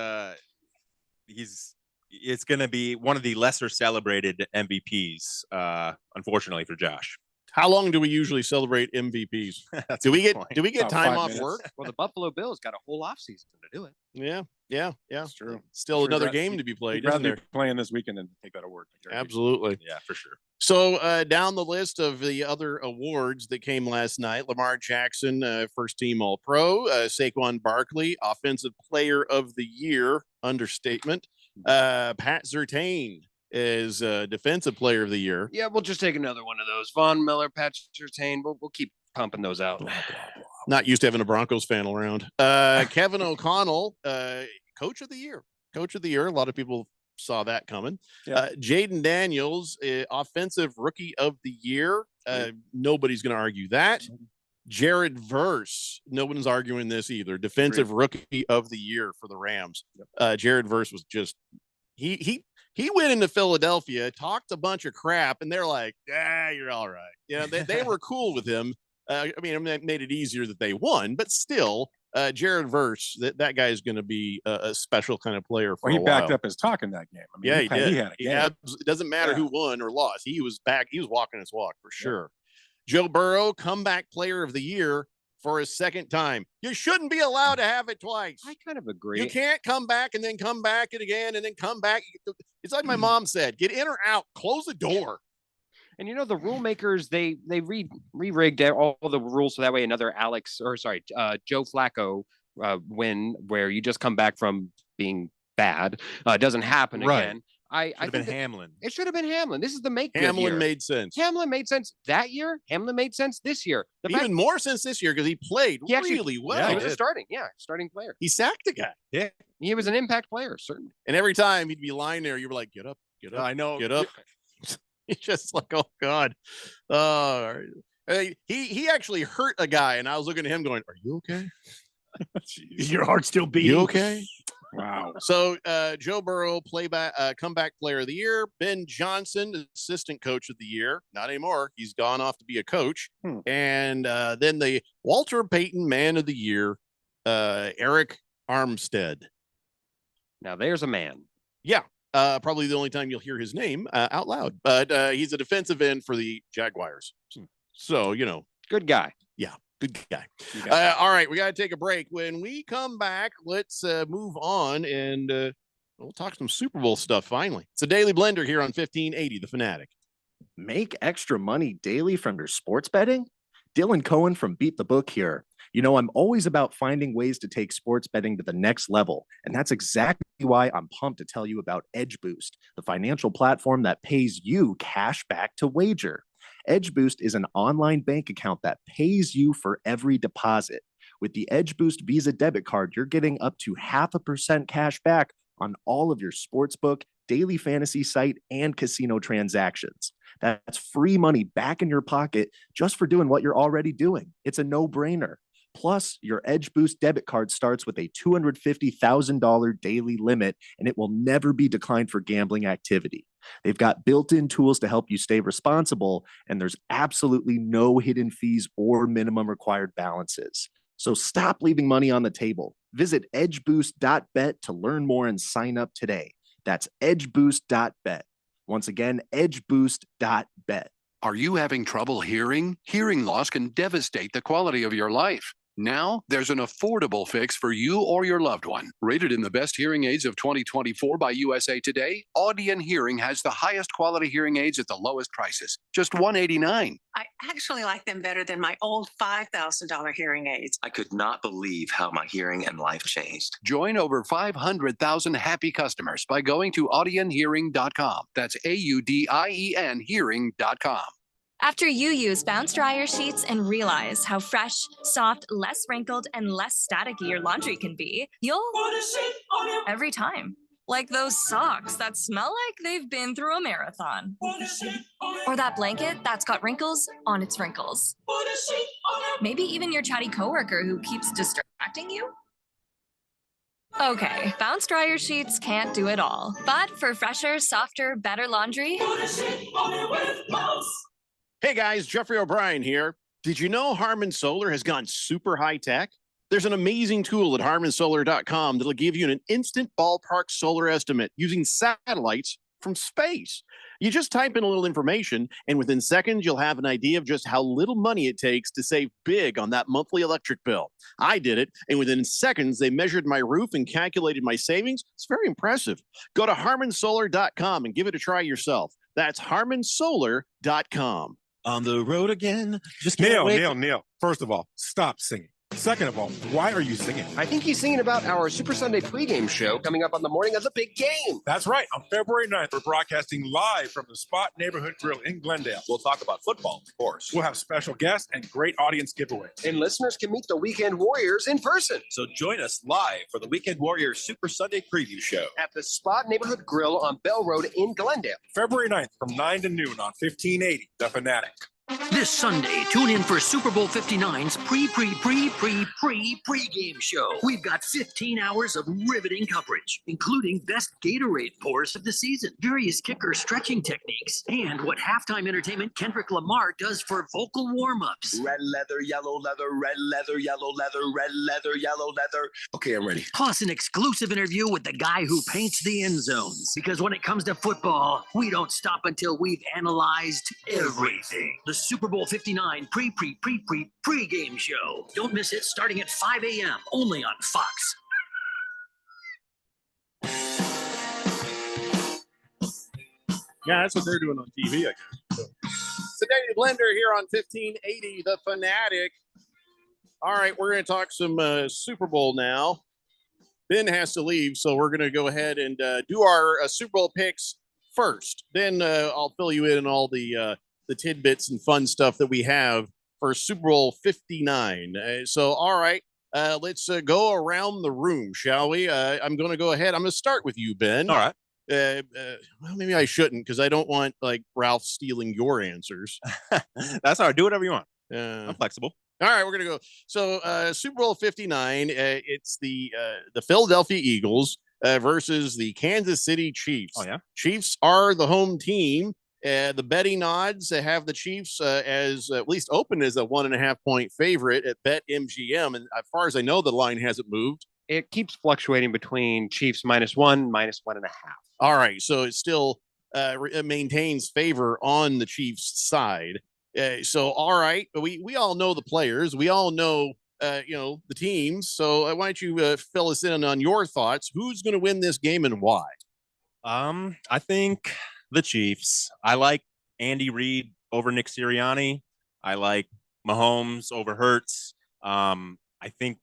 Speaker 9: it's going to be one of the lesser celebrated MVPs, unfortunately for Josh.
Speaker 5: How long do we usually celebrate MVPs? Do we get
Speaker 11: About
Speaker 5: time
Speaker 11: 5
Speaker 5: off
Speaker 11: minutes.
Speaker 5: work?
Speaker 8: Well, the Buffalo Bills got a whole offseason to do it.
Speaker 5: Yeah.
Speaker 11: That's true.
Speaker 5: Still
Speaker 11: Sure,
Speaker 5: another
Speaker 11: Brad,
Speaker 5: game to be played,
Speaker 11: Rather
Speaker 5: isn't there?
Speaker 11: be playing this weekend than take that award.
Speaker 5: Absolutely.
Speaker 9: Yeah, for sure.
Speaker 5: So down the list of the other awards that came last night, Lamar Jackson, first team All Pro, Saquon Barkley, Offensive Player of the Year, understatement. Pat Surtain is Defensive Player of the Year.
Speaker 8: Yeah, we'll just take another one of those. Von Miller, Pat Surtain. We'll keep pumping those out.
Speaker 5: Not used to having a Broncos fan around. Kevin O'Connell, Coach of the Year. Coach of the Year. A lot of people saw that coming.
Speaker 11: Yeah.
Speaker 5: Jaden Daniels, Offensive Rookie of the Year. Nobody's going to argue that. Jared Verse, no one's arguing this either. Defensive Rookie of the Year for the Rams. Jared Verse was just he went into Philadelphia, talked a bunch of crap, and they're like, "Yeah, you're all right." Yeah, they were cool with him. I mean, it made it easier that they won, but still, Jared Verse, that guy is going to be a special kind of player for
Speaker 11: Well,
Speaker 5: a
Speaker 11: he backed
Speaker 5: while.
Speaker 11: up his talk in that game. I mean,
Speaker 5: Yeah, he did.
Speaker 11: He had a game.
Speaker 5: It doesn't matter who won or lost. He was back. He was walking his walk for sure. Joe Burrow, comeback player of the year for his second time. You shouldn't be allowed to have it twice.
Speaker 8: I kind of agree.
Speaker 5: You can't come back and then come back it again and then come back. It's like my mom said, get in or out, close the door.
Speaker 8: And the rule makers, they re-rigged all the rules so that way another Joe Flacco win where you just come back from being bad doesn't happen again. I
Speaker 9: Should have been Hamlin.
Speaker 8: It should have been Hamlin. This is the make
Speaker 5: Hamlin
Speaker 8: year.
Speaker 5: made sense.
Speaker 8: Hamlin made sense that year. Hamlin made sense this year.
Speaker 5: Even more sense this year because he played really well.
Speaker 8: He was a starting player.
Speaker 5: He sacked a guy.
Speaker 9: Yeah.
Speaker 8: He was an impact player, certainly.
Speaker 5: And every time he'd be lying there, you were like, get up, get up.
Speaker 9: I know.
Speaker 5: Get up. He's just like, oh God. He actually hurt a guy, and I was looking at him going, are you okay?
Speaker 10: Is your heart still beating?
Speaker 5: You okay?
Speaker 11: Wow.
Speaker 5: So Joe Burrow, comeback player of the year. Ben Johnson, assistant coach of the year. Not anymore. He's gone off to be a coach. And then the Walter Payton man of the year, Eric Armstead.
Speaker 8: Now there's a man.
Speaker 5: Yeah. Probably the only time you'll hear his name out loud. But he's a defensive end for the Jaguars. So,
Speaker 8: good guy.
Speaker 5: Yeah. Good guy. All right, we got to take a break. When we come back, let's move on and we'll talk some Super Bowl stuff finally. It's a Daily Blender here on 1580, The Fanatic.
Speaker 2: Make extra money daily from your sports betting? Dylan Cohen from Beat the Book here. I'm always about finding ways to take sports betting to the next level. And that's exactly why I'm pumped to tell you about Edge Boost, the financial platform that pays you cash back to wager. Edge Boost is an online bank account that pays you for every deposit. With the Edge Boost Visa debit card, you're getting up to 0.5% cash back on all of your sportsbook, daily fantasy site, and casino transactions. That's free money back in your pocket just for doing what you're already doing. It's a no-brainer. Plus, your Edge Boost debit card starts with a $250,000 daily limit, and it will never be declined for gambling activity. They've got built-in tools to help you stay responsible, and there's absolutely no hidden fees or minimum required balances. So stop leaving money on the table. Visit edgeboost.bet to learn more and sign up today. That's edgeboost.bet. Once again, edgeboost.bet.
Speaker 19: Are you having trouble hearing? Hearing loss can devastate the quality of your life. Now, there's an affordable fix for you or your loved one. Rated in the best hearing aids of 2024 by USA Today, Audion Hearing has the highest quality hearing aids at the lowest prices, just $189.
Speaker 20: I actually like them better than my old $5,000 hearing aids.
Speaker 21: I could not believe how my hearing and life changed.
Speaker 19: Join over 500,000 happy customers by going to audionhearing.com. That's AUDIEN hearing.com.
Speaker 24: After you use Bounce Dryer Sheets and realize how fresh, soft, less wrinkled, and less staticky your laundry can be, you'll every time. Like those socks that smell like they've been through a marathon. Or that blanket that's got wrinkles on its wrinkles. Maybe even your chatty coworker who keeps distracting you. Okay, Bounce Dryer Sheets can't do it all. But for fresher, softer, better laundry,
Speaker 5: Hey guys, Jeffrey O'Brien here. Did you know Harman Solar has gone super high tech? There's an amazing tool at harmansolar.com that'll give you an instant ballpark solar estimate using satellites from space. You just type in a little information, and within seconds, you'll have an idea of just how little money it takes to save big on that monthly electric bill. I did it, and within seconds, they measured my roof and calculated my savings. It's very impressive. Go to harmansolar.com and give it a try yourself. That's harmansolar.com.
Speaker 3: On the road again. Just
Speaker 11: Neil. First of all, stop singing. Second of all, why are you singing?
Speaker 22: I think he's singing about our Super Sunday pregame show coming up on the morning of the big game.
Speaker 11: That's right. On February 9th, we're broadcasting live from the Spot Neighborhood Grill in Glendale.
Speaker 3: We'll talk about football, of course.
Speaker 11: We'll have special guests and great audience giveaways.
Speaker 22: And listeners can meet the Weekend Warriors in person.
Speaker 3: So join us live for the Weekend Warriors Super Sunday preview show
Speaker 22: At the Spot Neighborhood Grill on Bell Road in Glendale.
Speaker 11: February 9th from 9 to noon on 1580, The Fanatic.
Speaker 4: This Sunday, tune in for Super Bowl 59's pregame show. We've got 15 hours of riveting coverage, including best Gatorade pours of the season, various kicker stretching techniques, and what halftime entertainment Kendrick Lamar does for vocal warm-ups.
Speaker 25: Red leather, yellow leather, red leather, yellow leather, red leather, yellow leather. Okay, I'm ready.
Speaker 4: Plus an exclusive interview with the guy who paints the end zones. Because when it comes to football, we don't stop until we've analyzed everything. The Super Bowl 59 pregame show. Don't miss it, starting at 5 a.m. only on Fox.
Speaker 11: Yeah, that's what they're doing on TV, I guess.
Speaker 5: It's the Daily Blender here on 1580, The Fanatic. All right, we're going to talk some Super Bowl now. Ben has to leave, so we're going to go ahead and do our Super Bowl picks first. Then I'll fill you in on all the tidbits and fun stuff that we have for Super Bowl 59. All right, let's go around the room, shall we? I'm going to go ahead. I'm going to start with you, Ben.
Speaker 9: All right.
Speaker 5: Well, maybe I shouldn't because I don't want like Ralph stealing your answers.
Speaker 9: That's all right. Do whatever you want.
Speaker 5: I'm
Speaker 9: flexible.
Speaker 5: All right, we're gonna go. So Super Bowl 59. It's the Philadelphia Eagles versus the Kansas City Chiefs.
Speaker 9: Oh yeah,
Speaker 5: Chiefs are the home team. The betting odds have the Chiefs as at least open as a 1.5 point favorite at BetMGM, and as far as I know, the line hasn't moved.
Speaker 8: It keeps fluctuating between Chiefs -1, -1.5.
Speaker 5: All right, so it still it maintains favor on the Chiefs side. So all right, we all know the players, we all know the teams. So why don't you fill us in on your thoughts? Who's going to win this game and why?
Speaker 9: I think the Chiefs. I like Andy Reid over Nick Sirianni. I like Mahomes over Hurts. I think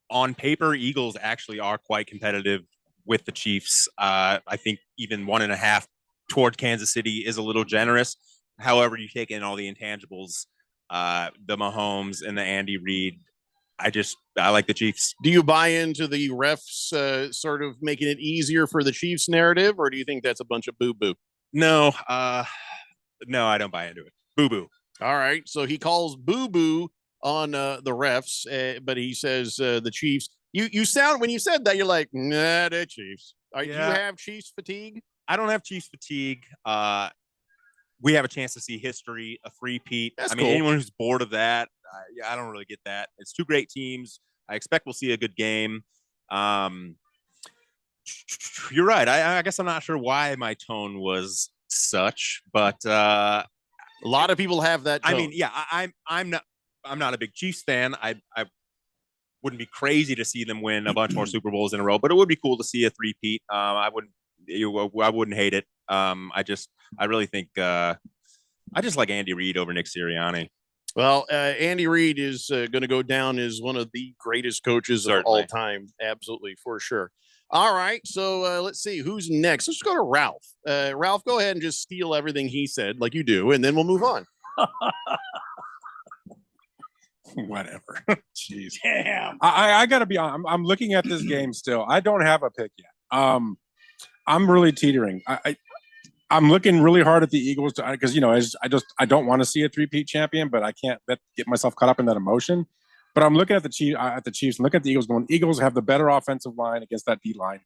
Speaker 9: on paper, Eagles actually are quite competitive with the Chiefs. I think even 1.5 toward Kansas City is a little generous. However, you take in all the intangibles, the Mahomes and the Andy Reid. I like the Chiefs.
Speaker 5: Do you buy into the refs sort of making it easier for the Chiefs narrative, or do you think that's a bunch of boo-boo?
Speaker 9: No, no, I don't buy into it. Boo-boo.
Speaker 5: All right, so he calls boo-boo on the refs, but he says the Chiefs. You sound, when you said that, you're like, nah, the Chiefs. Do you have Chiefs fatigue?
Speaker 9: I don't have Chiefs fatigue. We have a chance to see history, a three-peat.
Speaker 5: That's
Speaker 9: cool.
Speaker 5: Cool.
Speaker 9: Anyone who's bored of that, I don't really get that. It's two great teams. I expect we'll see a good game. You're right. I guess I'm not sure why my tone was such, but
Speaker 5: a lot of people have that tone.
Speaker 9: I mean, yeah, I'm not a big Chiefs fan. I wouldn't be crazy to see them win a bunch more Super Bowls in a row, but it would be cool to see a three-peat. I wouldn't hate it. I really think I just like Andy Reid over Nick Sirianni.
Speaker 5: Well, Andy Reid is going to go down as one of the greatest coaches of all time. Absolutely, for sure. All right, so let's see who's next. Let's go to Ralph. Ralph, go ahead and just steal everything he said, like you do, and then we'll move on.
Speaker 11: Whatever. Jeez.
Speaker 10: Damn.
Speaker 11: I gotta be honest. I'm looking at this game still. I don't have a pick yet. I'm really teetering. I'm looking really hard at the Eagles because I don't want to see a three-peat champion, but I can't get myself caught up in that emotion. But I'm looking at the Chiefs. I'm looking at the Eagles going, Eagles have the better offensive line against that D line.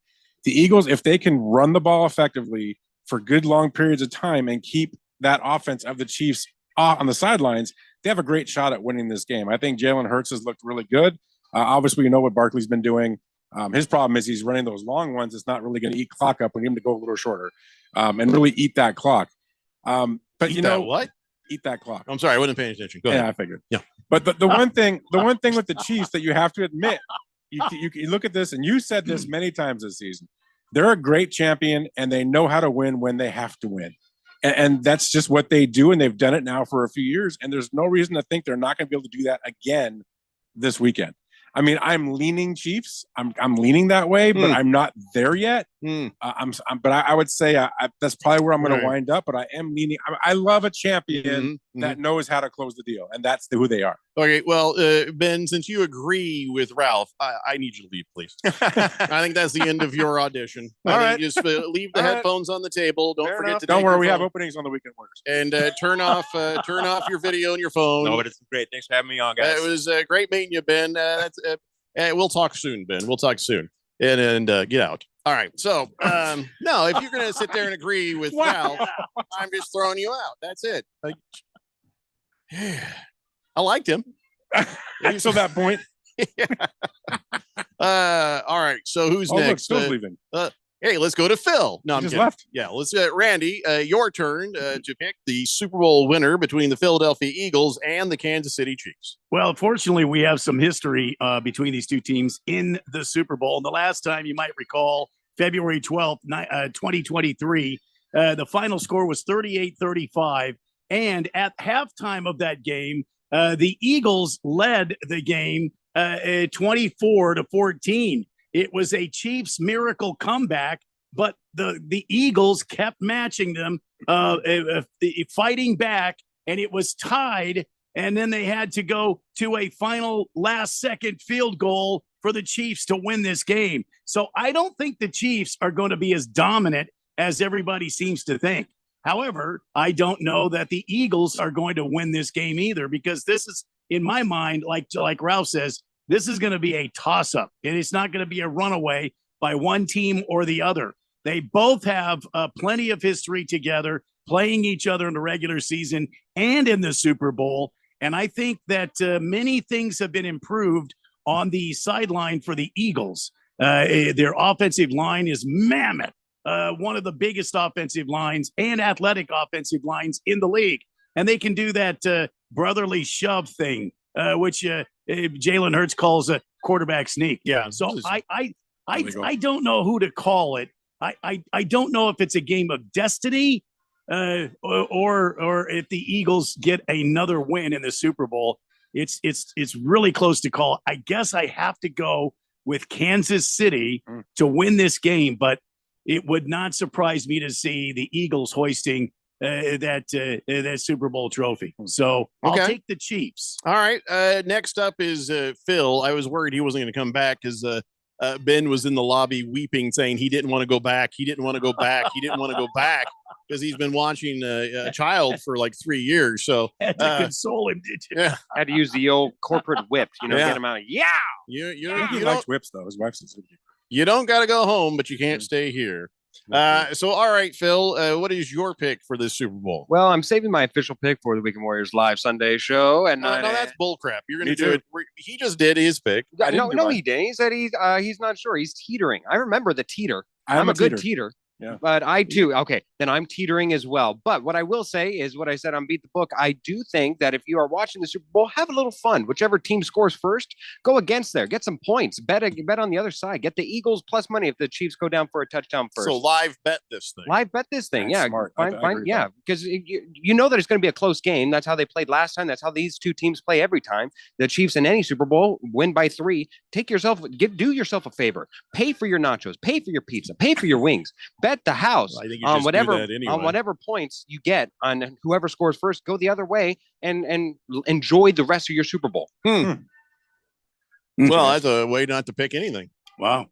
Speaker 11: The Eagles, if they can run the ball effectively for good long periods of time and keep that offense of the Chiefs on the sidelines, they have a great shot at winning this game. I think Jalen Hurts has looked really good. Obviously, you know what Barkley's been doing. His problem is he's running those long ones. It's not really going to eat clock up. We need him to go a little shorter and really eat that clock. But
Speaker 5: eat that clock? I'm sorry, I wasn't paying attention. Go ahead.
Speaker 11: Yeah, I figured.
Speaker 5: Yeah.
Speaker 11: But the one thing with the Chiefs that you have to admit, you look at this, and you said this many times this season. They're a great champion, and they know how to win when they have to win. And that's just what they do, and they've done it now for a few years. And there's no reason to think they're not going to be able to do that again this weekend. I mean, I'm leaning Chiefs. I'm leaning that way, but I'm not there yet. But I would say that's probably where I'm going to wind up. But I am leaning. I love a champion that knows how to close the deal, and that's who they are.
Speaker 5: Okay, well, Ben, since you agree with Ralph, I need you to leave, please. I think that's the end of your audition.
Speaker 11: All right,
Speaker 5: just leave the headphones on the table. Don't forget to.
Speaker 11: Don't worry, we have openings on the Weekend Warriors.
Speaker 5: And turn off your video and your phone.
Speaker 9: No, but it's great. Thanks for having me on, guys.
Speaker 5: It was great meeting you, Ben. We'll talk soon, Ben. We'll talk soon. And get out. All right. So, no, if you're going to sit there and agree with Ralph, I'm just throwing you out. That's it. I liked him.
Speaker 11: So that point.
Speaker 5: All right. So who's next?
Speaker 11: Look, Phil's leaving.
Speaker 5: Hey, let's go to Phil. No, I'm
Speaker 11: just
Speaker 5: kidding.
Speaker 11: left.
Speaker 5: Yeah, let's Randy. Your turn to pick the Super Bowl winner between the Philadelphia Eagles and the Kansas City Chiefs.
Speaker 10: Well, fortunately, we have some history between these two teams in the Super Bowl. And the last time, you might recall, February 12th, 2023, the final score was 38-35. And at halftime of that game, the Eagles led the game 24-14. It was a Chiefs miracle comeback, but the Eagles kept matching them, fighting back, and it was tied. And then they had to go to a final last-second field goal for the Chiefs to win this game. So I don't think the Chiefs are going to be as dominant as everybody seems to think. However, I don't know that the Eagles are going to win this game either, because this is in my mind, like Ralph says, this is going to be a toss-up, and it's not going to be a runaway by one team or the other. They both have plenty of history together, playing each other in the regular season and in the Super Bowl. And I think that many things have been improved on the sideline for the Eagles. Their offensive line is mammoth, one of the biggest offensive lines and athletic offensive lines in the league. And they can do that brotherly shove thing, which Jalen Hurts calls a quarterback sneak.
Speaker 5: Yeah.
Speaker 10: So I don't know who to call it. I don't know if it's a game of destiny or if the Eagles get another win in the Super Bowl. It's really close to call. I guess I have to go with Kansas City to win this game, but it would not surprise me to see the Eagles hoisting that Super Bowl trophy. So I'll take the Chiefs.
Speaker 5: All right. Next up is Phil. I was worried he wasn't going to come back because Ben was in the lobby weeping, saying he didn't want to go back. He didn't want to go back. He didn't want to go back because he's been watching a child for like 3 years. So
Speaker 10: had to console him, did you?
Speaker 5: Yeah.
Speaker 8: Had to use the old corporate whip, get him out. Yeah.
Speaker 5: You
Speaker 11: He likes whips though. His wife's a
Speaker 5: You don't got to go home, but you can't stay here. So, all right, Phil, what is your pick for this Super Bowl?
Speaker 8: Well, I'm saving my official pick for the Weekend Warriors live Sunday show. And
Speaker 5: no, that's bullcrap. You're going to do it. He just did his pick.
Speaker 8: No, he didn't. He said he's not sure. He's teetering. I remember the teeter. I'm a good teeter.
Speaker 11: Yeah.
Speaker 8: But I too, okay, then I'm teetering as well. But what I will say is what I said on Beat the Book. I do think that if you are watching the Super Bowl, have a little fun. Whichever team scores first, go against there. Get some points. Bet on the other side. Get the Eagles plus money if the Chiefs go down for a touchdown first.
Speaker 5: So live bet this thing.
Speaker 8: Live bet this thing.
Speaker 11: That's
Speaker 8: yeah.
Speaker 11: smart.
Speaker 8: Fine. Yeah. Because you know that it's going to be a close game. That's how they played last time. That's how these two teams play every time. The Chiefs in any Super Bowl win by 3. Do yourself a favor. Pay for your nachos. Pay for your pizza. Pay for your wings. Bet the house. On whatever points you get on whoever scores first, go the other way and enjoy the rest of your Super Bowl.
Speaker 5: Well, that's a way not to pick anything.
Speaker 10: Wow.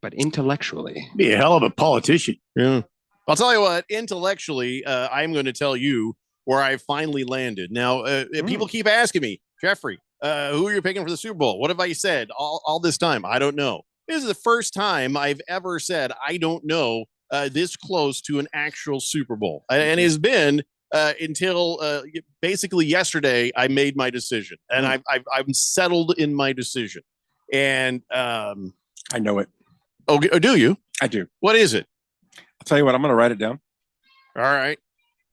Speaker 8: But intellectually,
Speaker 10: be a hell of a politician.
Speaker 5: Yeah. I'll tell you what, intellectually, I'm going to tell you where I finally landed. Now, people keep asking me, Jeffrey, who are you picking for the Super Bowl? What have I said all this time? I don't know. This is the first time I've ever said I don't know this close to an actual Super Bowl. And it's been until basically yesterday, I made my decision. And I'm settled in my decision. And
Speaker 11: I know it.
Speaker 5: Oh, do you?
Speaker 11: I do.
Speaker 5: What is it?
Speaker 11: I'll tell you what, I'm going to write it down.
Speaker 5: All right.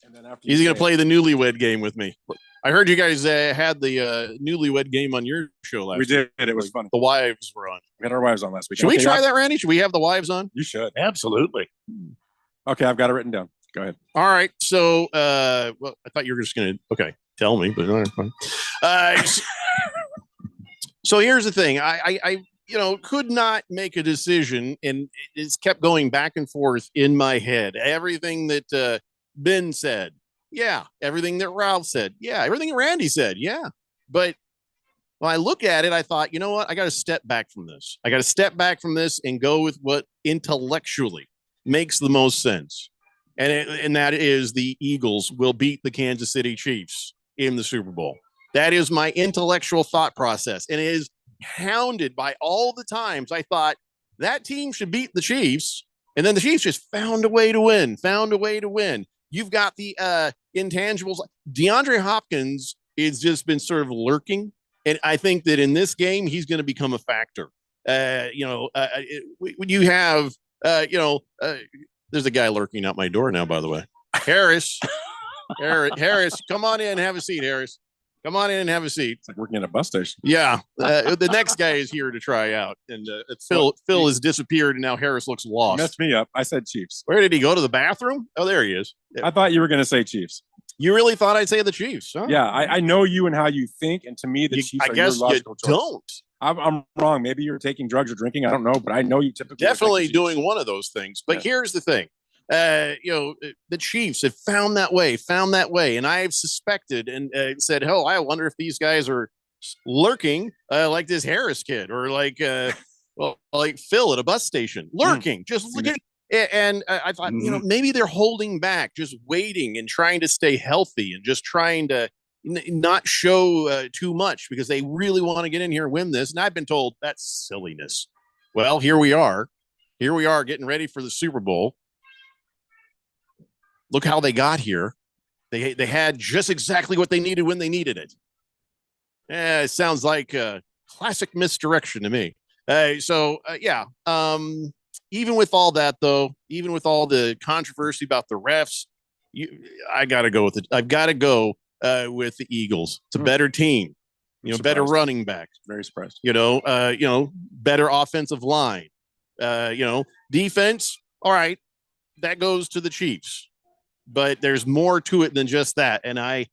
Speaker 11: And then after
Speaker 5: he's going to play the newlywed game with me. I heard you guys had the newlywed game on your show last week.
Speaker 11: We did. It was fun.
Speaker 5: The wives were on.
Speaker 11: We had our wives on last week.
Speaker 5: Should we try that, Randy? Should we have the wives on?
Speaker 11: You should.
Speaker 10: Absolutely.
Speaker 11: Okay, I've got it written down. Go ahead.
Speaker 5: All right. So, well, I thought you were just going to, tell me, but all right, fine. So here's the thing. I could not make a decision, and it's kept going back and forth in my head. Everything that Ben said, yeah. Everything that Ralph said, yeah. Everything that Randy said, yeah. But when I look at it, I thought, you know what? I got to step back from this. I got to step back from this and go with what intellectually makes the most sense. And that is the Eagles will beat the Kansas City Chiefs in the Super Bowl. That is my intellectual thought process. And it is hounded by all the times I thought that team should beat the Chiefs. And then the Chiefs just found a way to win. You've got the intangibles. DeAndre Hopkins has just been sort of lurking. And I think that in this game, he's going to become a factor. When you have, there's a guy lurking out my door now, by the way. Harris, come on in and have a seat, Harris. Come on in and have a seat.
Speaker 11: It's like working at a bus station.
Speaker 5: Yeah. The next guy is here to try out. And Phil has disappeared, and now Harris looks lost.
Speaker 11: Messed me up. I said Chiefs.
Speaker 5: Where did he go? To the bathroom? Oh, there he is.
Speaker 11: I thought you were going to say Chiefs.
Speaker 5: You really thought I'd say the Chiefs, huh?
Speaker 11: Yeah, I know you and how you think, and to me, the Chiefs are your logical choice.
Speaker 5: Don't.
Speaker 11: I'm wrong. Maybe you're taking drugs or drinking. I don't know, but I know you typically
Speaker 5: definitely doing one of those things. But here's the thing. The Chiefs have found that way. And I've suspected and said, hell, I wonder if these guys are lurking like this Harris kid or like Phil at a bus station, lurking, just looking. And I thought, maybe they're holding back, just waiting and trying to stay healthy and just trying to, not show too much because they really want to get in here and win this. And I've been told that's silliness. Well, here we are. Here we are getting ready for the Super Bowl. Look how they got here. They had just exactly what they needed when they needed it. It sounds like a classic misdirection to me. Yeah. Even with all that, though, even with all the controversy about the refs, I got to go with it. I've got to go with the Eagles. It's a better team, better running back.
Speaker 11: Very surprised.
Speaker 5: Better offensive line. Defense. All right, that goes to the Chiefs, but there's more to it than just that. And I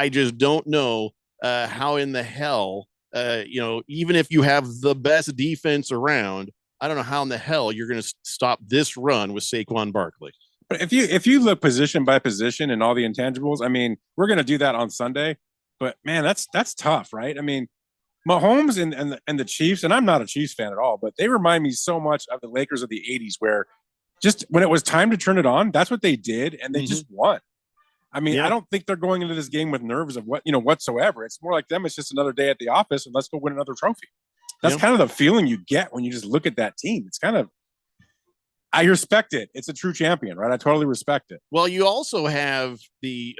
Speaker 5: just don't know how in the hell, even if you have the best defense around, I don't know how in the hell you're going to stop this run with Saquon Barkley.
Speaker 11: But if you look position by position and all the intangibles, I mean, we're going to do that on Sunday. But man, that's tough, right? I mean, Mahomes and the Chiefs, and I'm not a Chiefs fan at all, but they remind me so much of the Lakers of the 80s, where just when it was time to turn it on, that's what they did, and they just won. I mean, I don't think they're going into this game with nerves of whatsoever. It's more like them. It's just another day at the office, and let's go win another trophy. That's kind of the feeling you get when you just look at that team. It's kind of, I respect it. It's a true champion, right? I totally respect it.
Speaker 5: Well, you also have the,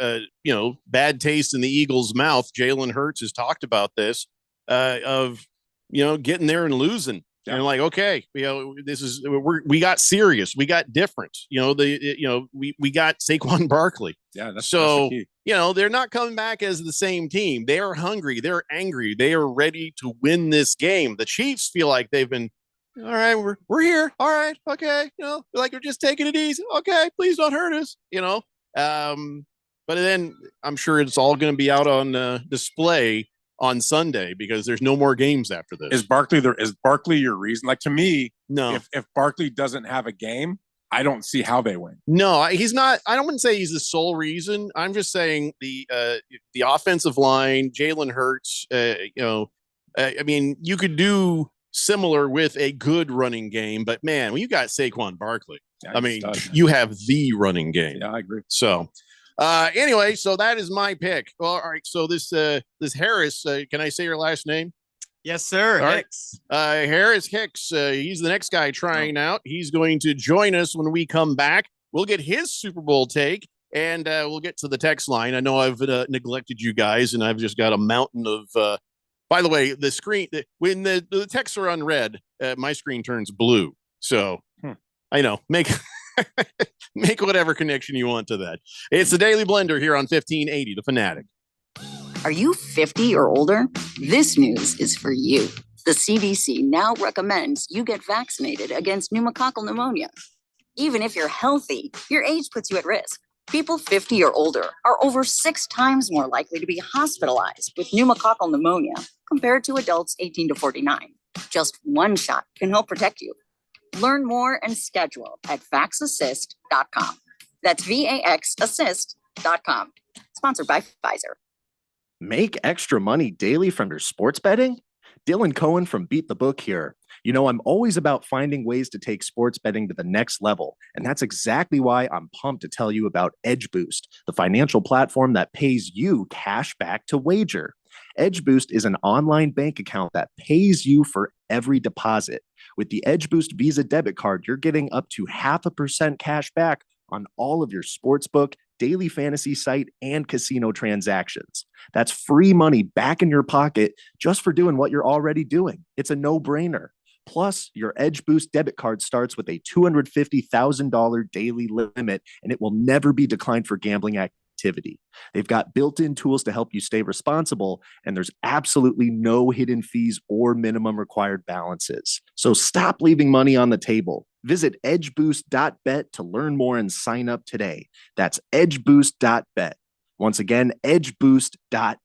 Speaker 5: bad taste in the Eagles' mouth. Jalen Hurts has talked about this of getting there and losing. And like, okay, this is we got serious, we got different. We got Saquon Barkley.
Speaker 11: Yeah, that's
Speaker 5: so.
Speaker 11: That's the key.
Speaker 5: They're not coming back as the same team. They are hungry. They're angry. They are ready to win this game. The Chiefs feel like they've been, all right, we're here. All right, okay. Like they're just taking it easy. Okay, please don't hurt us. But then I'm sure it's all going to be out on display on Sunday because there's no more games after this.
Speaker 11: Is Barkley your reason? Like, to me,
Speaker 5: no.
Speaker 11: If Barkley doesn't have a game, I don't see how they win.
Speaker 5: No, he's not. I don't want to say he's the sole reason. I'm just saying the offensive line, Jalen Hurts. I mean, you could do similar with a good running game, but man, when you got Saquon Barkley, you have the running game.
Speaker 11: Yeah, I agree.
Speaker 5: So, anyway, so that is my pick. Well, all right. So this Harris, can I say your last name?
Speaker 1: Yes, sir.
Speaker 5: All
Speaker 1: Hicks.
Speaker 5: Right. Harris Hicks. He's the next guy trying out. He's going to join us when we come back. We'll get his Super Bowl take, and we'll get to the text line. I know I've neglected you guys, and I've just got a mountain of. By the way, the screen when the texts are unread, my screen turns blue. So I know make whatever connection you want to that. It's the Daily Blender here on 1580 The Fanatic.
Speaker 6: Are you 50 or older? This news is for you. The CDC now recommends you get vaccinated against pneumococcal pneumonia. Even if you're healthy, your age puts you at risk. People 50 or older are over 6 times more likely to be hospitalized with pneumococcal pneumonia compared to adults 18 to 49. Just one shot can help protect you. Learn more and schedule at vaxassist.com. That's VAXassist.com. Sponsored by Pfizer.
Speaker 2: Make extra money daily from your sports betting? Dylan Cohen from Beat the Book here. I'm always about finding ways to take sports betting to the next level. And that's exactly why I'm pumped to tell you about Edge Boost, the financial platform that pays you cash back to wager. Edge Boost is an online bank account that pays you for every deposit. With the Edge Boost Visa debit card, you're getting up to 0.5% cash back on all of your sportsbook, daily fantasy site, and casino transactions. That's free money back in your pocket just for doing what you're already doing. It's a no-brainer. Plus, your Edge Boost debit card starts with a $250,000 daily limit, and it will never be declined for gambling activity. They've got built-in tools to help you stay responsible, and there's absolutely no hidden fees or minimum required balances. So stop leaving money on the table. Visit edgeboost.bet to learn more and sign up today. That's edgeboost.bet. Once again, edgeboost.bet.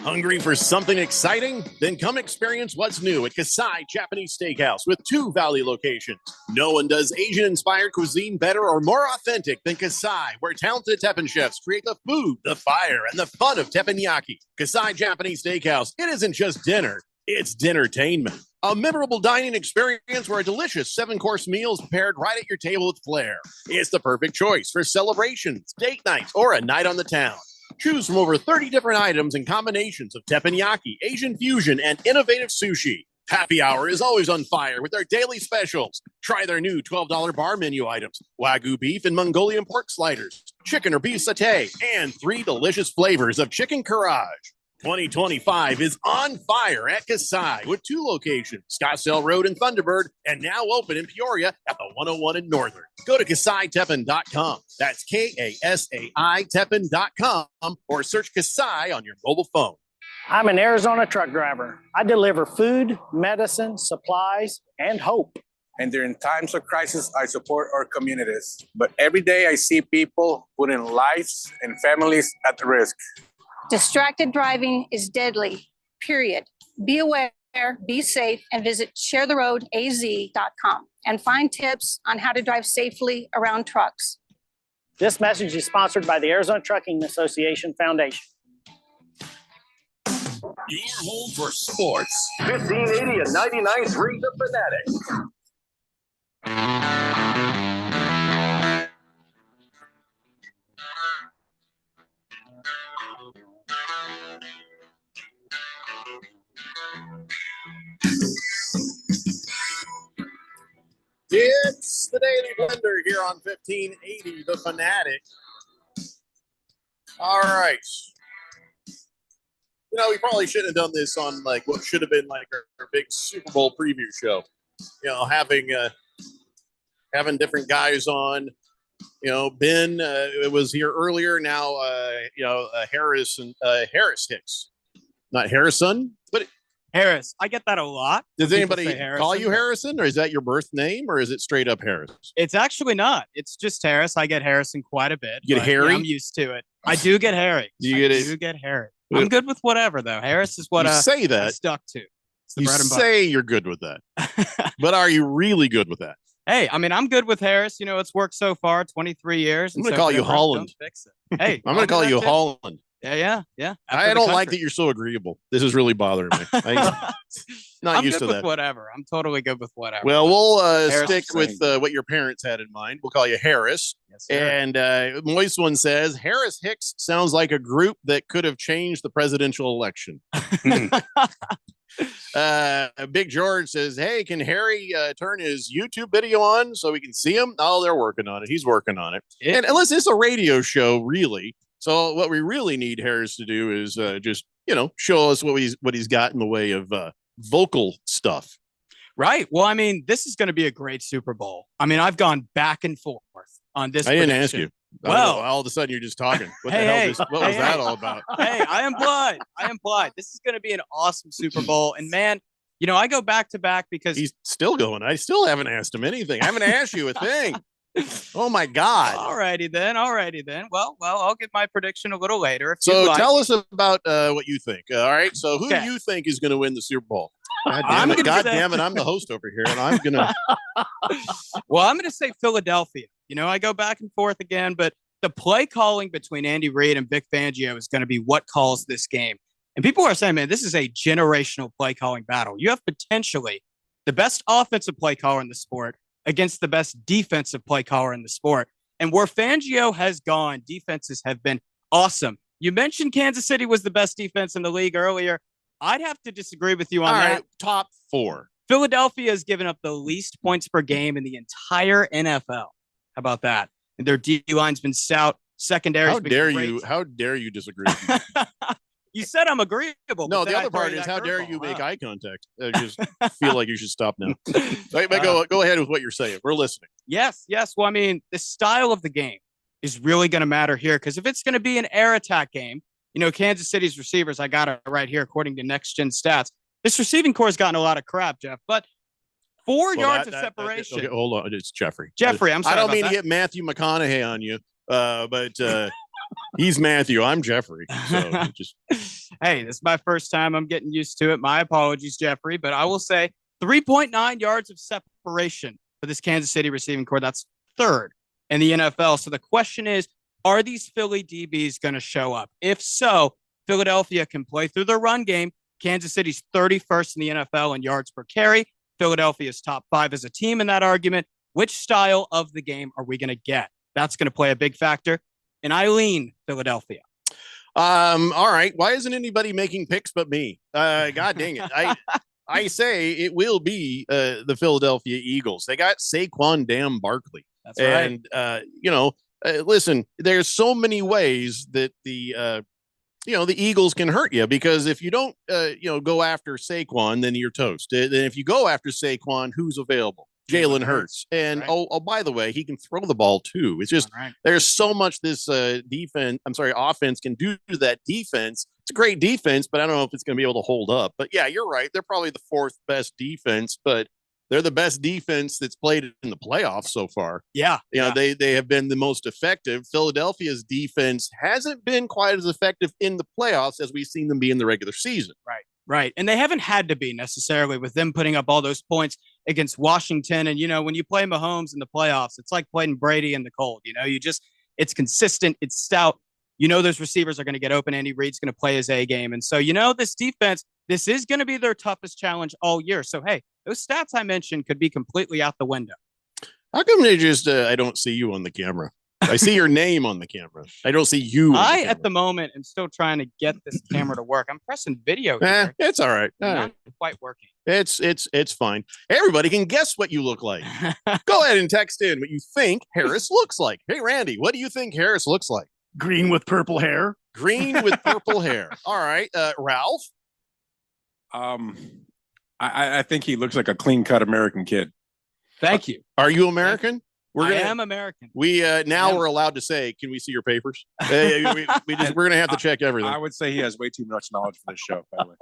Speaker 5: Hungry for something exciting? Then come experience what's new at Kasai Japanese Steakhouse with 2 Valley locations. No one does Asian-inspired cuisine better or more authentic than Kasai, where talented Teppan chefs create the food, the fire, and the fun of teppanyaki. Kasai Japanese Steakhouse, it isn't just dinner, it's dinnertainment. A memorable dining experience where a delicious 7-course meal is prepared right at your table with flair. It's the perfect choice for celebrations, date nights, or a night on the town. Choose from over 30 different items and combinations of teppanyaki, Asian fusion, and innovative sushi. Happy Hour is always on fire with their daily specials. Try their new $12 bar menu items, Wagyu beef and Mongolian pork sliders, chicken or beef satay, and 3 delicious flavors of chicken karaage. 2025 is on fire at Kasai with 2 locations, Scottsdale Road and Thunderbird, and now open in Peoria at the 101 in Northern. Go to KasaiTeppen.com. That's KASAI Teppen.com or search Kasai on your mobile phone.
Speaker 1: I'm an Arizona truck driver. I deliver food, medicine, supplies, and hope.
Speaker 12: And during times of crisis, I support our communities. But every day I see people putting lives and families at risk.
Speaker 13: Distracted driving is deadly, period. Be aware, be safe, and visit sharetheroadaz.com and find tips on how to drive safely around trucks.
Speaker 1: This message is sponsored by the Arizona Trucking Association Foundation.
Speaker 25: Your home for sports. 1580 and 99.3 The Fanatic.
Speaker 5: It's the Daily Blender here on 1580 The Fanatic. All right. You know, we probably shouldn't have done this on like what should have been like our big Super Bowl preview show. You know, having different guys on. You know, Ben was here earlier. Now, Harris Hicks, not Harrison, but
Speaker 14: Harris. I get that a lot.
Speaker 5: Does anybody call you
Speaker 14: but
Speaker 5: Harrison, or is that your birth name, or is it straight up Harris?
Speaker 14: It's actually not. It's just Harris. I get Harrison quite a bit.
Speaker 5: You get
Speaker 14: but,
Speaker 5: Harry?
Speaker 14: Yeah, I'm used to it. I do get Harry.
Speaker 5: Do you get it?
Speaker 14: I do get Harry. I'm good with whatever though. Harris is what
Speaker 5: You
Speaker 14: I
Speaker 5: say that.
Speaker 14: I stuck to. It's the
Speaker 5: You
Speaker 14: bread and butter.
Speaker 5: say you're good with that, but are you really good with that?
Speaker 14: Hey, I mean, I'm good with Harris. You know, it's worked so far, 23 years.
Speaker 5: I'm
Speaker 14: and
Speaker 5: going to
Speaker 14: so
Speaker 5: call you
Speaker 14: whatever,
Speaker 5: Holland.
Speaker 14: don't fix it. Hey,
Speaker 5: I'm going to call you Holland.
Speaker 14: Yeah.
Speaker 5: I don't like that you're so agreeable. This is really bothering me. Not
Speaker 14: I'm
Speaker 5: used
Speaker 14: good
Speaker 5: to
Speaker 14: with
Speaker 5: that.
Speaker 14: whatever. I'm totally good with whatever.
Speaker 5: Well, we'll
Speaker 14: Harris
Speaker 5: stick
Speaker 14: is
Speaker 5: with
Speaker 14: saying.
Speaker 5: what your parents had in mind. We'll call you Harris.
Speaker 14: Yes, sir.
Speaker 5: And Moist One says, Harris Hicks sounds like a group that could have changed the presidential election. Big George says, hey, can Harry turn his YouTube video on so we can see him? Oh, they're working on it. He's working on it. And unless it's a radio show, really. So what we really need Harris to do is just, show us what he's got in the way of vocal stuff.
Speaker 14: Right. Well, I mean, this is going to be a great Super Bowl. I mean, I've gone back and forth on this.
Speaker 5: I didn't ask
Speaker 14: prediction.
Speaker 5: you. I don't know,
Speaker 14: Well,
Speaker 5: all of a sudden you're just talking. What the hell? What was that all about?
Speaker 14: Hey, I am blind. This is going to be an awesome Super Bowl. And man, I go back to back because
Speaker 5: He's still going. I still haven't asked him anything. I haven't asked you a thing. Oh my God.
Speaker 14: Alrighty then. Well, I'll give my prediction a little later. If
Speaker 5: So
Speaker 14: you'd like.
Speaker 5: tell us about what you think. All right. So who
Speaker 14: Okay.
Speaker 5: do you think is going to win the Super Bowl? God
Speaker 14: I'm
Speaker 5: damn it.
Speaker 14: gonna
Speaker 5: God
Speaker 14: say-
Speaker 5: damn it. I'm the host over here, and I'm going to.
Speaker 14: Well, I'm going to say Philadelphia. I go back and forth again, but the play calling between Andy Reid and Vic Fangio is going to be what calls this game. And people are saying, man, this is a generational play calling battle. You have potentially the best offensive play caller in the sport against the best defensive play caller in the sport. And where Fangio has gone, defenses have been awesome. You mentioned Kansas City was the best defense in the league earlier. I'd have to disagree with you on
Speaker 5: All
Speaker 14: that.
Speaker 5: right. Top 4.
Speaker 14: Philadelphia has given up the least points per game in the entire NFL. How about that? And their D line's been stout. Secondary's
Speaker 5: How
Speaker 14: been
Speaker 5: dare
Speaker 14: great.
Speaker 5: you? How dare you disagree with me?
Speaker 14: You said I'm agreeable.
Speaker 5: No,
Speaker 14: but
Speaker 5: the
Speaker 14: then I
Speaker 5: other
Speaker 14: throw
Speaker 5: part
Speaker 14: you
Speaker 5: is
Speaker 14: that
Speaker 5: how dare
Speaker 14: curveball,
Speaker 5: you make
Speaker 14: huh?
Speaker 5: eye contact? I just feel like you should stop now. But go ahead with what you're saying. We're listening.
Speaker 14: Yes. Well, I mean, the style of the game is really going to matter here because if it's going to be an air attack game, Kansas City's receivers, I got it right here according to Next Gen Stats. This receiving core has gotten a lot of crap, Jeff, but 4 yards of separation.
Speaker 5: Okay, hold on. It's Jeffrey.
Speaker 14: Jeffrey, I'm sorry.
Speaker 5: I don't
Speaker 14: about
Speaker 5: mean
Speaker 14: that.
Speaker 5: to get Matthew McConaughey on you, but he's Matthew. I'm Jeffrey. So just
Speaker 14: Hey, this is my first time. I'm getting used to it. My apologies, Jeffrey, but I will say 3.9 yards of separation for this Kansas City receiving core. That's third in the NFL. So the question is, are these Philly DBs going to show up? If so, Philadelphia can play through their run game. Kansas City's 31st in the NFL in yards per carry. Philadelphia's top 5 as a team in that argument. Which style of the game are we going to get? That's going to play a big factor. And I lean Philadelphia.
Speaker 5: All right. Why isn't anybody making picks but me? God dang it. I say it will be the Philadelphia Eagles. They got Saquon Barkley.
Speaker 14: That's right.
Speaker 5: And listen, there's so many ways that the Eagles can hurt you, because if you don't go after Saquon, then you're toast. Then if you go after Saquon, who's available? Jalen Hurts. And
Speaker 14: Right.
Speaker 5: oh, by the way, he can throw the ball too. It's just
Speaker 14: Right.
Speaker 5: there's so much this offense can do to that defense. It's a great defense, but I don't know if it's going to be able to hold up. But yeah, you're right. They're probably the fourth best defense, but they're the best defense that's played in the playoffs so far.
Speaker 14: Yeah.
Speaker 5: They have been the most effective. Philadelphia's defense hasn't been quite as effective in the playoffs as we've seen them be in the regular season.
Speaker 14: Right. And they haven't had to be necessarily with them putting up all those points against Washington. And, when you play Mahomes in the playoffs, it's like playing Brady in the cold. It's consistent. It's stout. Those receivers are going to get open. Andy Reid's going to play his A game. And so, this defense, this is going to be their toughest challenge all year. So, hey, those stats I mentioned could be completely out the window.
Speaker 5: How come they just, I don't see you on the camera? I see your name on the camera. I don't see you.
Speaker 14: At the moment, am still trying to get this camera to work. I'm pressing video here.
Speaker 5: It's all right.
Speaker 14: Not quite working.
Speaker 5: It's fine. Everybody can guess what you look like. Go ahead and text in what you think Harris looks like. Hey, Randy, what do you think Harris looks like?
Speaker 10: Green with purple hair.
Speaker 5: Green with purple hair. All right. Ralph?
Speaker 11: I think he looks like a clean-cut American kid.
Speaker 14: Thank you.
Speaker 5: Are you American?
Speaker 14: I am American.
Speaker 5: We we're allowed to say, can we see your papers? We're going to have to check everything.
Speaker 11: I would say he has way too much knowledge for this show, by the way.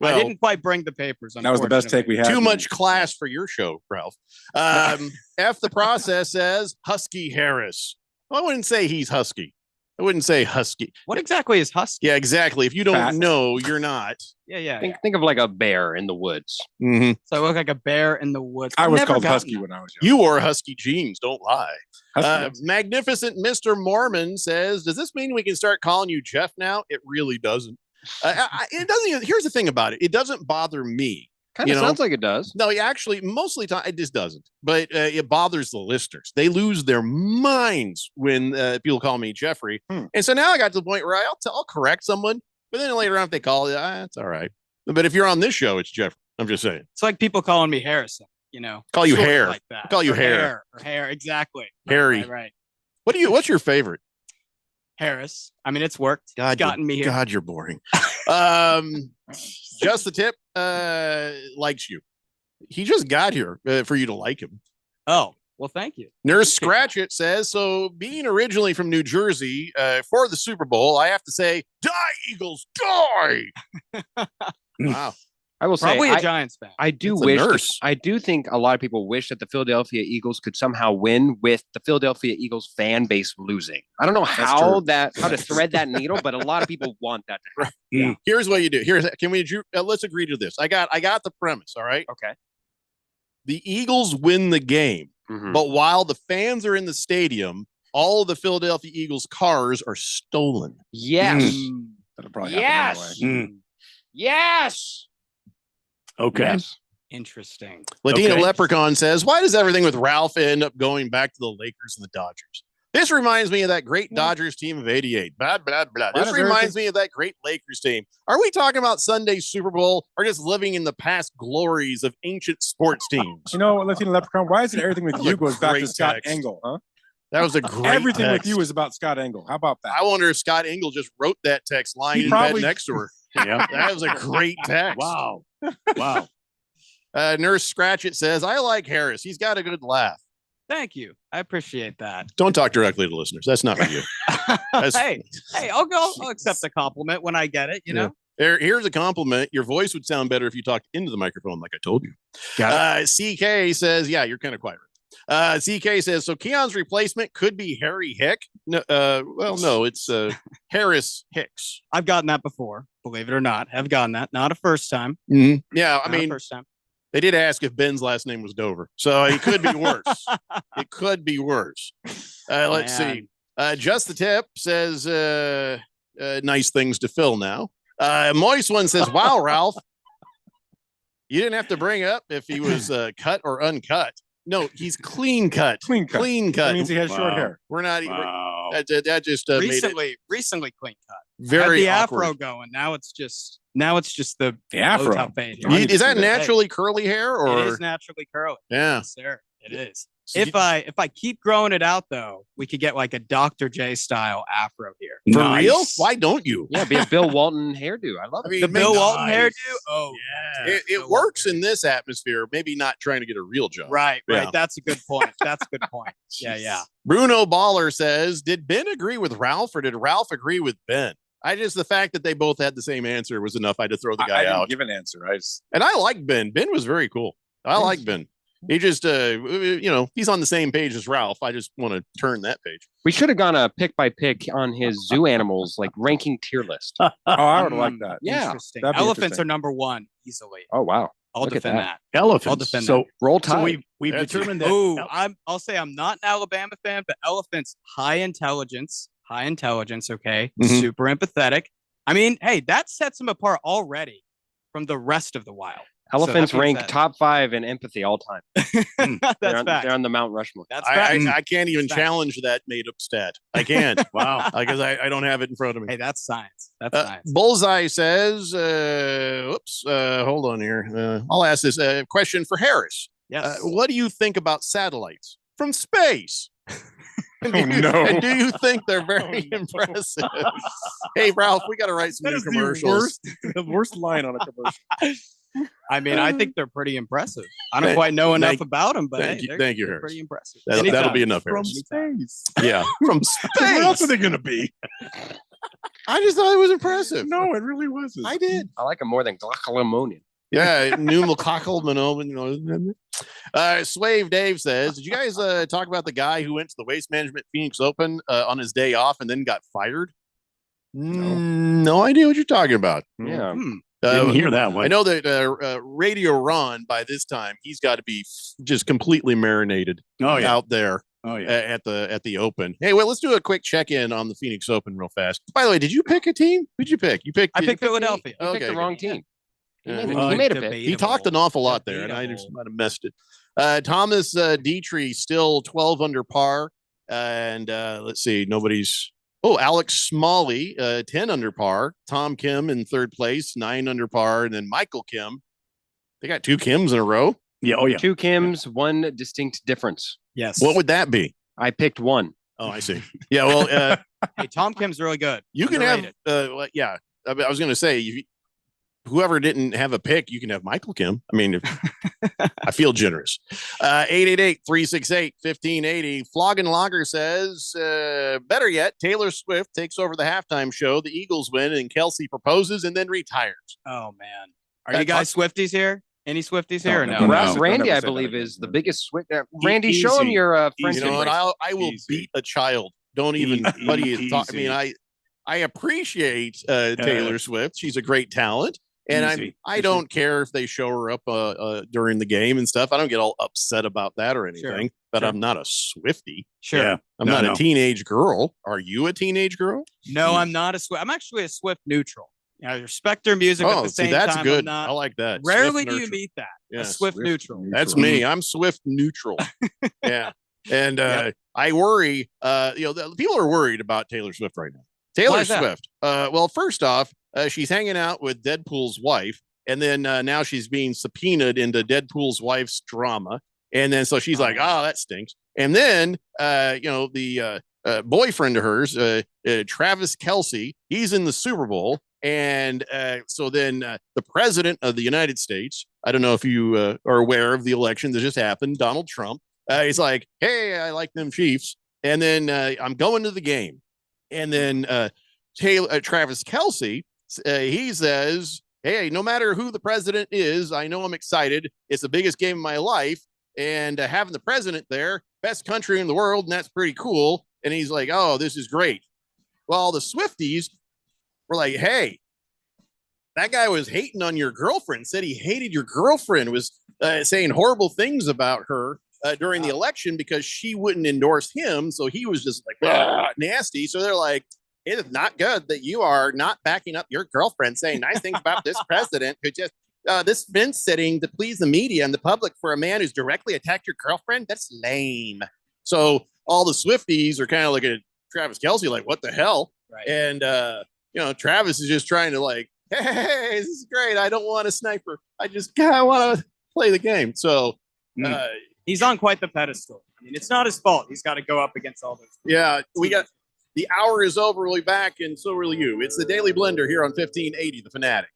Speaker 5: Well,
Speaker 14: I didn't quite bring the papers.
Speaker 11: That was the best take we had.
Speaker 5: Too much class for your show, Ralph. F the process says Husky Harris. Well, I wouldn't say he's husky. I wouldn't say husky.
Speaker 14: What exactly is husky?
Speaker 5: Yeah, exactly. If you don't know, you're not.
Speaker 14: Yeah.
Speaker 8: Think of like a bear in the woods.
Speaker 5: Mm-hmm.
Speaker 14: So I look like a bear in the woods.
Speaker 11: I
Speaker 14: I've
Speaker 11: was
Speaker 14: never
Speaker 11: called
Speaker 14: gotten
Speaker 11: husky
Speaker 14: that.
Speaker 11: when I was young.
Speaker 5: You wore husky jeans. Don't lie.
Speaker 11: Husky.
Speaker 5: Magnificent Mr. Mormon says, does this mean we can start calling you Jeff now? It really doesn't. It doesn't. Here's the thing about it. It doesn't bother me.
Speaker 8: Kind of sounds like it does.
Speaker 5: No, actually, mostly time it just doesn't. But it bothers the listeners. They lose their minds when people call me Jeffrey. And so now I got to the point where I'll correct someone, but then later on if they call it, it's all right. But if you're on this show, it's Jeffrey. I'm just saying.
Speaker 14: It's like people calling me Harrison.
Speaker 5: Call you
Speaker 14: sort of
Speaker 5: Hair.
Speaker 14: like that.
Speaker 5: Call you
Speaker 14: Or
Speaker 5: Hair.
Speaker 14: Or hair. Exactly.
Speaker 5: Harry.
Speaker 14: Right.
Speaker 5: What's your favorite?
Speaker 14: Harris. I mean, it's worked.
Speaker 5: God,
Speaker 14: It's gotten me here.
Speaker 5: God, you're boring. Just the Tip likes you. He just got here for you to like him.
Speaker 14: Oh, well, thank you.
Speaker 5: Nurse Scratch It says, so being originally from New Jersey for the Super Bowl, I have to say, die, Eagles, die. Wow.
Speaker 8: I will say,
Speaker 14: Probably a Giants fan.
Speaker 8: I do
Speaker 5: It's a
Speaker 8: wish.
Speaker 5: nurse.
Speaker 8: I do think a lot of people wish that the Philadelphia Eagles could somehow win with the Philadelphia Eagles fan base losing. I don't know how to thread that needle, but a lot of people want that to happen.
Speaker 5: Yeah. Here's what you do. Let's agree to this. I got the premise. All right.
Speaker 8: Okay.
Speaker 5: The Eagles win the game,
Speaker 8: Mhm.
Speaker 5: but while the fans are in the stadium, all of the Philadelphia Eagles cars are stolen.
Speaker 8: Yes.
Speaker 11: That'll probably
Speaker 8: Yes.
Speaker 11: happen anyway.
Speaker 8: Yes.
Speaker 10: Okay.
Speaker 8: Yes.
Speaker 14: Interesting.
Speaker 5: Ladina
Speaker 10: Okay.
Speaker 5: Leprechaun says, why does everything with Ralph end up going back to the Lakers and the Dodgers? This reminds me of that great Dodgers team of 88. Blah, blah, blah.
Speaker 11: Why
Speaker 5: This
Speaker 11: does
Speaker 5: reminds me of that great Lakers team. Are we talking about Sunday's Super Bowl or just living in the past glories of ancient sports teams?
Speaker 11: Latino Leprechaun, why is it everything with
Speaker 5: That
Speaker 11: you
Speaker 5: was
Speaker 11: goes
Speaker 5: a
Speaker 11: back to
Speaker 5: great
Speaker 11: Scott
Speaker 5: text.
Speaker 11: Engel, huh?
Speaker 5: That was a great
Speaker 11: Everything
Speaker 5: text.
Speaker 11: with you is about Scott Engel. How about that?
Speaker 5: I wonder if Scott Engel just wrote that text lying
Speaker 11: He
Speaker 5: in
Speaker 11: probably-
Speaker 5: bed next to her.
Speaker 10: Yeah.
Speaker 5: That was a great text.
Speaker 10: Wow. Wow.
Speaker 5: Nurse Scratch It says, I like Harris. He's got a good laugh.
Speaker 14: Thank you. I appreciate that.
Speaker 5: Don't talk directly to listeners. That's not for you.
Speaker 14: hey, I'll accept a compliment when I get it. You know.
Speaker 5: Here's a compliment. Your voice would sound better if you talked into the microphone, like I told you. CK says, yeah, you're kind of quiet. CK says, so Keon's replacement could be Harry Hick. No, no, it's Harris Hicks.
Speaker 14: I've gotten that before, believe it or not. Have gotten that. Not a first time.
Speaker 5: Mm-hmm. Yeah, I
Speaker 14: Not a
Speaker 5: mean,
Speaker 14: first time.
Speaker 5: they did ask if Ben's last name was Dover, so it could be worse. It could be worse. Let's see. Just the Tip says nice things to Phil now. Moist One says, wow, Ralph, you didn't have to bring up if he was cut or uncut. No, he's clean cut.
Speaker 11: Clean cut.
Speaker 5: Clean cut.
Speaker 11: That means he has short hair.
Speaker 5: We're not.
Speaker 10: Wow.
Speaker 5: That just made it
Speaker 14: recently clean cut.
Speaker 5: very
Speaker 14: Had the
Speaker 5: awkward.
Speaker 14: afro going. Now it's just the
Speaker 10: afro.
Speaker 14: low-top fade here.
Speaker 5: Is that naturally curly hair or
Speaker 14: It is naturally curly.
Speaker 5: Yeah.
Speaker 14: Yes, sir. It is.
Speaker 5: So
Speaker 14: If I keep growing it out though, we could get like a Dr. J style afro here.
Speaker 5: For real? Why don't you?
Speaker 8: Yeah, be a Bill Walton hairdo. I love it.
Speaker 14: The Bill Walton hairdo. Oh,
Speaker 5: It works in this atmosphere. Maybe not trying to get a real job.
Speaker 14: right.
Speaker 5: Yeah.
Speaker 14: That's a good point. That's a good point. Yeah.
Speaker 5: Bruno Baller says, did Ben agree with Ralph or did Ralph agree with Ben? The fact that they both had the same answer was enough. I had to throw the guy
Speaker 11: I didn't
Speaker 5: out.
Speaker 11: give an answer.
Speaker 5: And I like Ben. Ben was very cool. I like Ben. He just, he's on the same page as Ralph. I just want to turn that page.
Speaker 8: We should have gone a pick by pick on his zoo animals, like ranking tier list.
Speaker 11: Oh, I would like that.
Speaker 8: Yeah.
Speaker 14: Interesting.
Speaker 11: That'd be
Speaker 14: Elephants
Speaker 11: interesting.
Speaker 14: are number one easily.
Speaker 8: Oh wow.
Speaker 14: I'll
Speaker 8: Look at
Speaker 14: defend that.
Speaker 10: Elephants.
Speaker 14: I'll defend
Speaker 10: so
Speaker 14: that.
Speaker 8: Roll
Speaker 10: so
Speaker 8: Tide.
Speaker 10: we've determined that.
Speaker 14: Oh, I'll say I'm not an Alabama fan, but elephants, high intelligence. Okay,
Speaker 5: Mhm.
Speaker 14: super empathetic. I mean, hey, that sets them apart already from the rest of the wild.
Speaker 8: Elephants
Speaker 14: So that means
Speaker 8: rank
Speaker 14: that-
Speaker 8: top 5 in empathy all time.
Speaker 14: That's
Speaker 8: they're
Speaker 14: fact.
Speaker 8: on the Mount Rushmore.
Speaker 14: That's fact.
Speaker 5: I can't even
Speaker 14: Fact.
Speaker 5: challenge that made up stat. I can't.
Speaker 10: Wow.
Speaker 5: Because I don't have it in front of me.
Speaker 14: Hey, that's science. That's science.
Speaker 5: Bullseye says, hold on here. I'll ask this question for Harris.
Speaker 14: Yes.
Speaker 5: What do you think about satellites from space? And
Speaker 11: Oh, no.
Speaker 5: And do you think they're very impressive? Hey, Ralph, we got to write some
Speaker 11: That
Speaker 5: new
Speaker 11: is
Speaker 5: commercials.
Speaker 11: the worst line on a commercial.
Speaker 14: I mean, I think they're pretty impressive. I don't
Speaker 5: Thank-
Speaker 14: quite know enough
Speaker 5: thank-
Speaker 14: about them, but
Speaker 5: thank
Speaker 14: hey,
Speaker 5: you-
Speaker 14: they're,
Speaker 5: thank you,
Speaker 14: they're
Speaker 5: Harris.
Speaker 14: pretty impressive.
Speaker 5: That'll
Speaker 14: Anytime.
Speaker 5: be enough,
Speaker 11: From
Speaker 5: Harris.
Speaker 11: space.
Speaker 5: Yeah, from
Speaker 11: What else
Speaker 5: space.
Speaker 11: are they going to be?
Speaker 5: I just thought it was impressive.
Speaker 11: No, it really wasn't.
Speaker 5: I did.
Speaker 8: I like them more than glaucomania.
Speaker 5: Yeah, pneumococcal manoma. Swave Dave says, did you guys talk about the guy who went to the Waste Management Phoenix Open on his day off and then got fired? No idea what you're talking about.
Speaker 8: Yeah.
Speaker 10: Didn't hear that one.
Speaker 5: I know that Radio Ron, by this time, he's got to be just completely marinated out there at the Open. Hey, well, let's do a quick check-in on the Phoenix Open real fast. By the way, did you pick a team? Who'd you pick?
Speaker 14: I picked Philadelphia.
Speaker 8: You picked the wrong team. He
Speaker 5: Yeah.
Speaker 8: made a pick.
Speaker 5: He talked an awful lot there, and I just might have messed it. Thomas Dietrich still 12 under par, and let's see, nobody's. Oh, Alex Smalley 10 under par. Tom Kim in third place, 9 under par, and then Michael Kim. They got 2 Kims in a row.
Speaker 10: Yeah. Oh, yeah.
Speaker 8: 2 Kims, 1 distinct difference.
Speaker 14: Yes.
Speaker 5: What would that be?
Speaker 8: I picked 1.
Speaker 5: Oh, I see. Yeah, well,
Speaker 14: Hey, Tom Kim's really good.
Speaker 5: you can
Speaker 14: Underrated.
Speaker 5: have. Yeah, I was going to say, whoever didn't have a pick, you can have Michael Kim. I mean, I feel generous. 888-368-1580. Flogging Logger says, better yet, Taylor Swift takes over the halftime show. The Eagles win, and Kelsey proposes and then retires.
Speaker 14: Oh man, are you guys Swifties here? Any Swifties here or no?
Speaker 8: Randy, I believe, is the biggest Swift. Randy, show him
Speaker 10: Easy.
Speaker 8: your friendship.
Speaker 5: You know, and
Speaker 8: bracelet.
Speaker 5: I will beat a child. Don't even. Buddy, talk. I mean, I appreciate Taylor Swift. She's a great talent. And
Speaker 10: Easy.
Speaker 5: I don't care if they show her up during the game and stuff. I don't get all upset about that or anything. But I'm not a Swiftie.
Speaker 14: Sure.
Speaker 10: Yeah.
Speaker 5: I'm
Speaker 10: No,
Speaker 5: not
Speaker 10: no.
Speaker 5: a teenage girl. Are you a teenage girl?
Speaker 14: No, I'm not a Swift. I'm actually a Swift neutral. I respect their music at
Speaker 5: Oh,
Speaker 14: the
Speaker 5: see,
Speaker 14: same
Speaker 5: that's
Speaker 14: time.
Speaker 5: good.
Speaker 14: I'm not,
Speaker 5: I like that.
Speaker 14: Rarely
Speaker 5: Swift
Speaker 14: do you
Speaker 5: neutral.
Speaker 14: meet that.
Speaker 5: Yeah,
Speaker 14: A Swift neutral.
Speaker 5: That's me. I'm Swift neutral. Yeah. And I worry, people are worried about Taylor Swift right now. Taylor
Speaker 14: Why is that?
Speaker 5: Swift. Well, first off, she's hanging out with Deadpool's wife. And then now she's being subpoenaed into Deadpool's wife's drama. And then so she's like, oh, that stinks. And then, the boyfriend of hers, Travis Kelsey, he's in the Super Bowl. And so then the president of the United States, I don't know if you are aware of the election that just happened, Donald Trump, he's like, hey, I like them Chiefs. And then I'm going to the game. And then Travis Kelsey, he says, hey, no matter who the president is, I know I'm excited. It's the biggest game of my life. And having the president there, best country in the world, and that's pretty cool. And he's like, oh, this is great. Well, the Swifties were like, hey, that guy was hating on your girlfriend, said he hated your girlfriend, was saying horrible things about her during the election because she wouldn't endorse him. So he was just like, nasty. So they're like, it is not good that you are not backing up your girlfriend saying nice things about this president who just this fence sitting to please the media and the public for a man who's directly attacked your girlfriend. That's lame. So all the Swifties are kind of like Travis Kelce, like, what the hell?
Speaker 14: Right.
Speaker 5: And, Travis is just trying to like, hey, this is great. I don't want a sniper. I just kind of want to play the game. So
Speaker 14: he's on quite the pedestal. I mean, it's not his fault. He's got to go up against all those.
Speaker 5: yeah, we got the hour is over. We'll be back, and so will you. It's the Daily Blender here on 1580 The Fanatic.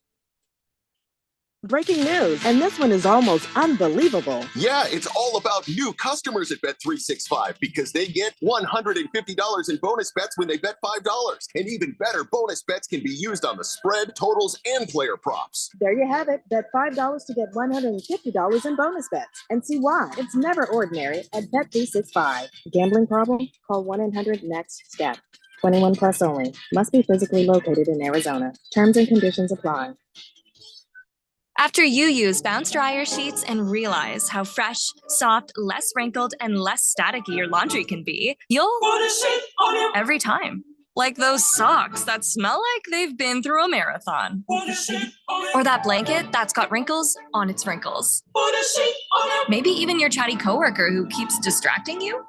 Speaker 7: Breaking news, and this one is almost unbelievable.
Speaker 25: Yeah, it's all about new customers at Bet365 because they get $150 in bonus bets when they bet $5. And even better, bonus bets can be used on the spread, totals, and player props.
Speaker 7: There you have it. Bet $5 to get $150 in bonus bets. And see why. It's never ordinary at Bet365. Gambling problem? Call 1-800-NEXT-STEP. 21 plus only. Must be physically located in Arizona. Terms and conditions apply.
Speaker 24: After you use Bounce Dryer Sheets and realize how fresh, soft, less wrinkled, and less staticky your laundry can be, you'll put a sheet on your every time. Like those socks that smell like they've been through a marathon. Or that blanket that's got wrinkles on its wrinkles. Maybe even your chatty coworker who keeps distracting you.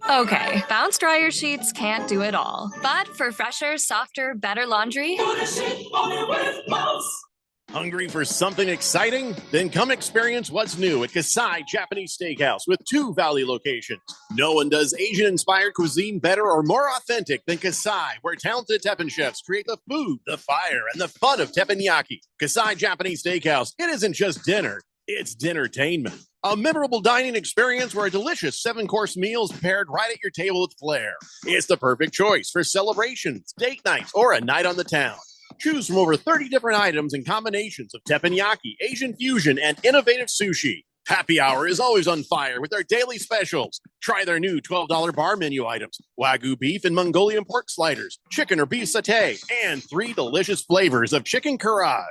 Speaker 24: Okay, Bounce Dryer Sheets can't do it all. But for fresher, softer, better laundry, put a sheet on it with Bounce.
Speaker 5: Hungry for something exciting? Then come experience what's new at Kasai Japanese Steakhouse with 2 Valley locations. No one does Asian-inspired cuisine better or more authentic than Kasai, where talented Teppanyaki chefs create the food, the fire, and the fun of teppanyaki. Kasai Japanese Steakhouse, it isn't just dinner, it's dinnertainment. A memorable dining experience where a delicious 7-course meal is prepared right at your table with flair. It's the perfect choice for celebrations, date nights, or a night on the town. Choose from over 30 different items and combinations of teppanyaki, Asian fusion, and innovative sushi. Happy hour is always on fire with their daily specials. Try their new $12 bar menu items, Wagyu beef and Mongolian pork sliders, chicken or beef satay, and 3 delicious flavors of chicken karaage.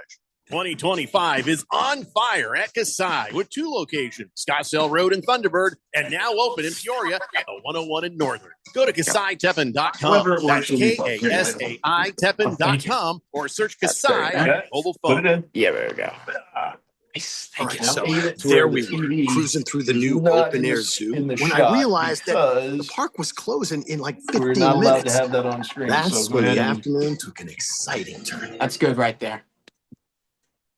Speaker 5: 2025 is on fire at Kasai with 2 locations, Scottsdale Road and Thunderbird, and now open in Peoria at the 101 in Northern. Go to KasaiTeppin.com. That's KASAI Teppin.com or search Kasai on your mobile phone.
Speaker 16: Yeah, there we go.
Speaker 17: Thank you. So there we were, cruising through the new open-air zoo. When I realized that the park was closing in like 15 minutes.
Speaker 16: We're not allowed to have that on screen.
Speaker 17: That's when the afternoon took an exciting turn.
Speaker 16: That's good right there.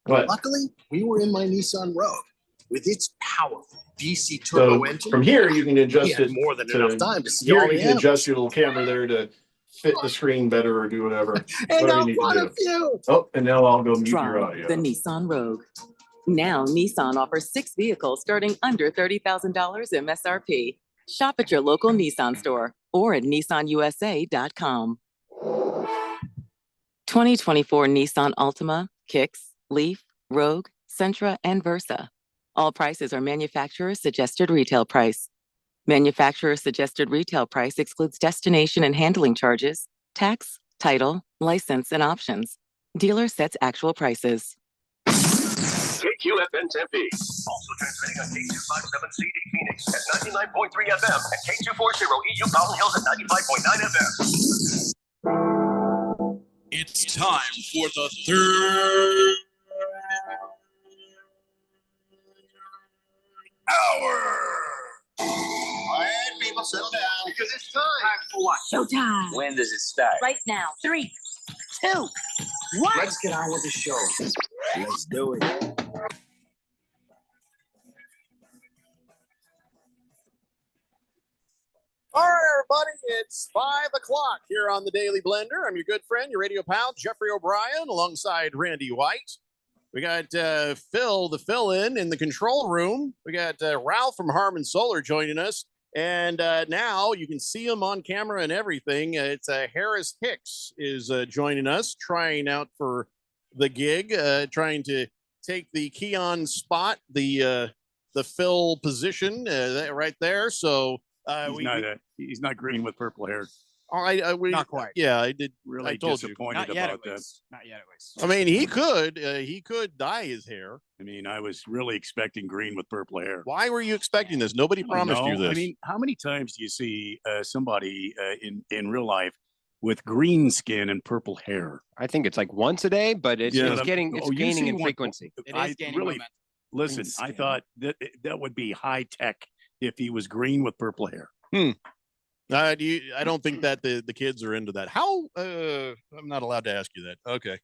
Speaker 16: What?
Speaker 17: Luckily, we were in my Nissan Rogue with its powerful DC turbo engine.
Speaker 16: From here, you can adjust it.
Speaker 17: More than enough time to see
Speaker 16: here
Speaker 17: all the
Speaker 16: you can
Speaker 17: animals.
Speaker 16: adjust your little camera there to fit the screen better or do whatever.
Speaker 17: And
Speaker 16: whatever
Speaker 17: now
Speaker 16: you need to
Speaker 17: one
Speaker 16: do.
Speaker 17: of you.
Speaker 16: Oh, and now I'll go mute your
Speaker 18: Try
Speaker 16: audio.
Speaker 18: the Nissan Rogue. Now, Nissan offers 6 vehicles starting under $30,000 MSRP. Shop at your local Nissan store or at nissanusa.com. 2024 Nissan Altima, Kicks, Leaf, Rogue, Sentra, and Versa. All prices are manufacturer's suggested retail price. Manufacturer's suggested retail price excludes destination and handling charges, tax, title, license, and options. Dealer sets actual prices.
Speaker 25: KQFN Tempe. Also transmitting on K257CD Phoenix at 99.3 FM and K240 EU Mountain Hills at 95.9 FM.
Speaker 23: It's time for the third hour.
Speaker 25: Quiet, people, settle down because it's time.
Speaker 18: For what? Showtime.
Speaker 25: When does it start?
Speaker 18: Right now. 3, 2, 1.
Speaker 17: Let's get on with the show. Let's do it.
Speaker 5: All right, everybody, it's 5 o'clock here on the Daily Blender. I'm your good friend, your radio pal, Jeffrey O'Brien, alongside Randy White. We got Phil, the fill-in in the control room. We got Ralph from Harman Solar joining us. And now you can see him on camera and everything. It's Harris Hicks is joining us, trying out for the gig, trying to take the Keon spot, the Phil position right there. So
Speaker 10: he's not green with purple hair.
Speaker 5: All right,
Speaker 10: Not quite.
Speaker 5: Yeah, I did.
Speaker 10: Really
Speaker 5: I told you.
Speaker 10: disappointed about that.
Speaker 14: Not yet, at least.
Speaker 5: I mean, he could dye his hair.
Speaker 10: I mean, I was really expecting green with purple hair.
Speaker 5: Why were you expecting this? Nobody promised you this.
Speaker 10: I mean, how many times do you see somebody in real life with green skin and purple hair?
Speaker 8: I think it's like once a day, but it's gaining in frequency.
Speaker 14: It is gaining momentum.
Speaker 10: Listen, I thought that would be high tech if he was green with purple hair.
Speaker 5: I don't think that the kids are into that. How? I'm not allowed to ask you that. Okay.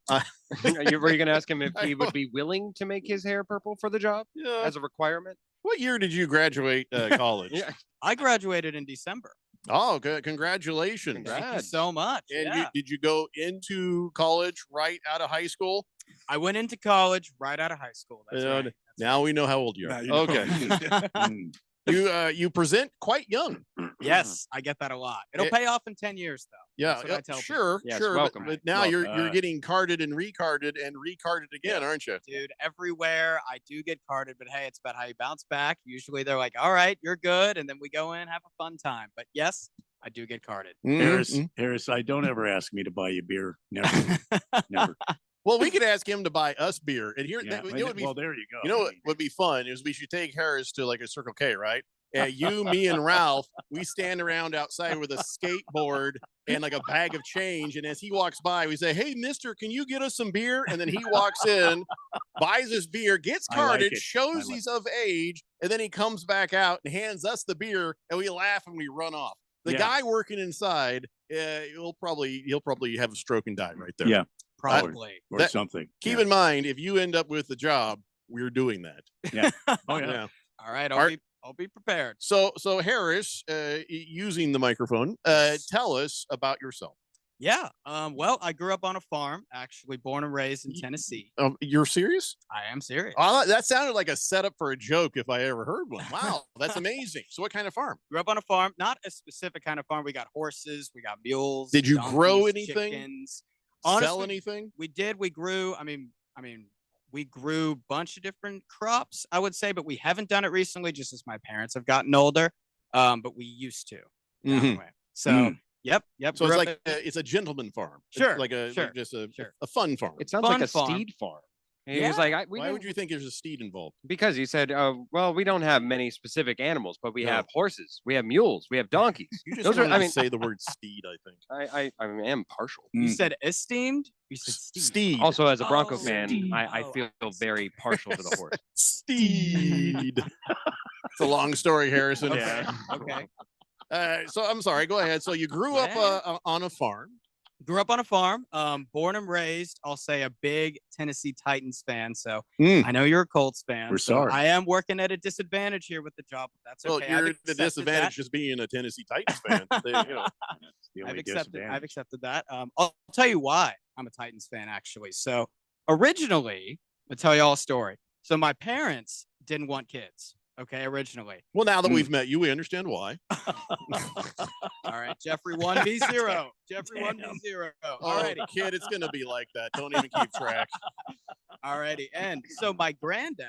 Speaker 8: Were you going to ask him if he would be willing to make his hair purple for the job as a requirement?
Speaker 5: What year did you graduate college?
Speaker 14: I graduated in December.
Speaker 5: Oh, good. Congratulations.
Speaker 14: Thank you so much.
Speaker 5: And did you go into college right out of high school?
Speaker 14: I went into college right out of high school. That's right.
Speaker 5: Now we know how old you are.
Speaker 10: you know.
Speaker 5: Okay. You present quite young.
Speaker 14: Yes, I get that a lot. It'll pay off in 10 years, though.
Speaker 5: Yeah,
Speaker 14: That's what I tell people.
Speaker 5: sure.
Speaker 8: Yes,
Speaker 5: Sure.
Speaker 8: welcome.
Speaker 5: But now you're getting carded and recarded again, aren't you?
Speaker 14: Dude, everywhere I do get carded, but hey, it's about how you bounce back. Usually they're like, all right, you're good. And then we go in, have a fun time. But yes, I do get carded.
Speaker 10: Harris, I don't ever ask me to buy you beer. Never. Never.
Speaker 5: Well, we could ask him to buy us beer, and here it would be.
Speaker 10: Well, there you go.
Speaker 5: You know what would be fun is we should take Harris to like a Circle K, right? You, me, and Ralph, we stand around outside with a skateboard and like a bag of change. And as he walks by, we say, "Hey, mister, can you get us some beer?" And then he walks in, buys his beer, gets carded, shows he's of age, and then he comes back out and hands us the beer, and we laugh and we run off. The guy working inside, he'll probably have a stroke and die right there.
Speaker 10: Yeah,
Speaker 14: probably
Speaker 10: or something.
Speaker 5: Keep in mind, if you end up with the job, we're doing that.
Speaker 10: Yeah. Oh
Speaker 5: yeah.
Speaker 14: All right. I'll be prepared.
Speaker 5: So Harris, using the microphone, tell us about yourself.
Speaker 14: Yeah. Well, I grew up on a farm, actually born and raised in Tennessee.
Speaker 5: You're serious?
Speaker 14: I am serious.
Speaker 5: That sounded like a setup for a joke if I ever heard one. Wow, that's amazing. So what kind of farm?
Speaker 14: Grew up on a farm, not a specific kind of farm. We got horses, we got mules.
Speaker 5: Did you
Speaker 14: donkeys,
Speaker 5: grow anything?
Speaker 14: Chickens.
Speaker 5: Sell
Speaker 14: Honestly,
Speaker 5: anything?
Speaker 14: We did. We grew. I mean, we grew a bunch of different crops, I would say, but we haven't done it recently just as my parents have gotten older. But we used to. Anyway. So, yep.
Speaker 5: So it's like it's a gentleman farm.
Speaker 14: Sure.
Speaker 5: It's like just a fun farm.
Speaker 8: It sounds like a steed farm. And he was like,
Speaker 5: why would you think there's a steed involved?
Speaker 8: Because he said, well, we don't have many specific animals, but we have horses, we have mules, we have donkeys.
Speaker 5: You just wanted to say the word steed, I think.
Speaker 8: I am partial.
Speaker 14: You said esteemed? You said
Speaker 5: steed.
Speaker 8: Also, as a Bronco fan, I feel very partial to the horse.
Speaker 5: Steed. It's a long story, Harrison.
Speaker 14: Yeah. Okay.
Speaker 5: So I'm sorry. Go ahead. So you grew up on a farm.
Speaker 14: Grew up on a farm, born and raised, I'll say a big Tennessee Titans fan. So
Speaker 5: Mm.
Speaker 14: I know you're a Colts fan.
Speaker 10: We're
Speaker 14: so
Speaker 10: sorry.
Speaker 14: I am working at a disadvantage here with the job. But that's okay.
Speaker 5: Well, you're
Speaker 14: I've
Speaker 5: at the
Speaker 14: accepted
Speaker 5: disadvantage
Speaker 14: that.
Speaker 5: just being a Tennessee Titans fan.
Speaker 14: I've accepted that. I'll tell you why I'm a Titans fan, actually. So originally, I'll tell you all a story. So my parents didn't want kids. Okay, originally.
Speaker 5: Well, now that we've met you, we understand why.
Speaker 14: All right, Jeffrey 1B0. Jeffrey 1B0. All righty.
Speaker 5: Kid, it's gonna be like that. Don't even keep track.
Speaker 14: All righty. And so my granddad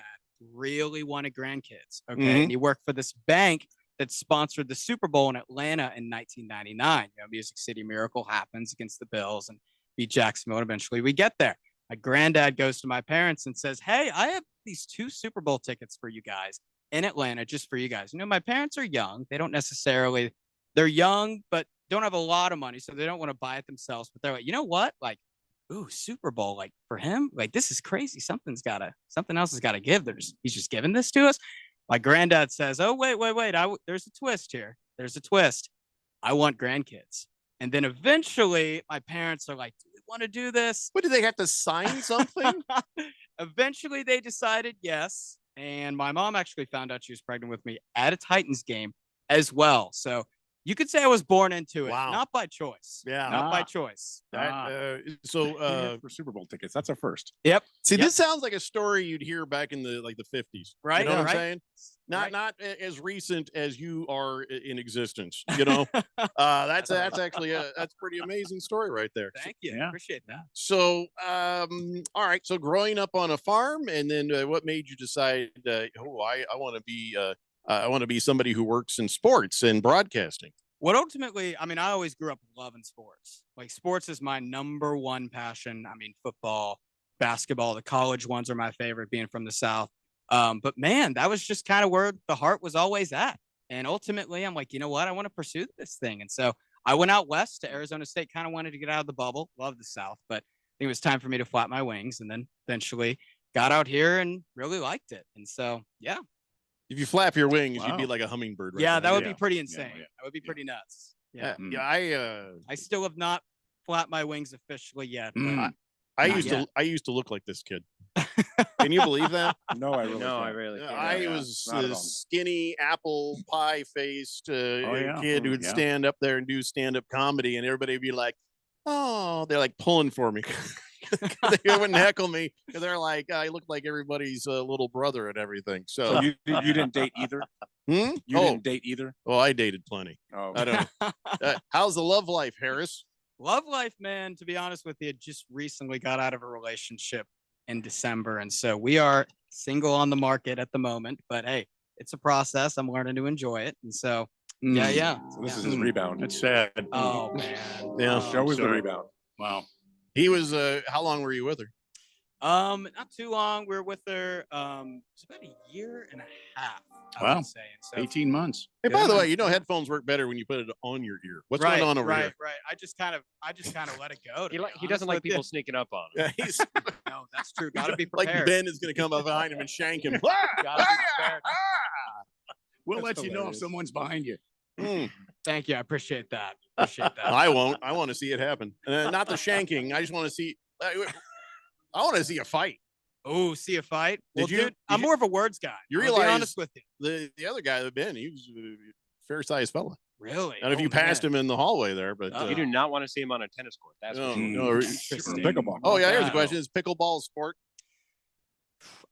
Speaker 14: really wanted grandkids. Okay.
Speaker 5: Mhm.
Speaker 14: And he worked for this bank that sponsored the Super Bowl in Atlanta in 1999. You know, Music City Miracle happens against the Bills and beat Jacksonville. And eventually we get there. My granddad goes to my parents and says, "Hey, I have these 2 Super Bowl tickets for you guys in Atlanta, just for you guys." You know, my parents are young. They don't necessarily, they're young, but don't have a lot of money. So they don't want to buy it themselves. But they're like, you know what? Like, ooh, Super Bowl, like for him, like this is crazy. Something else has got to give. He's just giving this to us. My granddad says, "Oh, wait. There's a twist here. There's a twist. I want grandkids." And then eventually my parents are like, "Do we want to do this?"
Speaker 5: What, do they have to sign something?
Speaker 14: Eventually they decided yes. And my mom actually found out she was pregnant with me at a Titans game as well. So you could say I was born into it, not by choice.
Speaker 5: Yeah.
Speaker 14: Not by choice.
Speaker 10: For Super Bowl tickets, that's a first.
Speaker 14: Yep.
Speaker 5: See, this sounds like a story you'd hear back in the 50s.
Speaker 14: Right.
Speaker 5: You know what
Speaker 14: right.
Speaker 5: I'm saying? Not as recent as you are in existence. You know, that's actually that's pretty amazing story right there.
Speaker 14: Thank you. Yeah. Appreciate that.
Speaker 5: So, all right. So, growing up on a farm, and then what made you decide? I want to be somebody who works in sports and broadcasting.
Speaker 14: What ultimately, I mean, I always grew up loving sports. Like sports is my number one passion. I mean, football, basketball, the college ones are my favorite, being from the South. But man, that was just kind of where the heart was always at. And ultimately, I'm like, you know what? I want to pursue this thing. And so I went out west to Arizona State, kind of wanted to get out of the bubble, love the South, but I think it was time for me to flap my wings, and then eventually got out here and really liked it. And so, yeah.
Speaker 5: If you flap your wings, you'd be like a hummingbird. Right
Speaker 14: Yeah,
Speaker 5: now.
Speaker 14: that would be pretty insane. That would be pretty nuts. Yeah.
Speaker 9: I
Speaker 14: still have not flapped my wings officially yet.
Speaker 5: I
Speaker 14: Not
Speaker 5: used
Speaker 14: yet.
Speaker 5: to look like this kid. Can you believe that?
Speaker 11: No, I really
Speaker 8: No, I
Speaker 11: can't.
Speaker 8: really can't.
Speaker 5: I was
Speaker 11: not at
Speaker 5: a
Speaker 11: all.
Speaker 5: skinny apple pie faced
Speaker 10: yeah.
Speaker 5: kid who'd
Speaker 10: Yeah.
Speaker 5: stand up there and do stand up comedy, and everybody would be like, "Oh," they're like pulling for me. They wouldn't heckle me because they're like, I looked like everybody's little brother and everything. So,
Speaker 11: So you didn't date either?
Speaker 5: Hmm?
Speaker 11: You
Speaker 5: Oh,
Speaker 11: didn't date either?
Speaker 5: oh, I dated plenty.
Speaker 11: Oh,
Speaker 5: I don't know. How's the love life, Harris?
Speaker 14: Love life, man, to be honest with you, just recently got out of a relationship in December. And so we are single on the market at the moment. But hey, it's a process. I'm learning to enjoy it. And so, yeah.
Speaker 11: So this is his rebound.
Speaker 10: That's sad.
Speaker 14: Oh, man.
Speaker 5: Yeah.
Speaker 11: Show is the
Speaker 10: sorry.
Speaker 11: rebound.
Speaker 10: Wow.
Speaker 5: He was. How long were you with her?
Speaker 14: Not too long. We were with her. It's about a year and a half, I
Speaker 10: Wow.
Speaker 14: would say. And so
Speaker 10: 18 months.
Speaker 5: Hey, by the way, you know headphones work better when you put it on your ear. What's going on over
Speaker 14: right,
Speaker 5: here?
Speaker 14: Right. I just kind of let it go.
Speaker 8: He doesn't like people sneaking up on him.
Speaker 5: Yeah, he's
Speaker 14: No, that's true. Gotta be
Speaker 5: like
Speaker 14: prepared.
Speaker 5: Ben is going to come up behind him and shank him.
Speaker 14: Gotta be prepared.
Speaker 10: We'll
Speaker 14: That's
Speaker 10: let you know if
Speaker 14: hilarious.
Speaker 10: someone's behind you.
Speaker 5: Hmm.
Speaker 14: Thank you. I appreciate that. Appreciate that.
Speaker 5: I won't. I want to see it happen. Not the shanking. I just want to see. I want to see a fight.
Speaker 14: Oh, see a fight? Well,
Speaker 5: you-
Speaker 14: dude,
Speaker 5: did
Speaker 14: I'm
Speaker 5: you-
Speaker 14: more of a words guy.
Speaker 5: You
Speaker 14: I'll be
Speaker 5: realize
Speaker 14: honest with you.
Speaker 5: the other guy, Ben, he was a fair-sized fella.
Speaker 14: Really?
Speaker 5: And if you passed him in the hallway there, but
Speaker 8: You do not want to see him on a tennis court. That's
Speaker 5: no,
Speaker 8: for sure.
Speaker 5: no,
Speaker 11: Pickleball.
Speaker 5: Oh yeah, here's the
Speaker 14: Yeah.
Speaker 5: question: is pickleball a sport?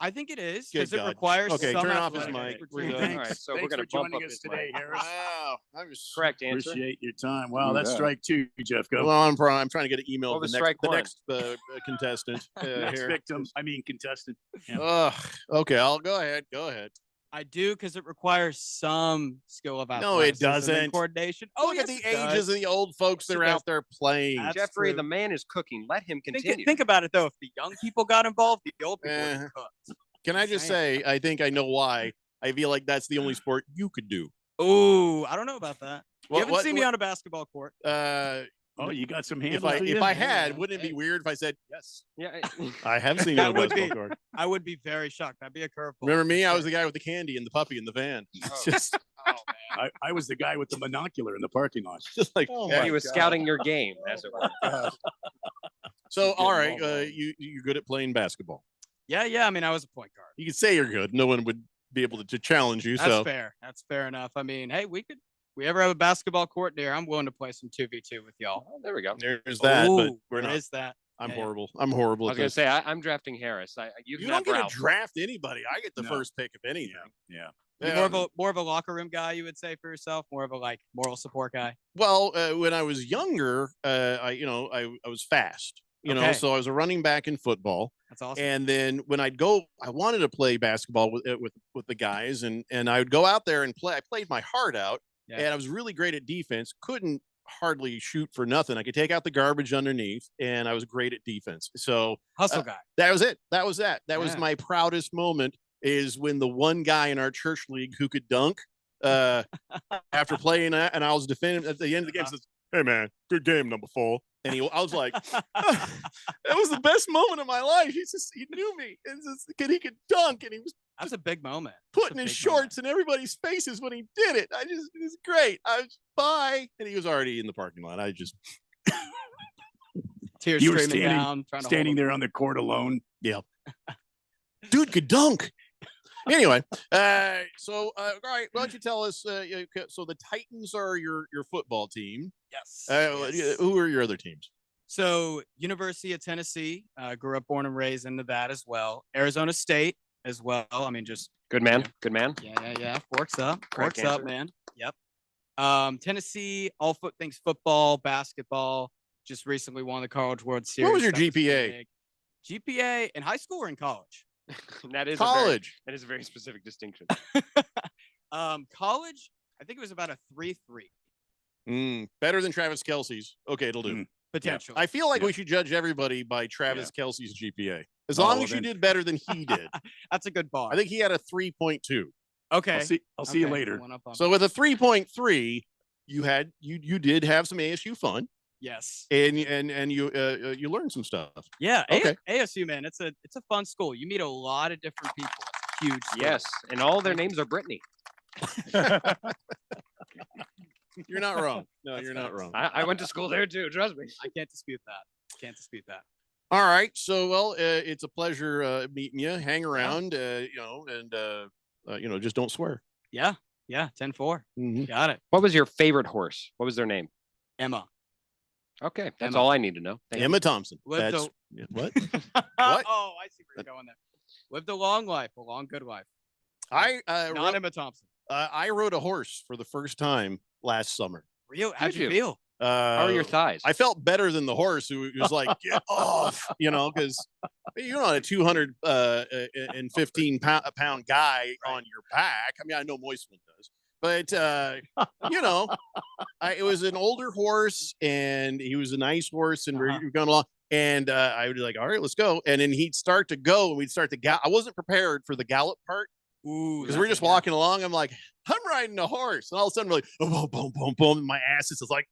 Speaker 14: I think it is
Speaker 5: Good
Speaker 14: because it
Speaker 5: God.
Speaker 14: requires
Speaker 5: Okay,
Speaker 14: some
Speaker 5: turn off his
Speaker 14: athletic
Speaker 5: mic. We're done.
Speaker 14: expertise.
Speaker 8: All right, so we're
Speaker 10: Thanks
Speaker 8: going
Speaker 10: for
Speaker 8: to bump
Speaker 10: joining
Speaker 8: up
Speaker 10: us
Speaker 8: his
Speaker 10: today,
Speaker 8: mic.
Speaker 10: Harris.
Speaker 5: Wow, I was
Speaker 8: Correct answer.
Speaker 10: Appreciate your time. Wow,
Speaker 11: Ooh,
Speaker 10: that's
Speaker 11: yeah.
Speaker 10: strike two, Jeff. Go.
Speaker 5: Well, I'm trying to get an email
Speaker 8: What
Speaker 5: of
Speaker 8: was
Speaker 5: the
Speaker 8: strike
Speaker 5: next
Speaker 8: one?
Speaker 5: contestant
Speaker 10: Next
Speaker 5: here.
Speaker 10: victim. I mean, contestant. Yeah.
Speaker 5: Ugh. Okay, I'll go ahead. Go ahead.
Speaker 14: I do because it requires some skill of
Speaker 5: No, it
Speaker 14: athleticism and
Speaker 5: doesn't.
Speaker 14: coordination.
Speaker 5: Look at the ages of the old folks that
Speaker 14: Yes,
Speaker 5: are
Speaker 14: it
Speaker 5: out
Speaker 14: does.
Speaker 5: there playing.
Speaker 14: That's
Speaker 8: Jeffrey,
Speaker 14: true.
Speaker 8: the man is cooking. Let him continue.
Speaker 14: Think about it though. If the young people got involved, the old people would
Speaker 5: Eh.
Speaker 14: have cooked.
Speaker 5: Can I just say, I think I know why. I feel like that's the only sport you could do.
Speaker 14: Oh, I don't know about that. You
Speaker 5: What-
Speaker 14: haven't
Speaker 5: what-
Speaker 14: seen me
Speaker 5: what-
Speaker 14: on a basketball court.
Speaker 10: Oh, you got some
Speaker 5: If
Speaker 10: handle.
Speaker 5: I
Speaker 10: to you?
Speaker 5: if I had, wouldn't it be weird if I said yes?
Speaker 8: Yeah.
Speaker 5: I have seen you on a
Speaker 14: That would
Speaker 5: basketball
Speaker 14: be-
Speaker 5: court.
Speaker 14: I would be very shocked. That'd be a curveball.
Speaker 5: Remember me?
Speaker 14: for
Speaker 5: I was
Speaker 14: sure.
Speaker 5: the guy with the candy and the puppy in the van. It's
Speaker 8: Oh.
Speaker 5: just,
Speaker 8: Oh, man.
Speaker 10: I was the guy with the monocular in the parking lot.
Speaker 5: just like
Speaker 8: Yeah,
Speaker 5: yeah.
Speaker 8: he was scouting your game, as it were.
Speaker 5: So, all right,
Speaker 10: Getting all wrong.
Speaker 5: you're good at playing basketball.
Speaker 14: Yeah. I mean, I was a point guard.
Speaker 5: You could say you're good. No one would be able to challenge you.
Speaker 14: That's
Speaker 5: so
Speaker 14: fair. That's fair enough. I mean, hey, we ever have a basketball court there, I'm willing to play some 2v2 with y'all.
Speaker 8: Oh, there we go.
Speaker 5: there's that. But
Speaker 14: Ooh,
Speaker 5: we're
Speaker 14: there
Speaker 5: not.
Speaker 14: is that.
Speaker 5: I'm
Speaker 14: Yeah, yeah.
Speaker 5: horrible. I'm horrible.
Speaker 8: I
Speaker 5: At
Speaker 8: was going to
Speaker 5: this.
Speaker 8: say, I'm drafting Harris. You
Speaker 5: You
Speaker 8: can
Speaker 5: don't
Speaker 8: have
Speaker 5: get to
Speaker 8: Ralph.
Speaker 5: draft anybody. I get the
Speaker 10: No.
Speaker 5: first pick if anything.
Speaker 10: Yeah.
Speaker 14: You're more of a locker room guy, you would say for yourself, more of a like moral support guy.
Speaker 5: Well, when I was younger, I was fast.
Speaker 14: Okay.
Speaker 5: So I was a running back in football.
Speaker 14: That's awesome.
Speaker 5: And then when I'd go, I wanted to play basketball with the guys, and I would go out there and play. I played my heart out,
Speaker 14: Yeah.
Speaker 5: and I was really great at defense. Couldn't hardly shoot for nothing. I could take out the garbage underneath, and I was great at defense. So
Speaker 14: Hustle guy.
Speaker 5: that was it. That was that. That was
Speaker 14: Yeah.
Speaker 5: my proudest moment. Is when the one guy in our church league who could dunk, after playing that, and I was defending at the end of the game, says, "Hey man, good game, number 4." And I was like, that was the best moment of my life. He knew me. He could dunk, and he was
Speaker 14: That's a big moment.
Speaker 5: putting his shorts in everybody's faces when he did it. It was great. I was bye, and he was already in the parking lot. I just
Speaker 14: Tears
Speaker 10: You were
Speaker 14: streaming
Speaker 10: standing,
Speaker 14: down, trying to
Speaker 10: standing
Speaker 14: hold
Speaker 10: there on the court alone.
Speaker 5: yeah, dude could dunk. Anyway, so all right, why don't you tell us? So the Titans are your football team.
Speaker 14: Yes.
Speaker 5: Yes. Who are your other teams?
Speaker 14: So University of Tennessee, grew up, born and raised into that as well. Arizona State as well. I mean, just
Speaker 8: Good man. Good man.
Speaker 14: yeah. Forks up,
Speaker 8: Correct
Speaker 14: forks up,
Speaker 8: answer.
Speaker 14: man. Yep. Tennessee, all things football, basketball. Just recently won the College World Series.
Speaker 5: What was your
Speaker 14: That
Speaker 5: GPA?
Speaker 14: big. GPA in high school or in college?
Speaker 8: That is
Speaker 5: College.
Speaker 8: that is a very specific distinction.
Speaker 14: College, I think it was about a 3.3
Speaker 5: Better than Travis Kelsey's. Okay, it'll do.
Speaker 14: potential.
Speaker 5: I feel like
Speaker 10: Yeah.
Speaker 5: we should judge everybody by Travis Kelsey's GPA. As
Speaker 10: Oh,
Speaker 5: long
Speaker 10: well
Speaker 5: as you
Speaker 10: then-
Speaker 5: did better than he did.
Speaker 14: That's a good bar.
Speaker 5: I think he had a 3.2.
Speaker 14: Okay.
Speaker 10: I'll see you
Speaker 14: Okay,
Speaker 10: later.
Speaker 14: one up on
Speaker 5: So
Speaker 14: me.
Speaker 5: with a 3.3, you did have some ASU fun,
Speaker 14: Yes.
Speaker 5: and you learned some stuff.
Speaker 14: Yeah.
Speaker 5: Okay.
Speaker 14: ASU, man, it's a fun school. You meet a lot of different people. It's a huge. School.
Speaker 8: Yes, and all their names are Brittany.
Speaker 5: You're not wrong. No, you're not wrong.
Speaker 8: I went to school there too. Trust me.
Speaker 14: I can't dispute that. Can't dispute that.
Speaker 5: All right. So, well, it's a pleasure meeting you. Hang around, and just don't swear.
Speaker 14: Yeah. 10-4. Got it.
Speaker 8: What was your favorite horse? What was their name?
Speaker 14: Emma.
Speaker 8: Okay, that's
Speaker 14: Emma.
Speaker 8: all I need to know. Thank
Speaker 5: Emma
Speaker 8: you.
Speaker 5: Thompson.
Speaker 14: Lived
Speaker 5: That's
Speaker 14: a-
Speaker 5: what?
Speaker 14: Oh, I see where you're going there. Lived a long life, a long, good life. Not Emma Thompson.
Speaker 5: I rode a horse for the first time last summer.
Speaker 14: Real? How'd
Speaker 8: Did
Speaker 14: you
Speaker 8: you?
Speaker 14: feel?
Speaker 8: How are your thighs?
Speaker 5: I felt better than the horse who was like, get off, because you're not a 215 pound guy on your back. I mean, I know Moistman does, but it was an older horse and he was a nice horse and we're going along. And I would be like, all right, let's go. And then he'd start to go and we'd start to gallop. I wasn't prepared for the gallop part. Because we're just walking along. I'm like, I'm riding a horse. And all of a sudden, we're like, oh, boom, boom, boom, boom. And my ass is just like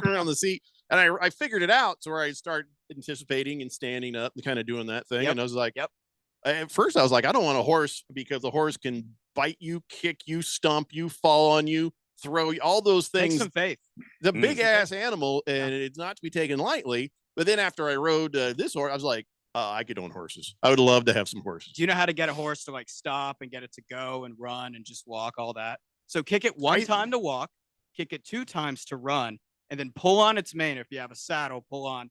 Speaker 5: on the seat. And I figured it out to where I start anticipating and standing up and kind of doing that thing. And I was like, at first, I was like, I don't want a horse because the horse can bite you, kick you, stomp you, fall on you, throw you, all those things.
Speaker 14: Take some faith.
Speaker 5: The big ass animal, and it's not to be taken lightly. But then after I rode this horse, I was like, I could own horses. I would love to have some horses.
Speaker 14: Do you know how to get a horse to like stop and get it to go and run and just walk, all that? So kick it one time to walk, kick it 2 times to run, and then pull on its mane. If you have a saddle, pull on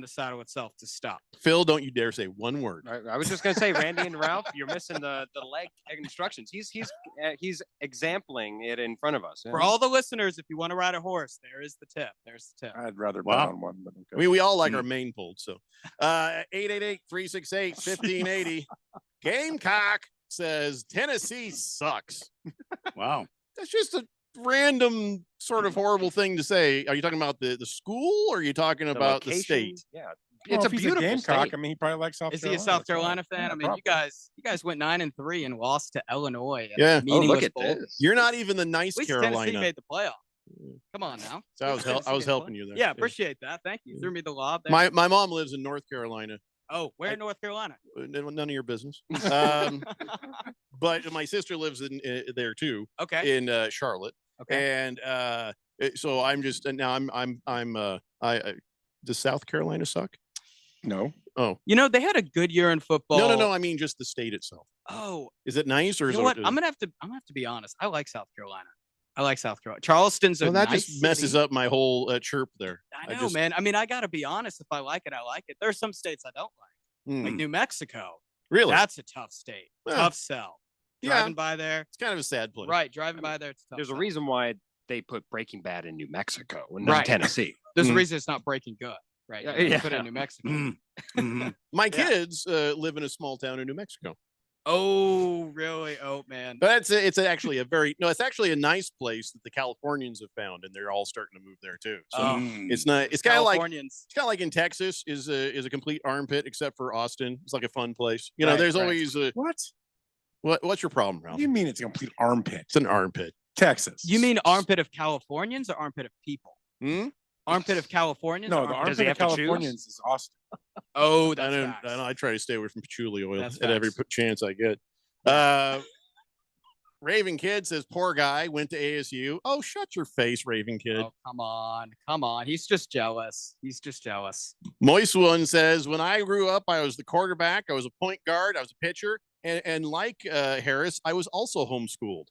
Speaker 14: the saddle itself to stop.
Speaker 5: Phil, don't you dare say one word.
Speaker 8: I was just gonna say, Randy and Ralph, you're missing the leg instructions. He's exempling it in front of us.
Speaker 14: For all the listeners, if you want to ride a horse, there is the tip. There's the tip.
Speaker 11: I'd rather bet on one. But okay.
Speaker 5: I mean, we all like our mane pulled. So 888-368-1580. Gamecock says Tennessee sucks.
Speaker 10: Wow.
Speaker 5: That's just a random sort of horrible thing to say. Are you talking about the school or are you talking about the state?
Speaker 8: Yeah.
Speaker 11: Well,
Speaker 8: It's a
Speaker 11: if he's
Speaker 8: beautiful
Speaker 11: Gamecock.
Speaker 8: state.
Speaker 11: I mean, he probably likes South
Speaker 14: Is he
Speaker 11: Carolina.
Speaker 14: a South
Speaker 11: That's fine.
Speaker 14: Carolina fan?
Speaker 11: Yeah,
Speaker 14: I mean,
Speaker 11: probably.
Speaker 14: you guys went 9-3 and lost to Illinois. in a
Speaker 5: Yeah.
Speaker 14: meaningless
Speaker 8: look at
Speaker 14: bowl.
Speaker 8: this.
Speaker 5: You're not even the nice
Speaker 14: At least
Speaker 5: Carolina.
Speaker 14: Tennessee made the playoff. Come on now.
Speaker 5: So I was
Speaker 14: Tennessee
Speaker 5: I was
Speaker 14: made the
Speaker 5: helping
Speaker 14: playoff.
Speaker 5: you there.
Speaker 14: Yeah, appreciate that. Thank you. Threw me the lob there.
Speaker 5: My mom lives in North Carolina.
Speaker 14: Oh, where in North Carolina?
Speaker 5: None of your business. But my sister lives in there too.
Speaker 14: Okay.
Speaker 5: In Charlotte.
Speaker 14: Okay.
Speaker 5: And so I'm just now does South Carolina suck?
Speaker 11: No.
Speaker 5: Oh.
Speaker 14: You know, they had a good year in football.
Speaker 5: No. I mean just the state itself.
Speaker 14: Oh,
Speaker 5: Is it nice or
Speaker 14: you
Speaker 5: is
Speaker 14: know
Speaker 5: it?
Speaker 14: what? I'm gonna have to be honest. I like South Carolina. Charleston's a
Speaker 5: Well, that
Speaker 14: nice
Speaker 5: just messes
Speaker 14: city.
Speaker 5: up my whole chirp there.
Speaker 14: I know, man. I mean, I gotta be honest. If I like it, I like it. There's some states I don't like, like New Mexico.
Speaker 5: Really?
Speaker 14: That's a tough state.
Speaker 5: Yeah.
Speaker 14: Tough sell.
Speaker 5: Yeah.
Speaker 14: Driving by there,
Speaker 5: It's kind of a sad place.
Speaker 14: right? Driving by there, it's a tough.
Speaker 8: There's a
Speaker 14: sell.
Speaker 8: reason why they put Breaking Bad in New Mexico and not
Speaker 14: Right.
Speaker 8: Tennessee.
Speaker 14: There's a
Speaker 5: Mhm.
Speaker 14: reason it's not Breaking Good, right?
Speaker 8: Yeah,
Speaker 14: They
Speaker 8: yeah.
Speaker 14: put it in New Mexico.
Speaker 5: My
Speaker 14: Yeah.
Speaker 5: kids live in a small town in New Mexico.
Speaker 14: Oh, really? Oh, man.
Speaker 5: But it's actually it's actually a nice place that the Californians have found, and they're all starting to move there too. So
Speaker 14: Oh.
Speaker 5: it's not. It's kind of like
Speaker 14: Californians.
Speaker 5: it's kind of like in Texas is a complete armpit except for Austin. It's like a fun place. You know,
Speaker 14: Right,
Speaker 5: there's
Speaker 14: right.
Speaker 5: always a
Speaker 11: What?
Speaker 5: what's your problem,
Speaker 11: What
Speaker 5: Ralph?
Speaker 11: do you mean it's a complete armpit?
Speaker 5: It's an armpit.
Speaker 11: Texas.
Speaker 14: You mean armpit of Californians or armpit of people?
Speaker 5: Hmm?
Speaker 14: Armpit of Californians?
Speaker 11: No,
Speaker 14: or
Speaker 11: the
Speaker 8: Does he
Speaker 11: armpit
Speaker 8: have
Speaker 11: of
Speaker 8: to choose?
Speaker 11: Californians is Austin.
Speaker 14: Oh,
Speaker 5: I
Speaker 14: that's
Speaker 5: don't.
Speaker 14: facts.
Speaker 5: I try to stay away from patchouli oil
Speaker 14: That's
Speaker 5: at every
Speaker 14: facts.
Speaker 5: chance I get. Raven Kid says, poor guy went to ASU. Oh, shut your face, Raven Kid.
Speaker 14: Oh, come on. He's just jealous.
Speaker 5: Moist One says, when I grew up, I was the quarterback. I was a point guard. I was a pitcher. And like Harris, I was also homeschooled.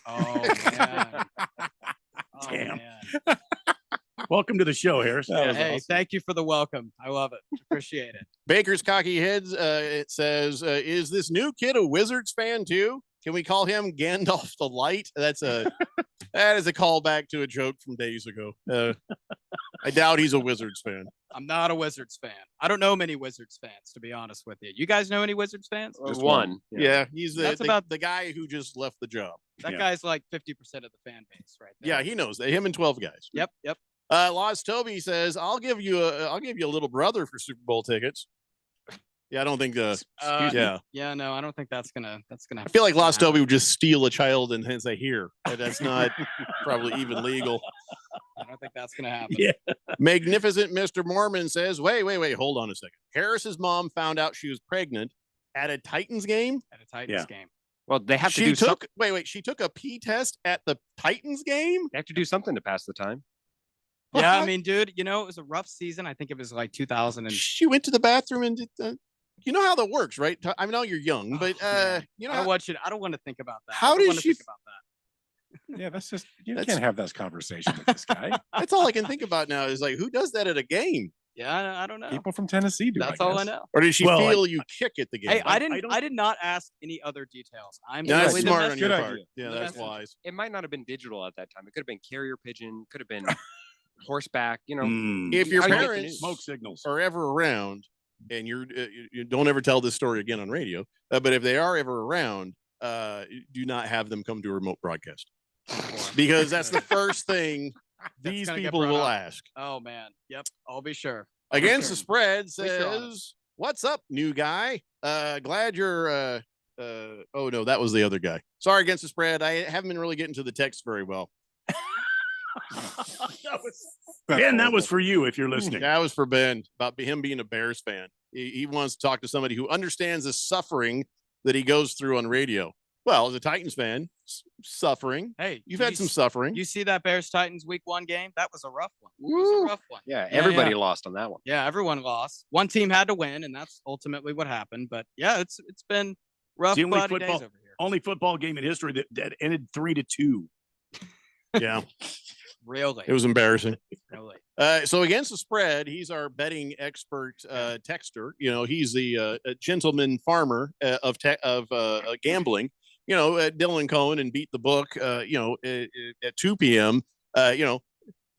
Speaker 14: Oh, man. Oh,
Speaker 10: Damn.
Speaker 14: man.
Speaker 10: Welcome to the show, Harris.
Speaker 14: Hey, thank you for the welcome. I love it. Appreciate it.
Speaker 5: Baker's Cocky Heads, it says, is this new kid a Wizards fan too? Can we call him Gandalf the Light? That is a callback to a joke from days ago. I doubt he's a Wizards fan.
Speaker 14: I'm not a Wizards fan. I don't know many Wizards fans, to be honest with you. You guys know any Wizards fans?
Speaker 8: Just one.
Speaker 5: Yeah, he's
Speaker 14: That's
Speaker 5: the
Speaker 14: about-
Speaker 5: the guy who just left the job.
Speaker 14: That guy's like 50% of the fan base right there.
Speaker 5: Yeah, he knows that. Him and 12 guys.
Speaker 14: Yep.
Speaker 5: Lost Toby says, I'll give you a little brother for Super Bowl tickets. Yeah, I don't think yeah.
Speaker 14: Yeah, no, I don't think that's gonna
Speaker 5: I feel like Lost Toby would just steal a child and say here. That's not probably even legal.
Speaker 14: I don't think that's gonna happen.
Speaker 10: Yeah.
Speaker 5: Magnificent Mr. Mormon says, wait, hold on a second. Harris's mom found out she was pregnant at a Titans game.
Speaker 14: At a Titans game.
Speaker 8: Well, they have to
Speaker 5: She
Speaker 8: do
Speaker 5: took
Speaker 8: something.
Speaker 5: wait. She took a P test at the Titans game.
Speaker 8: They have to do something to pass the time.
Speaker 14: Yeah, I mean, dude, it was a rough season. I think it was like 2000 and
Speaker 5: She went to the bathroom and did. You know how that works, right? I know you're young, but you know
Speaker 14: I don't want to think about that.
Speaker 5: How
Speaker 14: I don't
Speaker 5: does
Speaker 14: wanna
Speaker 5: she
Speaker 14: think about that?
Speaker 11: Yeah, that's just you can't have this conversation with this guy.
Speaker 5: That's all I can think about now. Is like, who does that at a game?
Speaker 14: Yeah, I don't know.
Speaker 11: People from Tennessee do.
Speaker 14: That's all I know.
Speaker 5: Or did she
Speaker 11: Well,
Speaker 5: feel you kick at the game?
Speaker 14: Hey, I did not ask any other details. I'm
Speaker 5: No, that's
Speaker 14: solely the
Speaker 5: smart on
Speaker 14: messenger.
Speaker 5: your
Speaker 11: Good
Speaker 5: part.
Speaker 11: idea.
Speaker 5: Yeah,
Speaker 14: The
Speaker 5: that's
Speaker 14: messenger.
Speaker 5: wise.
Speaker 8: It might not have been digital at that time. It could have been carrier pigeon. Could have been horseback.
Speaker 5: If your
Speaker 8: how you get the
Speaker 5: parents
Speaker 8: news.
Speaker 11: Smoke signals.
Speaker 5: are ever around, and you don't ever tell this story again on radio, but if they are ever around, do not have them come to a remote broadcast because that's the first thing these
Speaker 14: gonna get
Speaker 5: people
Speaker 14: brought
Speaker 5: will
Speaker 14: up.
Speaker 5: ask.
Speaker 14: Oh man, yep, I'll be sure. I'll be
Speaker 5: Against
Speaker 14: sure.
Speaker 5: the spread
Speaker 14: least you're honest.
Speaker 5: says, "What's up, new guy? Glad you're." Oh no, that was the other guy. Sorry, against the spread. I haven't been really getting to the text very well.
Speaker 10: Ben, that was for you if you're listening.
Speaker 5: That was for Ben about him being a Bears fan. He wants to talk to somebody who understands the suffering that he goes through on radio. Well, as a Titans fan, suffering.
Speaker 14: Hey,
Speaker 5: You've had some suffering.
Speaker 14: You see that Bears Titans week 1 game? That was a rough one. It was a rough one.
Speaker 8: Yeah, everybody
Speaker 14: yeah.
Speaker 8: lost on that one.
Speaker 14: Yeah, everyone lost. One team had to win, and that's ultimately what happened. But yeah, it's been rough.
Speaker 10: It's the only
Speaker 14: cloudy days
Speaker 10: football,
Speaker 14: over here.
Speaker 10: only football game in history that ended 3-2.
Speaker 5: Yeah,
Speaker 14: Really,
Speaker 5: it was embarrassing.
Speaker 14: really.
Speaker 5: So against the spread, he's our betting expert texter. He's the gentleman farmer of gambling. Dylan Cohen and Beat the Book. At 2 p.m.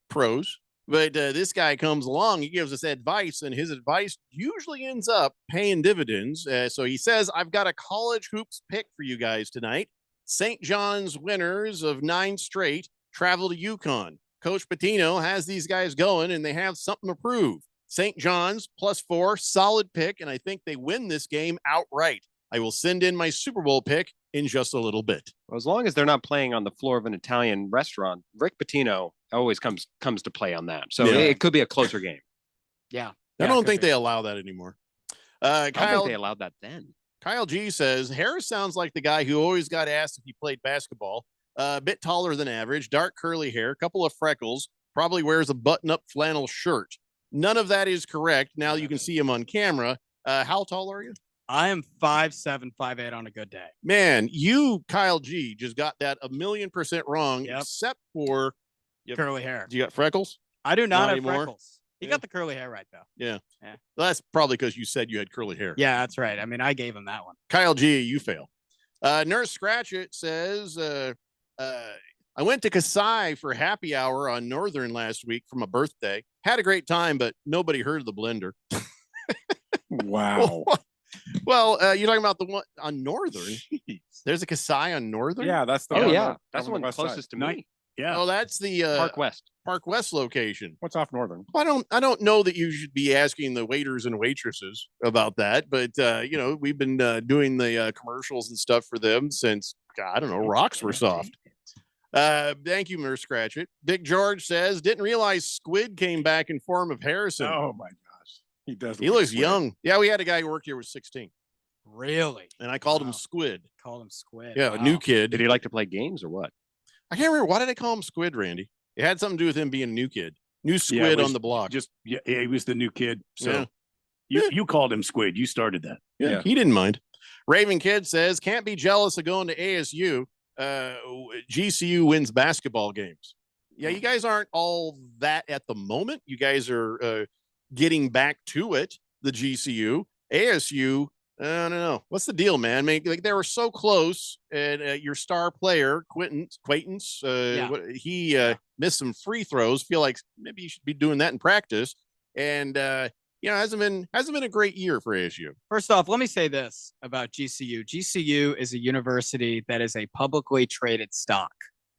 Speaker 5: Pros. But this guy comes along. He gives us advice, and his advice usually ends up paying dividends. So he says, "I've got a college hoops pick for you guys tonight. St. John's winners of 9 straight travel to UConn. Coach Pitino has these guys going, and they have something to prove. St. John's +4, solid pick, and I think they win this game outright. I will send in my Super Bowl pick in just a little bit."
Speaker 8: Well, as long as they're not playing on the floor of an Italian restaurant, Rick Pitino always comes to play on that. So
Speaker 5: Yeah.
Speaker 8: it could be a closer game.
Speaker 14: Yeah.
Speaker 5: I don't think they allow that anymore.
Speaker 8: I don't
Speaker 5: Kyle,
Speaker 8: think they allowed that then.
Speaker 5: Kyle G says, Harris sounds like the guy who always got asked if he played basketball. A bit taller than average, dark curly hair, couple of freckles, probably wears a button-up flannel shirt. None of that is correct. Now you can see him on camera. How tall are you?
Speaker 14: I am 5'7", 5'8" on a good day.
Speaker 5: Man, you, Kyle G, just got that 1,000,000% wrong, except for
Speaker 14: Curly hair.
Speaker 5: You got freckles?
Speaker 14: I do not have
Speaker 5: anymore?
Speaker 14: freckles. You got the curly hair right though.
Speaker 5: Yeah.
Speaker 14: Yeah.
Speaker 5: Well, that's probably because you said you had curly hair.
Speaker 14: Yeah, that's right. I mean, I gave him that one.
Speaker 5: Kyle G, you fail. Nurse Scratchit says, I went to Kasai for happy hour on Northern last week for my birthday. Had a great time, but nobody heard of the blender.
Speaker 11: Wow.
Speaker 5: Well, you're talking about the one on Northern. There's a Kasai on Northern?
Speaker 11: Yeah, that's the
Speaker 8: Oh,
Speaker 11: one.
Speaker 8: yeah. That's
Speaker 11: on
Speaker 8: the one
Speaker 11: west
Speaker 8: closest
Speaker 11: side.
Speaker 8: to me.
Speaker 10: Yeah.
Speaker 5: Oh, that's the
Speaker 8: Park West.
Speaker 5: Park West location.
Speaker 11: What's off Northern?
Speaker 5: I don't know that you should be asking the waiters and waitresses about that, but we've been doing the commercials and stuff for them since I don't know, rocks were soft. Thank you, Nurse Scratchit. Big George says, didn't realize Squid came back in form of Harrison.
Speaker 11: Oh my gosh, he does.
Speaker 5: He
Speaker 11: look
Speaker 5: looks
Speaker 11: squid.
Speaker 5: young. Yeah, we had a guy who worked here was 16,
Speaker 14: Really?
Speaker 5: and I called him Squid.
Speaker 14: Called him Squid.
Speaker 5: Yeah,
Speaker 14: Wow.
Speaker 5: a new kid.
Speaker 8: Did he like to play games or what?
Speaker 5: I can't remember. Why did I call him Squid, Randy? It had something to do with him being a new kid. New
Speaker 10: Yeah,
Speaker 5: Squid
Speaker 10: it was
Speaker 5: on the block.
Speaker 10: Just he was the new kid. So
Speaker 5: Yeah.
Speaker 10: you called him Squid. You started that.
Speaker 5: Yeah, he didn't mind. Raven Kid says, can't be jealous of going to ASU. GCU wins basketball games. Yeah, you guys aren't all that at the moment. You guys are getting back to it, the GCU. ASU, I don't know. What's the deal, man? I mean, like they were so close, and your star player, Quaintance, he missed some free throws. Feel like maybe you should be doing that in practice. And hasn't been a great year for ASU.
Speaker 14: First off, let me say this about GCU. GCU is a university that is a publicly traded stock.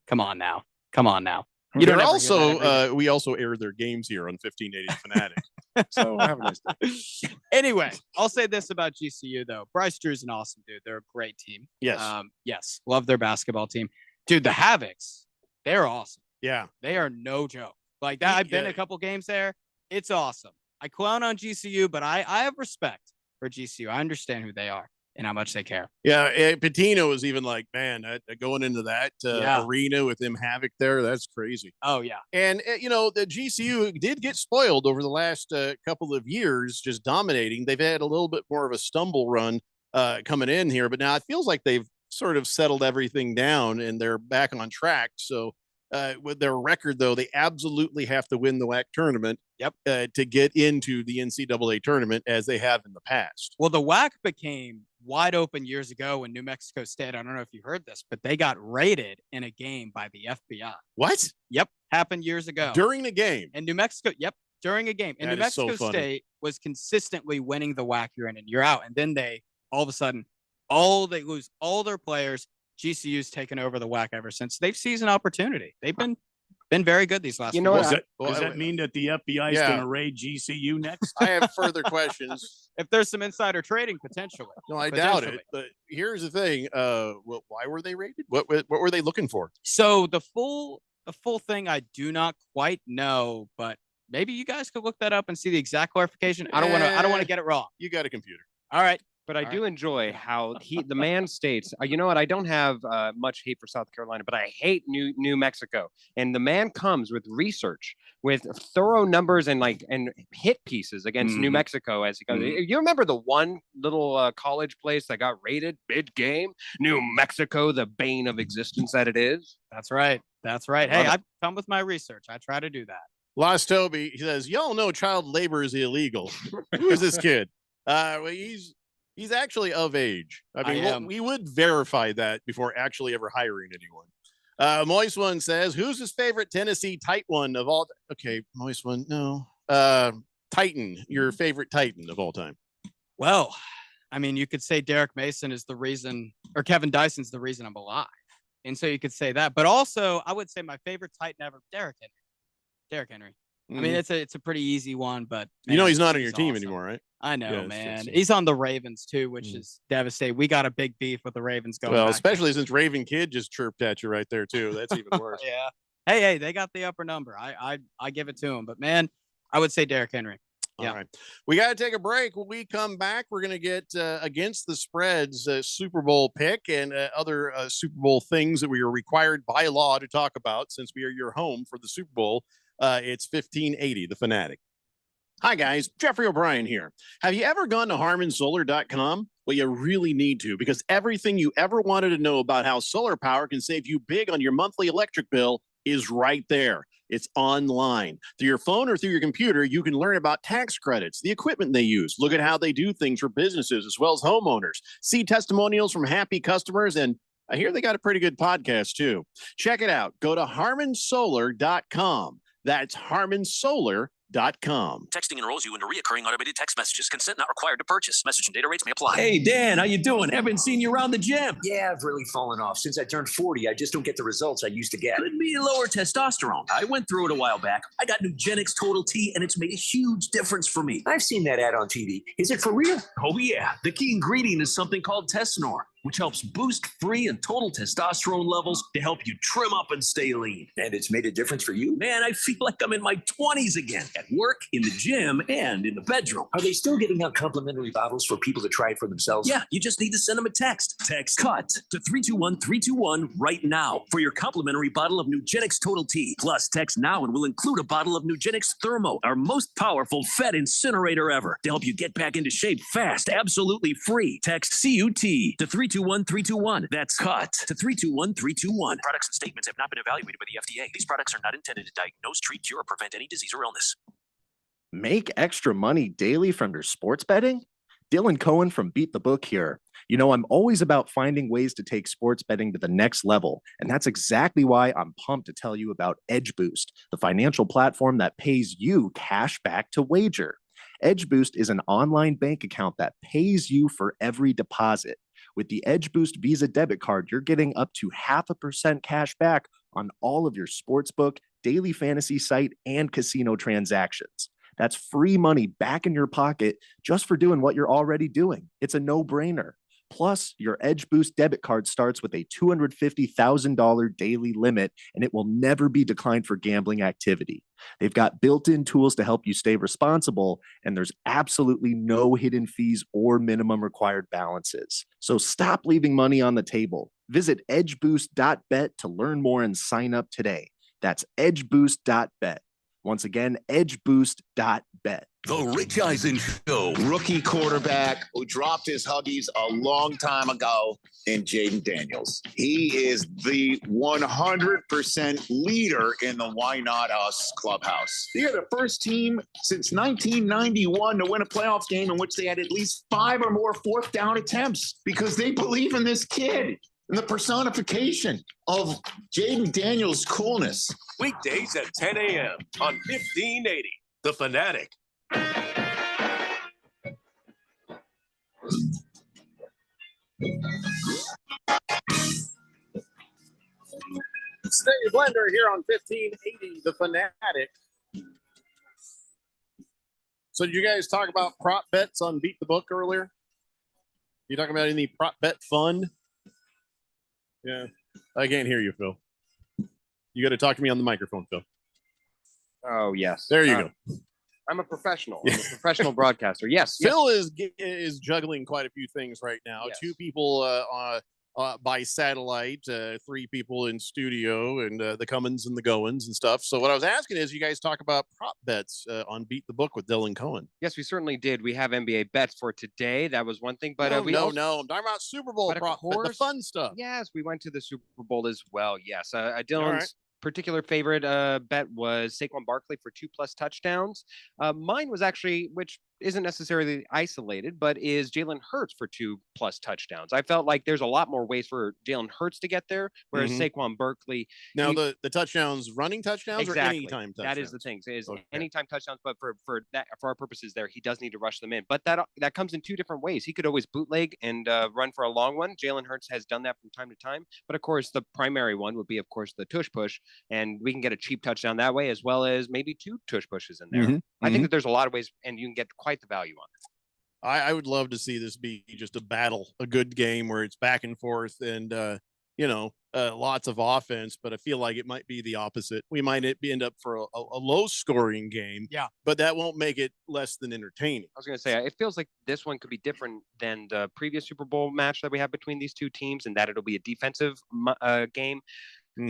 Speaker 14: Come on now. You don't
Speaker 5: They're
Speaker 14: ever hear that every
Speaker 5: we also air their games here on 1580 Fanatic.
Speaker 11: So have a nice day.
Speaker 14: Anyway, I'll say this about GCU though. Bryce Drew's an awesome dude. They're a great team.
Speaker 5: Yes.
Speaker 14: Yes. Love their basketball team. Dude, the Havocs, they're awesome.
Speaker 5: Yeah.
Speaker 14: They are no joke. Like that. I've been to a couple games there. It's awesome. I clown on GCU, but I have respect for GCU. I understand who they are. and how much they care.
Speaker 5: Yeah, Patino was even like, man, going into that
Speaker 14: Yeah.
Speaker 5: arena with him Havoc there, that's crazy.
Speaker 14: Oh, yeah.
Speaker 5: And, the GCU did get spoiled over the last couple of years, just dominating. They've had a little bit more of a stumble run coming in here, but now it feels like they've sort of settled everything down and they're back on track. So with their record, though, they absolutely have to win the WAC tournament to get into the NCAA tournament as they have in the past.
Speaker 14: Well, the WAC became wide open years ago when New Mexico State, I don't know if you heard this, but they got raided in a game by the FBI.
Speaker 5: What?
Speaker 14: Yep. Happened years ago.
Speaker 5: During the game?
Speaker 14: And New Mexico, during a game. And
Speaker 5: That
Speaker 14: New
Speaker 5: is so
Speaker 14: Mexico
Speaker 5: funny.
Speaker 14: State was consistently winning the WAC year in and year out. And then they, all of a sudden, they lose all their players. GCU's taken over the WAC ever since. They've seized an opportunity. They've been very good these last few years.
Speaker 10: Does that mean that the FBI is
Speaker 14: Yeah.
Speaker 10: going to raid GCU next?
Speaker 5: I have further questions.
Speaker 14: If there's some insider trading, potentially.
Speaker 5: No, I doubt
Speaker 14: Potentially.
Speaker 5: it. But here's the thing. Why were they raided? What were they looking for?
Speaker 14: So the full thing, I do not quite know, but maybe you guys could look that up and see the exact clarification. I don't want to get it wrong.
Speaker 5: You got a computer.
Speaker 14: All right.
Speaker 8: But I do enjoy how the man states, you know what? I don't have much hate for South Carolina, but I hate New Mexico. And the man comes with research, with thorough numbers and hit pieces against New
Speaker 14: Mhm.
Speaker 8: Mexico as he goes. You remember the one little college place that got raided mid game? New Mexico, the bane of existence that it is.
Speaker 14: That's right. That's right. Hey, I've come with my research. I try to do that.
Speaker 5: Lost Toby, he says, y'all know child labor is illegal. Who is this kid? Well, he's actually of age. I mean, we would verify that before actually ever hiring anyone. Moist One says, who's his favorite Tennessee tight one of all? Okay, Moist One, no. Titan, your favorite Titan of all time.
Speaker 14: Well, I mean, you could say Derek Mason is the reason, or Kevin Dyson's the reason I'm alive. And so you could say that. But also, I would say my favorite Titan ever, Derrick Henry. Derrick Henry. I mean, it's a pretty easy one, but
Speaker 5: You know
Speaker 14: man,
Speaker 5: he's not on your
Speaker 14: he's
Speaker 5: team
Speaker 14: awesome.
Speaker 5: anymore, right?
Speaker 14: I know,
Speaker 5: Yeah,
Speaker 14: man. He's on the Ravens too, which is devastating. We got a big beef with the Ravens going.
Speaker 5: Well,
Speaker 14: back.
Speaker 5: especially since Raven Kid just chirped at you right there too. That's even worse.
Speaker 14: Yeah. Hey, they got the upper number. I give it to him. But man, I would say Derrick Henry. Yeah.
Speaker 5: All right. We got to take a break. When we come back, we're going to get against the spreads Super Bowl pick and other Super Bowl things that we are required by law to talk about since we are your home for the Super Bowl. It's 1580, the Fanatic. Hi, guys. Jeffrey O'Brien here. Have you ever gone to HarmonSolar.com? Well, you really need to, because everything you ever wanted to know about how solar power can save you big on your monthly electric bill is right there. It's online. Through your phone or through your computer, you can learn about tax credits, the equipment they use, look at how they do things for businesses as well as homeowners, see testimonials from happy customers, and I hear they got a pretty good podcast too. Check it out. Go to HarmonSolar.com. That's HarmonSolar.com.
Speaker 3: Texting enrolls you into recurring automated text messages. Consent not required to purchase. Message and data rates may apply.
Speaker 4: Hey, Dan, how you doing? Haven't seen you around the gym. Yeah, I've really fallen off. Since I turned 40, I just don't get the results I used to get. Could be lower testosterone. I went through it a while back. I got Nugenix Total T, and it's made a huge difference for me. I've seen that ad on TV. Is it for real? Oh, yeah. The key ingredient is something called Tesnor, which helps boost free and total testosterone levels to help you trim up and stay lean. And it's made a difference for you? Man, I feel like I'm in my 20s again, at work, in the gym, and in the bedroom. Are they still getting out complimentary bottles for people to try it for themselves? Yeah, you just need to send them a text. Text CUT to 321-321 right now for your complimentary bottle of Nugenix Total T. Plus, text now and we'll include a bottle of Nugenix Thermo, our most powerful fat incinerator ever, to help you get back into shape fast, absolutely free. Text CUT to 321-321. That's CUT to 321-321.
Speaker 3: Products and statements have not been evaluated by the FDA. These products are not intended to diagnose, treat, cure, or prevent any disease or illness.
Speaker 2: Make extra money daily from your sports betting? Dylan Cohen from Beat the Book here. You know, I'm always about finding ways to take sports betting to the next level. And that's exactly why I'm pumped to tell you about Edge Boost, the financial platform that pays you cash back to wager. Edge Boost is an online bank account that pays you for every deposit. With the Edge Boost Visa debit card, you're getting up to 0.5% cash back on all of your sportsbook, daily fantasy site, and casino transactions. That's free money back in your pocket just for doing what you're already doing. It's a no-brainer. Plus, your Edge Boost debit card starts with a $250,000 daily limit, and it will never be declined for gambling activity. They've got built-in tools to help you stay responsible, and there's absolutely no hidden fees or minimum required balances. So stop leaving money on the table. Visit edgeboost.bet to learn more and sign up today. That's edgeboost.bet. Once again, edgeboost.bet.
Speaker 23: The Rich Eisen Show.
Speaker 15: Rookie quarterback who dropped his Huggies a long time ago in Jaden Daniels. He is the 100% leader in the Why Not Us clubhouse. They're the first team since 1991 to win a playoff game in which they had at least 5 or more fourth down attempts because they believe in this kid and the personification of Jaden Daniels' coolness.
Speaker 23: Weekdays at 10 a.m. on 1580. The Fanatic.
Speaker 5: Stay Blender here on 1580, The Fanatic. So did you guys talk about prop bets on Beat the Book earlier? You talking about any prop bet fun? Yeah, I can't hear you, Phil. You got to talk to me on the microphone, Phil.
Speaker 8: Oh, yes.
Speaker 5: There you go.
Speaker 8: I'm a professional. I'm a professional broadcaster. Yes.
Speaker 5: Phil is juggling quite a few things right now.
Speaker 8: Yes.
Speaker 5: 2 people by satellite, 3 people in studio, and the comings and the goings and stuff. So what I was asking is, you guys talk about prop bets on Beat the Book with Dylan Cohen.
Speaker 8: Yes, we certainly did. We have NBA bets for today. That was one thing, but
Speaker 5: no,
Speaker 8: we
Speaker 5: no,
Speaker 8: also,
Speaker 5: no. I'm talking about Super Bowl
Speaker 8: but of
Speaker 5: prop bet, the
Speaker 8: course-
Speaker 5: fun stuff.
Speaker 8: Yes, we went to the Super Bowl as well. Yes, Dylan's
Speaker 5: right.
Speaker 8: particular favorite bet was Saquon Barkley for 2+ touchdowns. Mine was actually, which isn't necessarily isolated, but is Jalen Hurts for 2+ touchdowns. I felt like there's a lot more ways for Jalen Hurts to get there, whereas Saquon Barkley.
Speaker 5: Now the touchdowns, running touchdowns, or anytime touchdowns?
Speaker 8: That is the thing. Is anytime touchdowns, but for our purposes, there he does need to rush them in. But that comes in 2 different ways. He could always bootleg and run for a long one. Jalen Hurts has done that from time to time. But of course, the primary one would be, of course, the tush push, and we can get a cheap touchdown that way, as well as maybe 2 tush pushes in there. I think that there's a lot of ways, and you can get quite the value on it.
Speaker 5: I would love to see this be just a battle, a good game where it's back and forth and, lots of offense, but I feel like it might be the opposite. We might end up for a low scoring game.
Speaker 14: Yeah.
Speaker 5: But that won't make it less than entertaining.
Speaker 8: I was going to say, it feels like this one could be different than the previous Super Bowl match that we have between these 2 teams, and that it'll be a defensive game.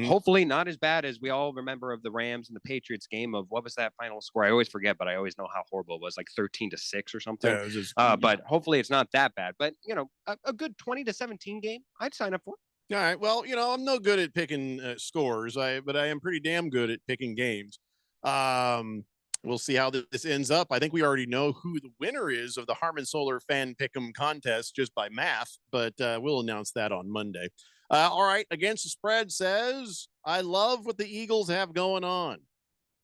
Speaker 8: Hopefully not as bad as we all remember of the Rams and the Patriots game of what was that final score? I always forget, but I always know how horrible it was, like 13-6 or something.
Speaker 5: Yeah, it was just,
Speaker 8: but hopefully it's not that bad. But, a good 20-17 game, I'd sign up for.
Speaker 5: All right. Well, I'm no good at picking scores, but I am pretty damn good at picking games. We'll see how this ends up. I think we already know who the winner is of the Harmon Solar Fan Pick'em contest just by math, but we'll announce that on Monday. All right. Against the Spread says, I love what the Eagles have going on.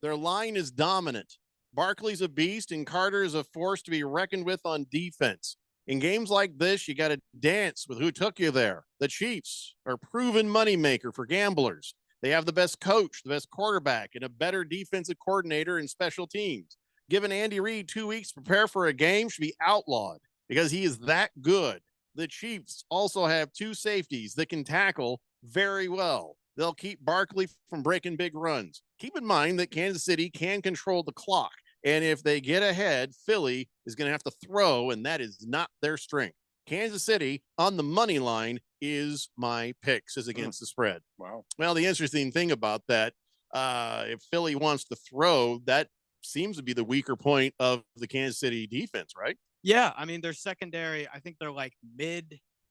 Speaker 5: Their line is dominant. Barkley's a beast and Carter is a force to be reckoned with on defense. In games like this, you got to dance with who took you there. The Chiefs are proven moneymaker for gamblers. They have the best coach, the best quarterback, and a better defensive coordinator and special teams. Giving Andy Reid 2 weeks to prepare for a game should be outlawed because he is that good. The Chiefs also have 2 safeties that can tackle very well. They'll keep Barkley from breaking big runs. Keep in mind that Kansas City can control the clock. And if they get ahead, Philly is going to have to throw, and that is not their strength. Kansas City on the money line is my picks as against the spread.
Speaker 11: Wow.
Speaker 5: Well, the interesting thing about that, if Philly wants to throw, that seems to be the weaker point of the Kansas City defense, right?
Speaker 14: Yeah, I mean, their secondary, I think they're like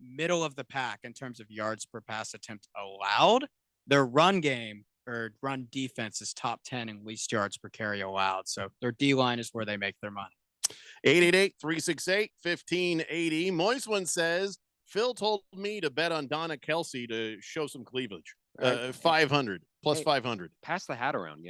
Speaker 14: middle of the pack in terms of yards per pass attempt allowed. Their run game or run defense is top 10 in least yards per carry allowed. So their D-line is where they make their money.
Speaker 5: 888-368-1580. Moist one says, Phil told me to bet on Donna Kelsey to show some cleavage. 500 plus 500.
Speaker 8: Pass the hat around,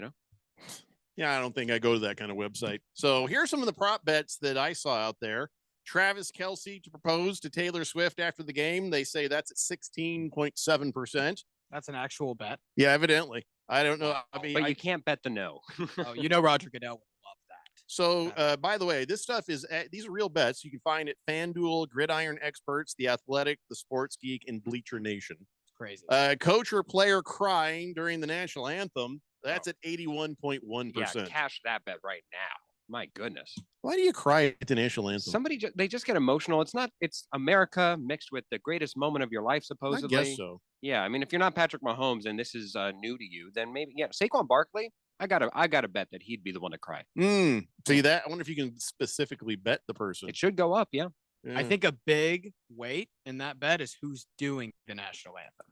Speaker 5: Yeah, I don't think I go to that kind of website. So here's some of the prop bets that I saw out there. Travis Kelsey to propose to Taylor Swift after the game. They say that's at 16.7%.
Speaker 14: That's an actual bet.
Speaker 5: Yeah, evidently. I don't know. I mean,
Speaker 8: but you can't bet the no.
Speaker 14: Oh, Roger Goodell would love that.
Speaker 5: So, by the way, this stuff is these are real bets. You can find it FanDuel, Gridiron Experts, The Athletic, The Sports Geek, and Bleacher Nation.
Speaker 14: It's crazy.
Speaker 5: Coach or player crying during the national anthem. That's at 81.1%.
Speaker 8: Yeah, cash that bet right now. My goodness.
Speaker 5: Why do you cry at the national anthem?
Speaker 8: Somebody they just get emotional. It's America mixed with the greatest moment of your life, supposedly.
Speaker 5: I guess so.
Speaker 8: Yeah, I mean, if you're not Patrick Mahomes and this is new to you, then maybe Saquon Barkley. I gotta bet that he'd be the one to cry.
Speaker 5: See that? I wonder if you can specifically bet the person.
Speaker 8: It should go up, yeah.
Speaker 14: I think a big weight in that bet is who's doing the national anthem.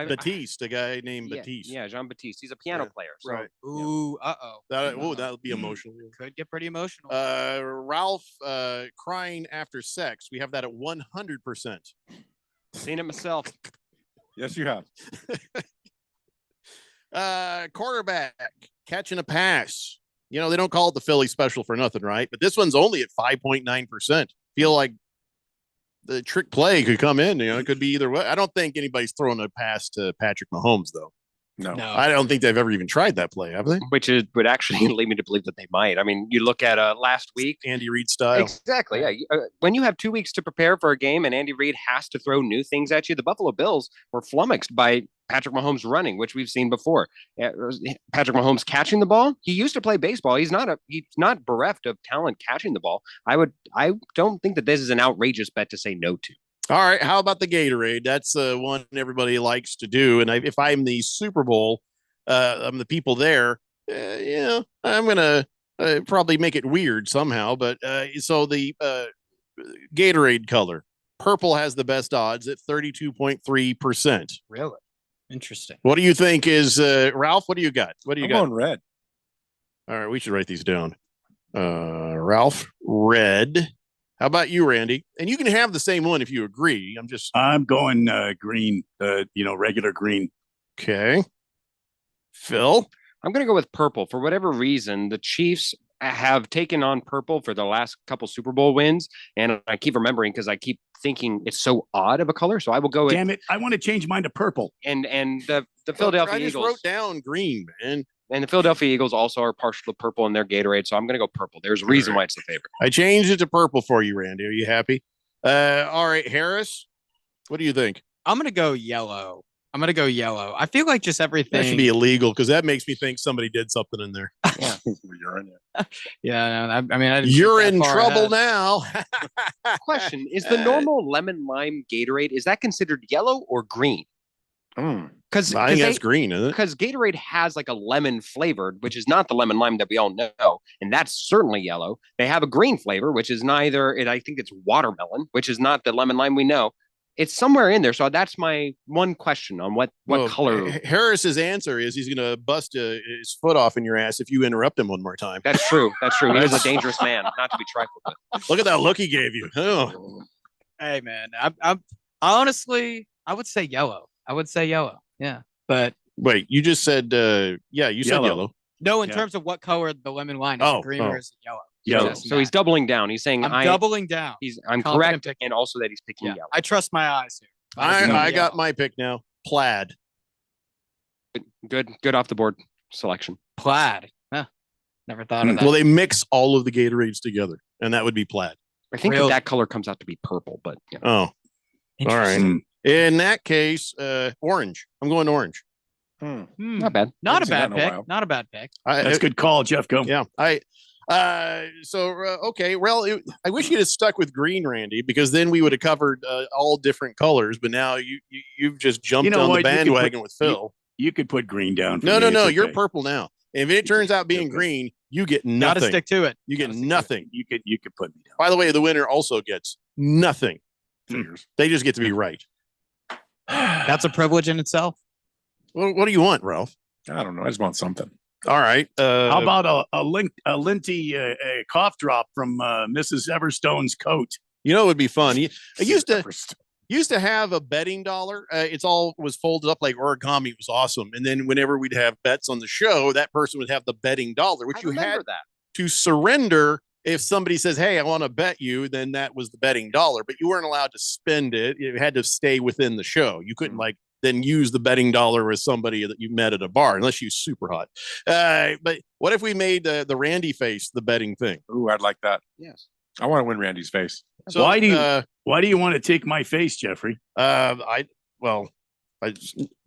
Speaker 5: Batiste, a guy named
Speaker 8: Yeah,
Speaker 5: Batiste.
Speaker 8: yeah, Jean Batiste. He's a piano player. So,
Speaker 5: Right.
Speaker 14: Ooh,
Speaker 5: That would be emotional.
Speaker 14: Could get pretty emotional.
Speaker 5: Ralph crying after sex. We have that at 100%.
Speaker 8: Seen it myself.
Speaker 11: Yes, you have.
Speaker 5: Quarterback catching a pass. You know, they don't call it the Philly special for nothing, right? But this one's only at 5.9%. Feel like the trick play could come in. You know, it could be either way. I don't think anybody's throwing a pass to Patrick Mahomes, though.
Speaker 11: No.
Speaker 5: I don't think they've ever even tried that play, have they?
Speaker 8: Which would actually lead me to believe that they might. I mean, you look at last week.
Speaker 5: Andy Reid style.
Speaker 8: Exactly. Yeah. When you have 2 weeks to prepare for a game and Andy Reid has to throw new things at you, the Buffalo Bills were flummoxed by Patrick Mahomes running, which we've seen before. Patrick Mahomes catching the ball. He used to play baseball. He's not bereft of talent catching the ball. I don't think that this is an outrageous bet to say no to.
Speaker 5: All right. How about the Gatorade? That's one everybody likes to do. And if I'm the Super Bowl, I'm the people there. I'm gonna probably make it weird somehow. But so the Gatorade color, purple has the best odds at 32.3%.
Speaker 14: Really interesting.
Speaker 5: What do you think is Ralph? What do you got? What do you got?
Speaker 11: I'm on red.
Speaker 5: All right, we should write these down. Ralph, red. How about you, Randy? And you can have the same one if you agree.
Speaker 10: I'm going green. Regular green.
Speaker 5: Okay. Phil?
Speaker 8: I'm going to go with purple. For whatever reason, the Chiefs have taken on purple for the last couple Super Bowl wins. And I keep remembering because I keep thinking it's so odd of a color. So I will go with.
Speaker 10: Damn it. I want to change mine to purple.
Speaker 8: And the Philadelphia
Speaker 5: I just
Speaker 8: Eagles.
Speaker 5: wrote down green, man.
Speaker 8: And the Philadelphia Eagles also are partial to purple in their Gatorade. So I'm going to go purple. There's a reason why it's the favorite.
Speaker 5: I changed it to purple for you, Randy. Are you happy? All right, Harris, what do you think?
Speaker 14: I'm going to go yellow. I feel like just everything.
Speaker 5: That should be illegal because that makes me think somebody did something in there.
Speaker 14: Yeah.
Speaker 11: You're in
Speaker 14: Yeah. I mean,
Speaker 5: You're in trouble now.
Speaker 8: Question: is the normal lemon lime Gatorade, is that considered yellow or green? Because
Speaker 5: I think that's green, isn't it?
Speaker 8: Because Gatorade has like a lemon flavored, which is not the lemon lime that we all know, and that's certainly yellow. They have a green flavor, which is neither. I think it's watermelon, which is not the lemon lime we know. It's somewhere in there. So that's my one question on what color.
Speaker 5: Harris's answer is he's going to bust his foot off in your ass if you interrupt him one more time.
Speaker 8: That's true. That's true. He is a dangerous man, not to be trifled with.
Speaker 5: Look at that look he gave you. Oh.
Speaker 14: Hey, man. I honestly, I would say yellow. Yeah. But
Speaker 5: wait, you just said, you said yellow.
Speaker 14: No, in terms of what color the lemon line is, green or is it yellow?
Speaker 8: Yellow. So he's doubling down. He's saying
Speaker 14: I'm doubling down.
Speaker 8: I'm correct, and also that he's picking yellow.
Speaker 14: I trust my eyes here.
Speaker 5: I got my pick now. Plaid.
Speaker 8: Good off the board selection.
Speaker 14: Plaid. Huh. Never thought of that.
Speaker 5: Well, they mix all of the Gatorades together, and that would be plaid.
Speaker 8: I think that color comes out to be purple, but
Speaker 5: Oh, all right. In that case, orange. I'm going orange.
Speaker 8: Not bad.
Speaker 14: Not a bad pick. Not a bad pick.
Speaker 10: That's a good call, Jeff. Go.
Speaker 5: Yeah. Okay. Well, I wish you'd have stuck with green, Randy, because then we would have covered all different colors. But now you've just jumped on the bandwagon with Phil.
Speaker 10: You could put green down. For
Speaker 5: No.
Speaker 10: me.
Speaker 5: You're purple now. If it turns out being green, you get nothing.
Speaker 14: Gotta stick to it.
Speaker 5: You get nothing.
Speaker 10: You could put me down.
Speaker 5: By the way, the winner also gets nothing. They just get to be right.
Speaker 14: That's a privilege in itself.
Speaker 5: Well, what do you want, Ralph?
Speaker 11: I don't know. I just want something.
Speaker 5: All right.
Speaker 10: How about a linty cough drop from Mrs. Everstone's coat?
Speaker 5: You know, it would be fun. I used to have a betting dollar. It's all was folded up like origami. It was awesome. And then whenever we'd have bets on the show, that person would have the betting dollar, which you had to surrender. If somebody says, "Hey, I want to bet you," then that was the betting dollar. But you weren't allowed to spend it. It had to stay within the show. You couldn't like than use the betting dollar with somebody that you met at a bar, unless you're super hot. But what if we made the Randy face the betting thing?
Speaker 11: Ooh, I'd like that.
Speaker 8: Yes.
Speaker 11: I want to win Randy's face.
Speaker 5: So,
Speaker 10: why do you want to take my face, Jeffrey?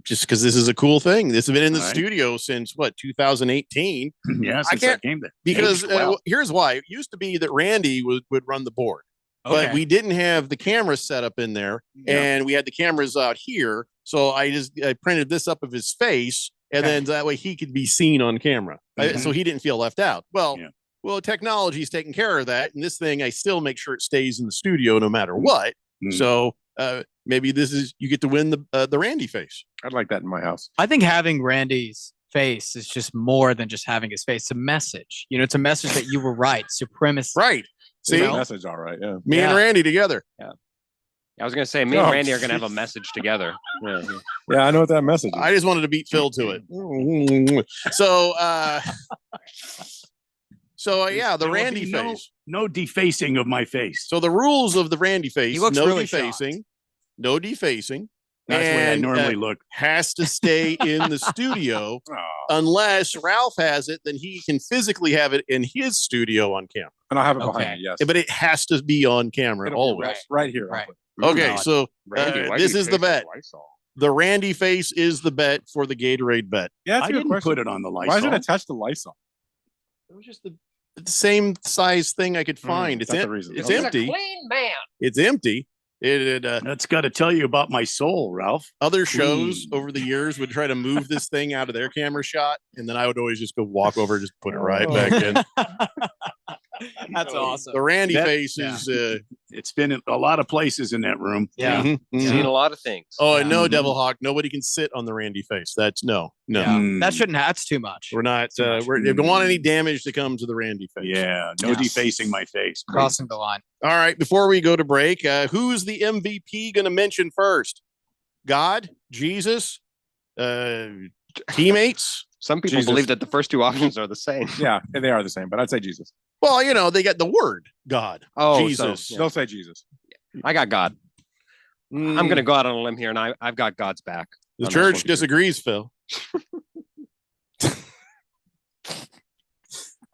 Speaker 5: Just because this is a cool thing. This has been in the
Speaker 10: All right.
Speaker 5: studio since what, 2018?
Speaker 10: Yeah, since I came there.
Speaker 5: Because
Speaker 10: Aged well.
Speaker 5: here's why. It used to be that Randy would run the board,
Speaker 14: Okay.
Speaker 5: but we didn't have the camera set up in there, and we had the cameras out here. So I printed this up of his face, and then that way he could be seen on camera, so he didn't feel left out. Well, technology's taking care of that, and this thing I still make sure it stays in the studio no matter what. So maybe you get to win the Randy face.
Speaker 11: I'd like that in my house.
Speaker 14: I think having Randy's face is just more than just having his face. It's a message. You know, it's a message that you were right. Supremacy.
Speaker 5: Right.
Speaker 11: See,
Speaker 5: See?
Speaker 11: message, all right. Yeah.
Speaker 5: Me and Randy together.
Speaker 8: Yeah. I was gonna say me and Randy are gonna have a message together.
Speaker 11: Yeah, I know what that message is.
Speaker 5: I just wanted to beat Phil to it. So, the
Speaker 10: There will
Speaker 5: Randy
Speaker 10: be
Speaker 5: face.
Speaker 10: No defacing of my face.
Speaker 5: So the rules of the Randy face:
Speaker 10: He looks
Speaker 5: no
Speaker 10: really
Speaker 5: defacing, no defacing.
Speaker 10: That's the way I normally look.
Speaker 5: Has to stay in the studio unless Ralph has it. Then he can physically have it in his studio on camera.
Speaker 11: And I'll have it behind me. Yes,
Speaker 5: but it has to be on camera
Speaker 11: It'll be
Speaker 5: always.
Speaker 11: right here.
Speaker 14: Right.
Speaker 5: Okay, so
Speaker 11: Randy, why do
Speaker 5: this
Speaker 11: you
Speaker 5: is the
Speaker 11: take
Speaker 5: bet.
Speaker 11: the Lysol?
Speaker 5: The Randy face is the bet for the Gatorade bet.
Speaker 11: Yeah, that's
Speaker 10: I
Speaker 11: a good
Speaker 10: didn't
Speaker 11: question.
Speaker 10: put it on the Lysol.
Speaker 11: Why is it attached to Lysol?
Speaker 5: It was just the same size thing I could find. It's
Speaker 11: that's the reason.
Speaker 5: it's
Speaker 11: He's a
Speaker 5: empty.
Speaker 8: Clean man.
Speaker 5: It's empty.
Speaker 10: That's got to tell you about my soul, Ralph.
Speaker 5: Other shows over the years would try to move this thing out of their camera shot, and then I would always just go walk over, just put it right back in.
Speaker 14: That's awesome.
Speaker 5: The Randy
Speaker 10: That-
Speaker 5: face is
Speaker 10: It's been in a lot of places in that room.
Speaker 14: Yeah.
Speaker 8: Seen a lot of things.
Speaker 5: Oh, and no, Devil Hawk. Nobody can sit on the Randy face. That's no.
Speaker 14: Yeah. That shouldn't. That's too much.
Speaker 5: We're not. If we don't want any damage to come to the Randy face.
Speaker 10: Yeah, no defacing my face.
Speaker 14: Crossing the line.
Speaker 5: All right. Before we go to break, who's the MVP going to mention first? God, Jesus, teammates.
Speaker 8: Some people
Speaker 11: Jesus.
Speaker 8: believe that the first two options are the same.
Speaker 11: Yeah, they are the same, but I'd say Jesus.
Speaker 5: Well, they got the word God.
Speaker 8: Oh,
Speaker 5: Jesus.
Speaker 8: so,
Speaker 11: They'll say Jesus.
Speaker 8: I got God. I'm going to go out on a limb here, and I've got God's back.
Speaker 5: The
Speaker 8: on this
Speaker 5: church
Speaker 8: one.
Speaker 5: disagrees, Phil.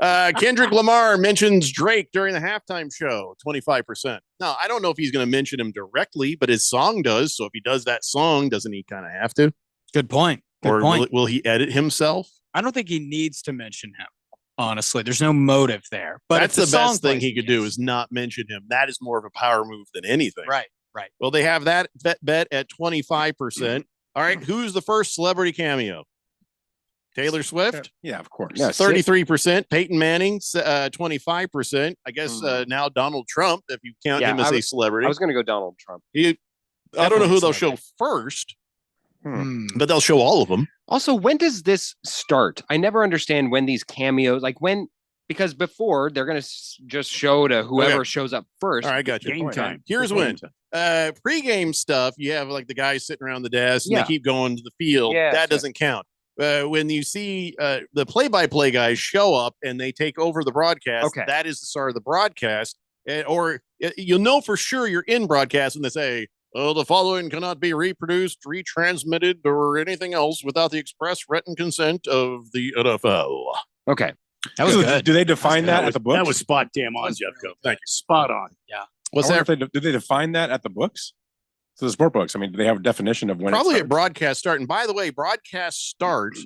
Speaker 5: Kendrick Lamar mentions Drake during the halftime show, 25%. Now, I don't know if he's going to mention him directly, but his song does. So if he does that song, doesn't he kind of have to?
Speaker 14: Good point. Good
Speaker 5: Or
Speaker 14: point.
Speaker 5: will he edit himself?
Speaker 14: I don't think he needs to mention him. Honestly, there's no motive there. But
Speaker 5: That's
Speaker 14: if
Speaker 5: the
Speaker 14: song
Speaker 5: best thing
Speaker 14: plays,
Speaker 5: he could do is not mention him. That is more of a power move than anything.
Speaker 14: Right. Right.
Speaker 5: Well, they have that bet at 25%. All right. Who's the first celebrity cameo? Taylor Swift?
Speaker 11: Yeah, of course.
Speaker 8: Yeah,
Speaker 5: 33%. Peyton Manning, 25%. I guess now Donald Trump, if you count him as a celebrity.
Speaker 8: I was going to go Donald Trump.
Speaker 5: I don't know who they'll show
Speaker 8: Definitely
Speaker 5: first, but they'll show all of them.
Speaker 8: Also, when does this start? I never understand when these cameos, because before they're going to just show to whoever
Speaker 5: Okay.
Speaker 8: shows up first.
Speaker 5: All right, got you.
Speaker 10: Game time.
Speaker 5: Here's when. Pre-game stuff, you have like the guys sitting around the desk and
Speaker 8: Yeah.
Speaker 5: they keep going to the field.
Speaker 8: Yes,
Speaker 5: That doesn't count. When you see the play-by-play guys show up and they take over the broadcast,
Speaker 8: Okay.
Speaker 5: that is the start of the broadcast. You'll know for sure you're in broadcast when they say, "Oh, the following cannot be reproduced, retransmitted, or anything else without the express written consent of the NFL."
Speaker 8: Okay.
Speaker 14: That was good.
Speaker 11: Do they define that at the books?
Speaker 10: That was spot damn on, Jeffco. Thank you. Spot on.
Speaker 14: Yeah.
Speaker 5: What's
Speaker 11: I wonder
Speaker 5: that?
Speaker 11: if do they define that at the books? So the sport books. I mean, do they have a definition of when?
Speaker 5: Probably
Speaker 11: it
Speaker 5: at broadcast start. And by the way, broadcast start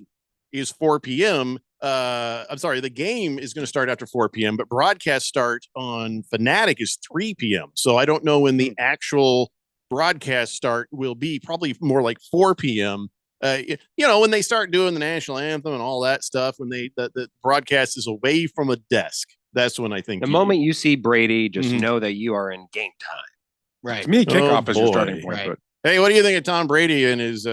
Speaker 5: is 4 p.m. I'm sorry, the game is going to start after 4 p.m., but broadcast start on Fanatic is 3 p.m. So I don't know when the actual broadcast start will be. Probably more like 4 p.m. When they start doing the national anthem and all that stuff, when the broadcast is away from a desk, that's when I think
Speaker 8: The moment you see Brady, just know that you are in game time.
Speaker 14: Right.
Speaker 11: To me, kickoff is your
Speaker 5: boy.
Speaker 11: starting point.
Speaker 14: Right.
Speaker 11: But
Speaker 5: Hey, what do you think of Tom Brady and his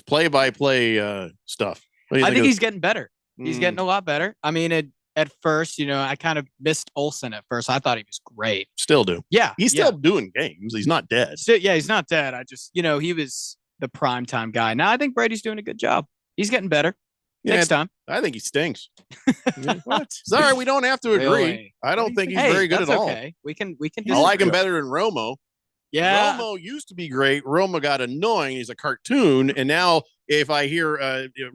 Speaker 5: play-by-play stuff? What do you
Speaker 14: I think
Speaker 5: of-
Speaker 14: he's getting better. He's getting a lot better. I mean, at first, I kind of missed Olsen at first. I thought he was great.
Speaker 5: Still do.
Speaker 14: Yeah.
Speaker 5: He's still doing games. He's not dead.
Speaker 14: He's not dead. I just, he was the primetime guy. Now I think Brady's doing a good job. He's getting better. Next time.
Speaker 5: I think he stinks. What? Sorry, we don't have to agree.
Speaker 14: Really?
Speaker 5: I don't think he's
Speaker 14: Hey,
Speaker 5: very good at
Speaker 14: that's
Speaker 5: all.
Speaker 14: okay. We can
Speaker 5: I like him
Speaker 14: disagree.
Speaker 5: better than Romo.
Speaker 14: Yeah.
Speaker 5: Romo used to be great. Romo got annoying. He's a cartoon. And now if I hear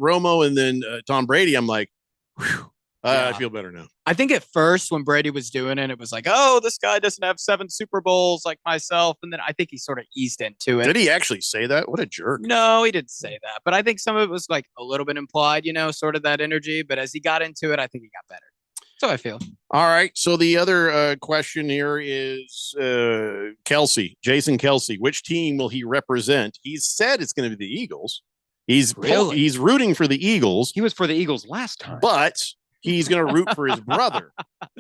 Speaker 5: Romo and then Tom Brady, I'm like, whew, I feel better now.
Speaker 14: I think at first when Brady was doing it, it was like, oh, this guy doesn't have 7 Super Bowls like myself. And then I think he sort of eased into it.
Speaker 5: Did he actually say that? What a jerk.
Speaker 14: No, he didn't say that. But I think some of it was like a little bit implied, sort of that energy. But as he got into it, I think he got better. So I feel.
Speaker 5: All right. So the other question here is Kelsey, Jason Kelsey. Which team will he represent? He said it's going to be the Eagles. He's rooting for the Eagles.
Speaker 8: He was for the Eagles last time.
Speaker 5: But he's going to root for his brother.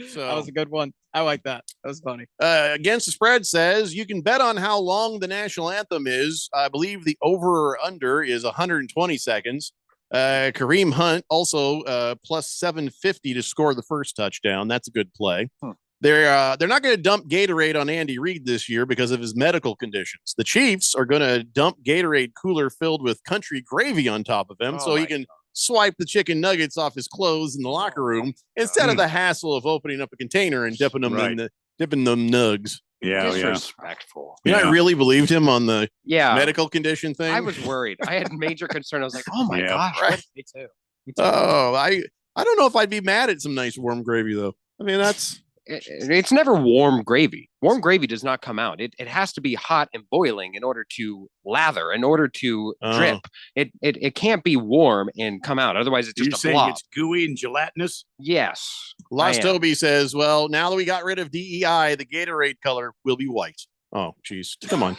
Speaker 5: So
Speaker 14: that was a good one. I like that. That was funny.
Speaker 5: Against the Spread says you can bet on how long the national anthem is. I believe the over or under is 120 seconds. Kareem Hunt also plus 750 to score the first touchdown. That's a good play. They're not going to dump Gatorade on Andy Reid this year because of his medical conditions. The Chiefs are going to dump Gatorade cooler filled with country gravy on top of him so he can swipe the chicken nuggets off his clothes in the locker room instead of the hassle of opening up a container and dipping them dipping them nugs.
Speaker 11: Yeah,
Speaker 8: disrespectful.
Speaker 5: You know, I really believed him on the
Speaker 8: Yeah.
Speaker 5: medical condition thing.
Speaker 8: I was worried. I had major concern. I was like, oh my gosh.
Speaker 5: Right.
Speaker 14: Me too.
Speaker 5: Oh, I don't know if I'd be mad at some nice warm gravy though. I mean, that's
Speaker 8: It's never warm gravy. Warm gravy does not come out. It has to be hot and boiling in order to lather, in order to drip. It can't be warm and come out. Otherwise, it's
Speaker 10: You're
Speaker 8: just a
Speaker 10: saying
Speaker 8: blob.
Speaker 10: it's gooey and gelatinous?
Speaker 8: Yes.
Speaker 5: Lost
Speaker 8: I am.
Speaker 5: Toby says, well, now that we got rid of DEI, the Gatorade color will be white. Oh, geez. Come on.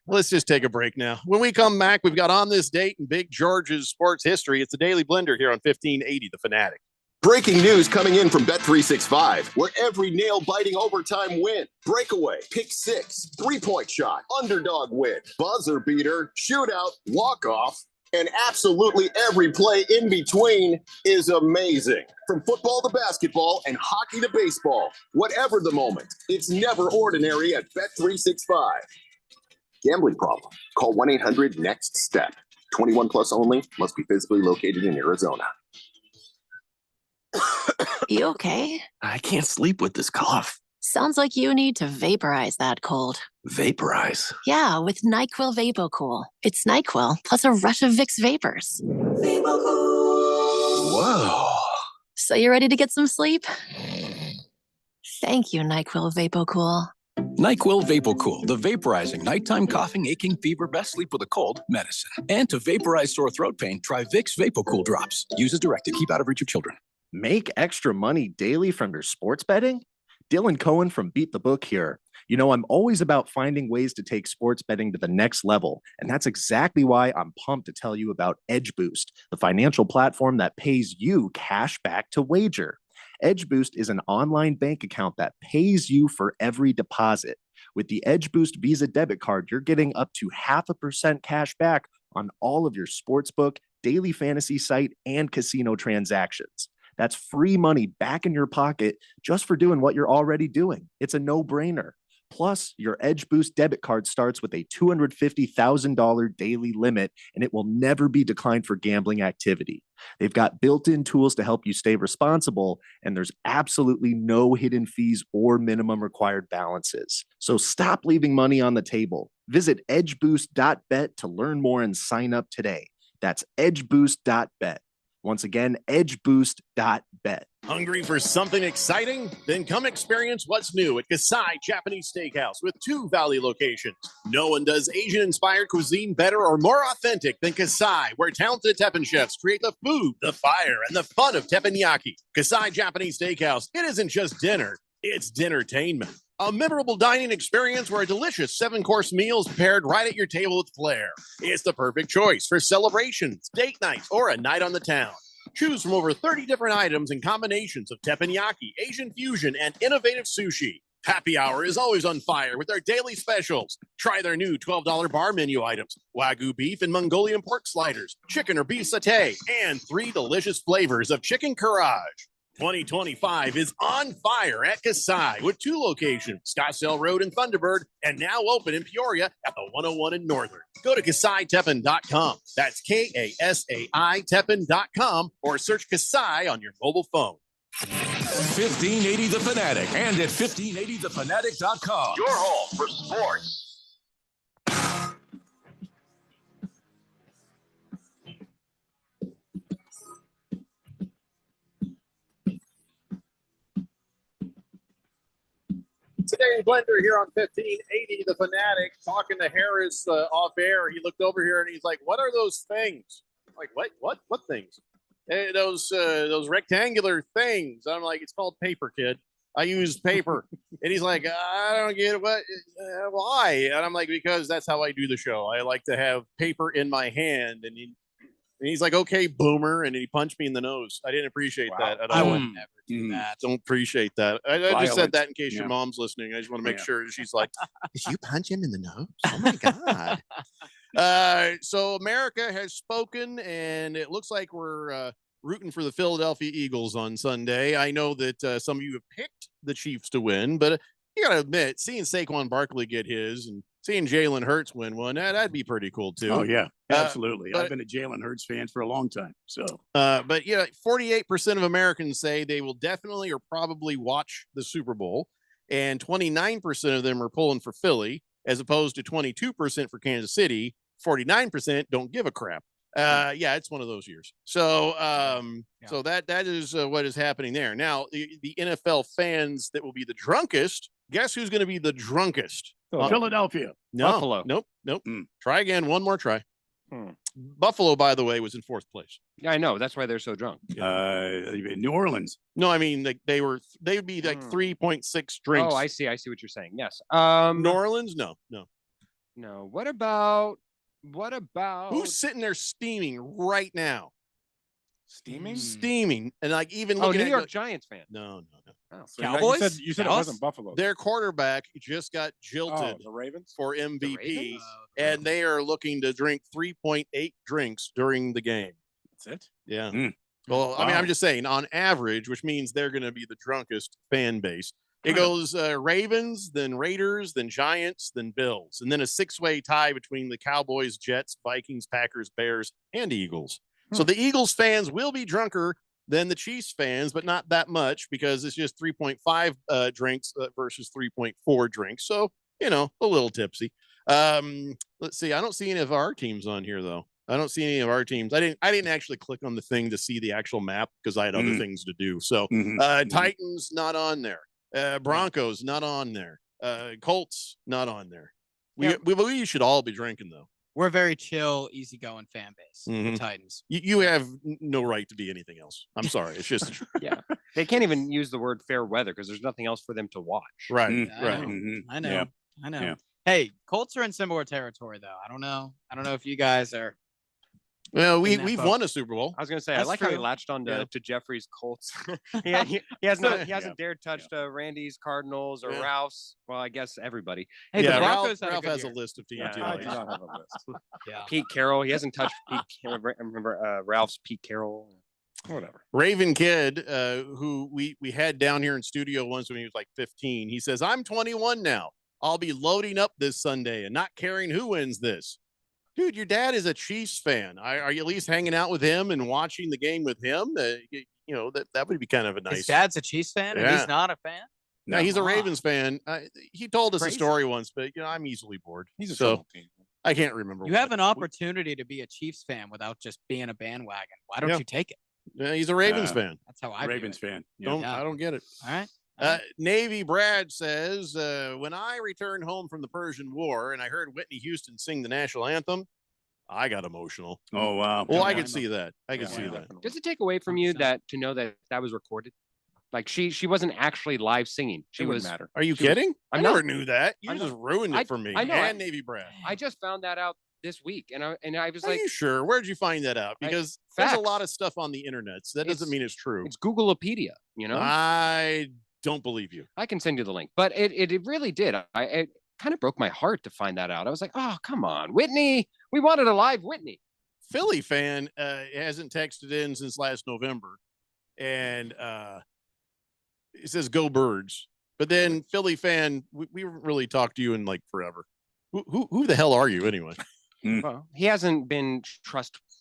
Speaker 5: Let's just take a break now. When we come back, we've got On This Date in Big George's sports history. It's the Daily Blender here on 1580 The Fanatic.
Speaker 25: Breaking news coming in from Bet365, where every nail-biting overtime win, breakaway, pick six, three-point shot, underdog win, buzzer beater, shootout, walk-off, and absolutely every play in between is amazing. From football to basketball and hockey to baseball, whatever the moment, it's never ordinary at Bet365. Gambling problem? Call 1-800-NEXT-STEP. 21 plus only. Must be physically located in Arizona.
Speaker 6: You okay?
Speaker 17: I can't sleep with this cough.
Speaker 6: Sounds like you need to vaporize that cold.
Speaker 17: Vaporize.
Speaker 6: Yeah, with NyQuil VapoCool. It's NyQuil plus a rush of Vicks vapors.
Speaker 17: Whoa.
Speaker 6: So you ready to get some sleep? Thank you, NyQuil VapoCool.
Speaker 19: NyQuil VapoCool, the vaporizing nighttime coughing, aching, fever, best sleep with a cold medicine. And to vaporize sore throat pain, try Vicks VapoCool drops. Use as directed. Keep out of reach of children.
Speaker 2: Make extra money daily from your sports betting? Dylan Cohen from Beat the Book here. You know, I'm always about finding ways to take sports betting to the next level, and that's exactly why I'm pumped to tell you about Edge Boost, the financial platform that pays you cash back to wager. Edge Boost is an online bank account that pays you for every deposit. With the Edge Boost Visa debit card, you're getting up to 0.5% cash back on all of your sportsbook, daily fantasy site, and casino transactions. That's free money back in your pocket just for doing what you're already doing. It's a no-brainer. Plus, your Edge Boost debit card starts with a $250,000 daily limit, and it will never be declined for gambling activity. They've got built-in tools to help you stay responsible, and there's absolutely no hidden fees or minimum required balances. So stop leaving money on the table. Visit edgeboost.bet to learn more and sign up today. That's edgeboost.bet. Once again, edgeboost.bet.
Speaker 5: Hungry for something exciting? Then come experience what's new at Kasai Japanese Steakhouse with 2 Valley locations. No one does Asian-inspired cuisine better or more authentic than Kasai, where talented Teppen chefs create the food, the fire, and the fun of teppanyaki. Kasai Japanese Steakhouse, it isn't just dinner, it's dinnertainment. A memorable dining experience where a delicious 7-course meal is prepared right at your table with flair. It's the perfect choice for celebrations, date nights, or a night on the town. Choose from over 30 different items and combinations of teppanyaki, Asian fusion, and innovative sushi. Happy hour is always on fire with their daily specials. Try their new $12 bar menu items, Wagyu beef and Mongolian pork sliders, chicken or beef satay, and 3 delicious flavors of chicken karaage. 2025 is on fire at Kasai with 2 locations, Scottsdale Road and Thunderbird, and now open in Peoria at the 101 in Northern. Go to KasaiTeppen.com. That's KASAI Teppen.com or search Kasai on your mobile phone.
Speaker 23: 1580 The Fanatic and at 1580thefanatic.com. Your home for
Speaker 5: Morning Blender here on 1580, The Fanatic, talking to Harris off air. He looked over here and he's like, what are those things? I'm like, what things? Those rectangular things. I'm like, it's called paper, kid. I use paper. And he's like, I don't get it. Why? And I'm like, because that's how I do the show. I like to have paper in my hand. And he's like, okay, boomer. And he punched me in the nose. I didn't appreciate that at all.
Speaker 14: I would never do that.
Speaker 5: Don't appreciate that. I just said
Speaker 10: Violent.
Speaker 5: that in case your
Speaker 10: Yeah.
Speaker 5: mom's listening. I just want to make
Speaker 10: Yeah.
Speaker 5: sure she's like, did you punch him in the nose? Oh my God. So America has spoken, and it looks like we're rooting for the Philadelphia Eagles on Sunday. I know that some of you have picked the Chiefs to win, but you got to admit, seeing Saquon Barkley get his and seeing Jalen Hurts win one, that'd be pretty cool too.
Speaker 10: Oh yeah, absolutely.
Speaker 5: but-
Speaker 10: I've been a Jalen Hurts fan for a long time. So
Speaker 5: But yeah, 48% of Americans say they will definitely or probably watch the Super Bowl, and 29% of them are pulling for Philly, as opposed to 22% for Kansas City. 49% don't give a crap. Yeah, it's one of those years. So, so that is what is happening there. Now, the NFL fans that will be the drunkest. Guess who's going to be the drunkest?
Speaker 10: Philadelphia.
Speaker 5: No,
Speaker 8: Buffalo.
Speaker 5: Nope. Try again. One more try. Buffalo, by the way, was in 4th place.
Speaker 8: Yeah, I know. That's why they're so drunk.
Speaker 10: New Orleans.
Speaker 5: No, I mean they would be like 3.6 drinks.
Speaker 8: Oh, I see what you're saying. Yes.
Speaker 5: New Orleans? No.
Speaker 8: No. What about
Speaker 5: Who's sitting there steaming right now?
Speaker 11: Steaming?
Speaker 5: Steaming. And like even
Speaker 8: Oh,
Speaker 5: looking
Speaker 8: New
Speaker 5: at
Speaker 8: York Giants fan.
Speaker 5: No.
Speaker 11: So Cowboys? You said it wasn't Buffalo.
Speaker 5: Their quarterback just got jilted
Speaker 11: the Ravens?
Speaker 5: for MVP,
Speaker 8: Ravens?
Speaker 5: and they are looking to drink 3.8 drinks during the game.
Speaker 11: That's it?
Speaker 5: Yeah.
Speaker 10: Mm.
Speaker 5: Well, I mean,
Speaker 10: Wow.
Speaker 5: I'm just saying on average, which means they're going to be the drunkest fan base. It goes Ravens, then Raiders, then Giants, then Bills, and then a 6-way tie between the Cowboys, Jets, Vikings, Packers, Bears, and Eagles. So the Eagles fans will be drunker than the Chiefs fans, but not that much because it's just 3.5 drinks versus 3.4 drinks. So, a little tipsy. Let's see. I don't see any of our teams on here, though. I don't see any of our teams. I didn't actually click on the thing to see the actual map because I had other things to do. So Titans not on there. Broncos not on there. Colts not on there. We should all be drinking though.
Speaker 14: We're a very chill, easygoing fan base. The
Speaker 5: Mhm.
Speaker 14: Titans.
Speaker 5: You have no right to be anything else. I'm sorry. It's just
Speaker 8: Yeah. They can't even use the word fair weather because there's nothing else for them to watch.
Speaker 5: right.
Speaker 14: I
Speaker 5: Right.
Speaker 14: know.
Speaker 10: Mhm.
Speaker 14: I know.
Speaker 10: Yeah.
Speaker 14: I know.
Speaker 10: Yeah.
Speaker 14: Hey, Colts are in similar territory though. I don't know if you guys are.
Speaker 5: Well,
Speaker 14: in that
Speaker 5: we've
Speaker 14: boat.
Speaker 5: won a Super Bowl.
Speaker 8: I was gonna say I
Speaker 14: That's
Speaker 8: like how he
Speaker 14: true.
Speaker 8: latched on
Speaker 5: Yeah.
Speaker 8: to Jeffrey's Colts. he hasn't dared touch Randy's Cardinals or
Speaker 5: Yeah.
Speaker 8: Ralph's. Well, I guess everybody.
Speaker 14: Hey,
Speaker 5: yeah,
Speaker 14: the Broncos
Speaker 5: Ralph
Speaker 14: had a
Speaker 5: has
Speaker 14: good
Speaker 5: a
Speaker 14: year.
Speaker 5: list of teams.
Speaker 8: Yeah,
Speaker 5: he
Speaker 11: I
Speaker 5: likes.
Speaker 11: do not have a list.
Speaker 14: Yeah.
Speaker 8: Pete Carroll. He hasn't touched Pete. Remember Ralph's Pete Carroll.
Speaker 11: Whatever.
Speaker 5: Raven Kid, who we had down here in studio once when he was like 15. He says, "I'm 21 now. I'll be loading up this Sunday and not caring who wins this." Dude, your dad is a Chiefs fan. Are you at least hanging out with him and watching the game with him? That would be kind of a nice.
Speaker 14: His dad's a Chiefs fan and
Speaker 5: Yeah.
Speaker 14: he's not a fan.
Speaker 5: No, he's a
Speaker 14: Wow.
Speaker 5: Ravens fan. He told us
Speaker 14: Crazy.
Speaker 5: a story once, but I'm easily bored.
Speaker 11: He's a
Speaker 5: so
Speaker 11: trouble team.
Speaker 5: I can't remember.
Speaker 14: You
Speaker 5: what.
Speaker 14: have an opportunity to be a Chiefs fan without just being a bandwagon. Why don't
Speaker 5: Yeah.
Speaker 14: you take it?
Speaker 5: Yeah, he's a Ravens fan.
Speaker 14: That's how I view
Speaker 10: Ravens
Speaker 14: it.
Speaker 10: fan. Yeah.
Speaker 5: I don't get it.
Speaker 14: All right.
Speaker 5: Navy Brad says, when I returned home from the Persian War and I heard Whitney Houston sing the national anthem, I got emotional.
Speaker 10: Oh wow.
Speaker 5: Well, I
Speaker 10: Yeah.
Speaker 5: could see that. I could
Speaker 11: Yeah,
Speaker 5: see
Speaker 11: yeah.
Speaker 5: that.
Speaker 8: Does it take away from you that to know that was recorded? Like she wasn't actually live singing. She
Speaker 11: It wouldn't
Speaker 8: was.
Speaker 11: matter.
Speaker 5: Are you
Speaker 8: she was-
Speaker 5: kidding? I
Speaker 8: I'm
Speaker 5: never
Speaker 8: not-
Speaker 5: knew that. You
Speaker 8: I'm
Speaker 5: just
Speaker 8: not-
Speaker 5: ruined it for me.
Speaker 8: I know.
Speaker 5: And Navy Brad.
Speaker 8: I just found that out this week, and I was
Speaker 5: Are
Speaker 8: like,
Speaker 5: you sure? Where'd you find that out? Because there's a
Speaker 8: facts.
Speaker 5: lot of stuff on the internet. So that doesn't
Speaker 8: It's-
Speaker 5: mean it's true.
Speaker 8: it's Googleopedia. You know,
Speaker 5: I don't believe you.
Speaker 8: I can send you the link, but it really did. It kind of broke my heart to find that out. I was like, oh come on, Whitney, we wanted a live Whitney.
Speaker 5: Philly fan hasn't texted in since last November, and it says "Go Birds." But then Philly fan, we haven't really talked to you in like forever. Who the hell are you anyway?
Speaker 8: Well, he hasn't been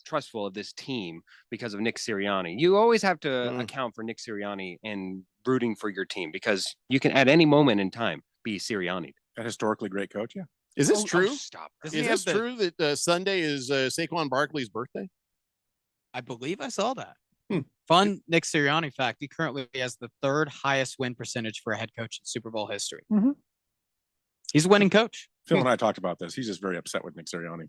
Speaker 8: trustful of this team because of Nick Sirianni. You always have to account for Nick Sirianni and rooting for your team because you can at any moment in time be Sirianni.
Speaker 11: A historically great coach, yeah.
Speaker 5: Is this
Speaker 8: Oh,
Speaker 5: true?
Speaker 8: stop.
Speaker 5: Is this true that Sunday is Saquon Barkley's birthday?
Speaker 14: I believe I saw that.
Speaker 5: Hmm.
Speaker 14: Fun Nick Sirianni fact. He currently has the third highest win percentage for a head coach in Super Bowl history. He's a winning coach.
Speaker 11: Phil and I talked about this. He's just very upset with Nick Sirianni.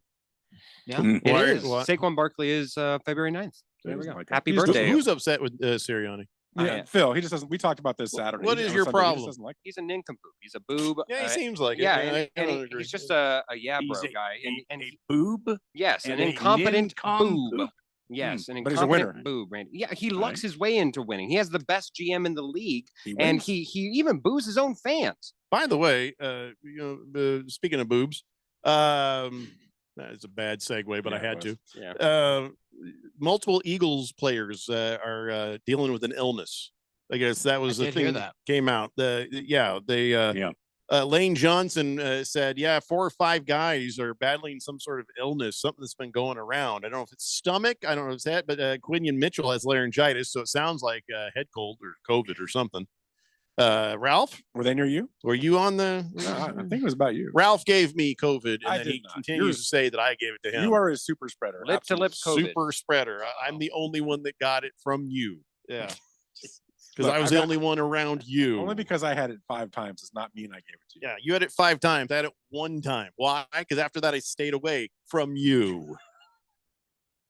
Speaker 8: Yeah,
Speaker 11: Mm.
Speaker 8: it
Speaker 11: Why-
Speaker 8: is.
Speaker 11: why-
Speaker 8: Saquon Barkley is February 9th. There we go. Happy
Speaker 11: He's-
Speaker 8: birthday.
Speaker 5: Who's upset with Sirianni?
Speaker 11: Yeah, Phil. He just doesn't. We talked about this Saturday.
Speaker 5: What is
Speaker 11: On
Speaker 5: your
Speaker 11: Sunday, he just
Speaker 5: problem?
Speaker 11: doesn't like
Speaker 8: He's a nincompoop. He's a boob.
Speaker 5: Yeah, he seems like it.
Speaker 8: yeah,
Speaker 5: Yeah, I
Speaker 8: and
Speaker 5: don't
Speaker 8: he-
Speaker 5: agree.
Speaker 8: he's just a yeah
Speaker 10: He's
Speaker 8: bro guy, and
Speaker 10: a boob.
Speaker 8: yes,
Speaker 10: and
Speaker 8: an
Speaker 10: a
Speaker 8: incompetent
Speaker 10: nincompoop.
Speaker 8: boob. Yes, an
Speaker 11: But he's a
Speaker 8: incompetent
Speaker 11: winner.
Speaker 8: boob, Randy. Yeah, he lucks his way into winning. He has the best GM in the league, and
Speaker 5: wins.
Speaker 8: he even boos his own fans.
Speaker 5: By the way, speaking of boobs, that's a bad segue, but I had to.
Speaker 8: Yeah.
Speaker 5: Multiple Eagles players are dealing with an illness. I guess that was
Speaker 14: I
Speaker 5: the
Speaker 14: did hear
Speaker 5: thing
Speaker 14: that.
Speaker 5: came out. Lane Johnson said, 4 or 5 guys are battling some sort of illness, something that's been going around. I don't know if it's stomach. I don't know if it's that, but Quinion Mitchell has laryngitis, so it sounds like head cold or COVID or something. Ralph,
Speaker 11: were they near you?
Speaker 5: Were you on the?
Speaker 11: I think it was about you.
Speaker 5: Ralph gave me COVID, and
Speaker 11: I
Speaker 5: then
Speaker 11: did
Speaker 5: he
Speaker 11: not.
Speaker 5: continues to say that I gave it to him.
Speaker 11: You are a super spreader.
Speaker 8: Lip to lip COVID.
Speaker 5: Super spreader. I'm the only one that got it from you. Yeah. Because
Speaker 11: Look,
Speaker 5: I was
Speaker 11: I
Speaker 5: the
Speaker 11: got-
Speaker 5: only one around you.
Speaker 11: Only because I had it 5 times does not mean I gave it to you.
Speaker 5: Yeah, you had it 5 times. I had it 1 time. Why? Because after that, I stayed away from you.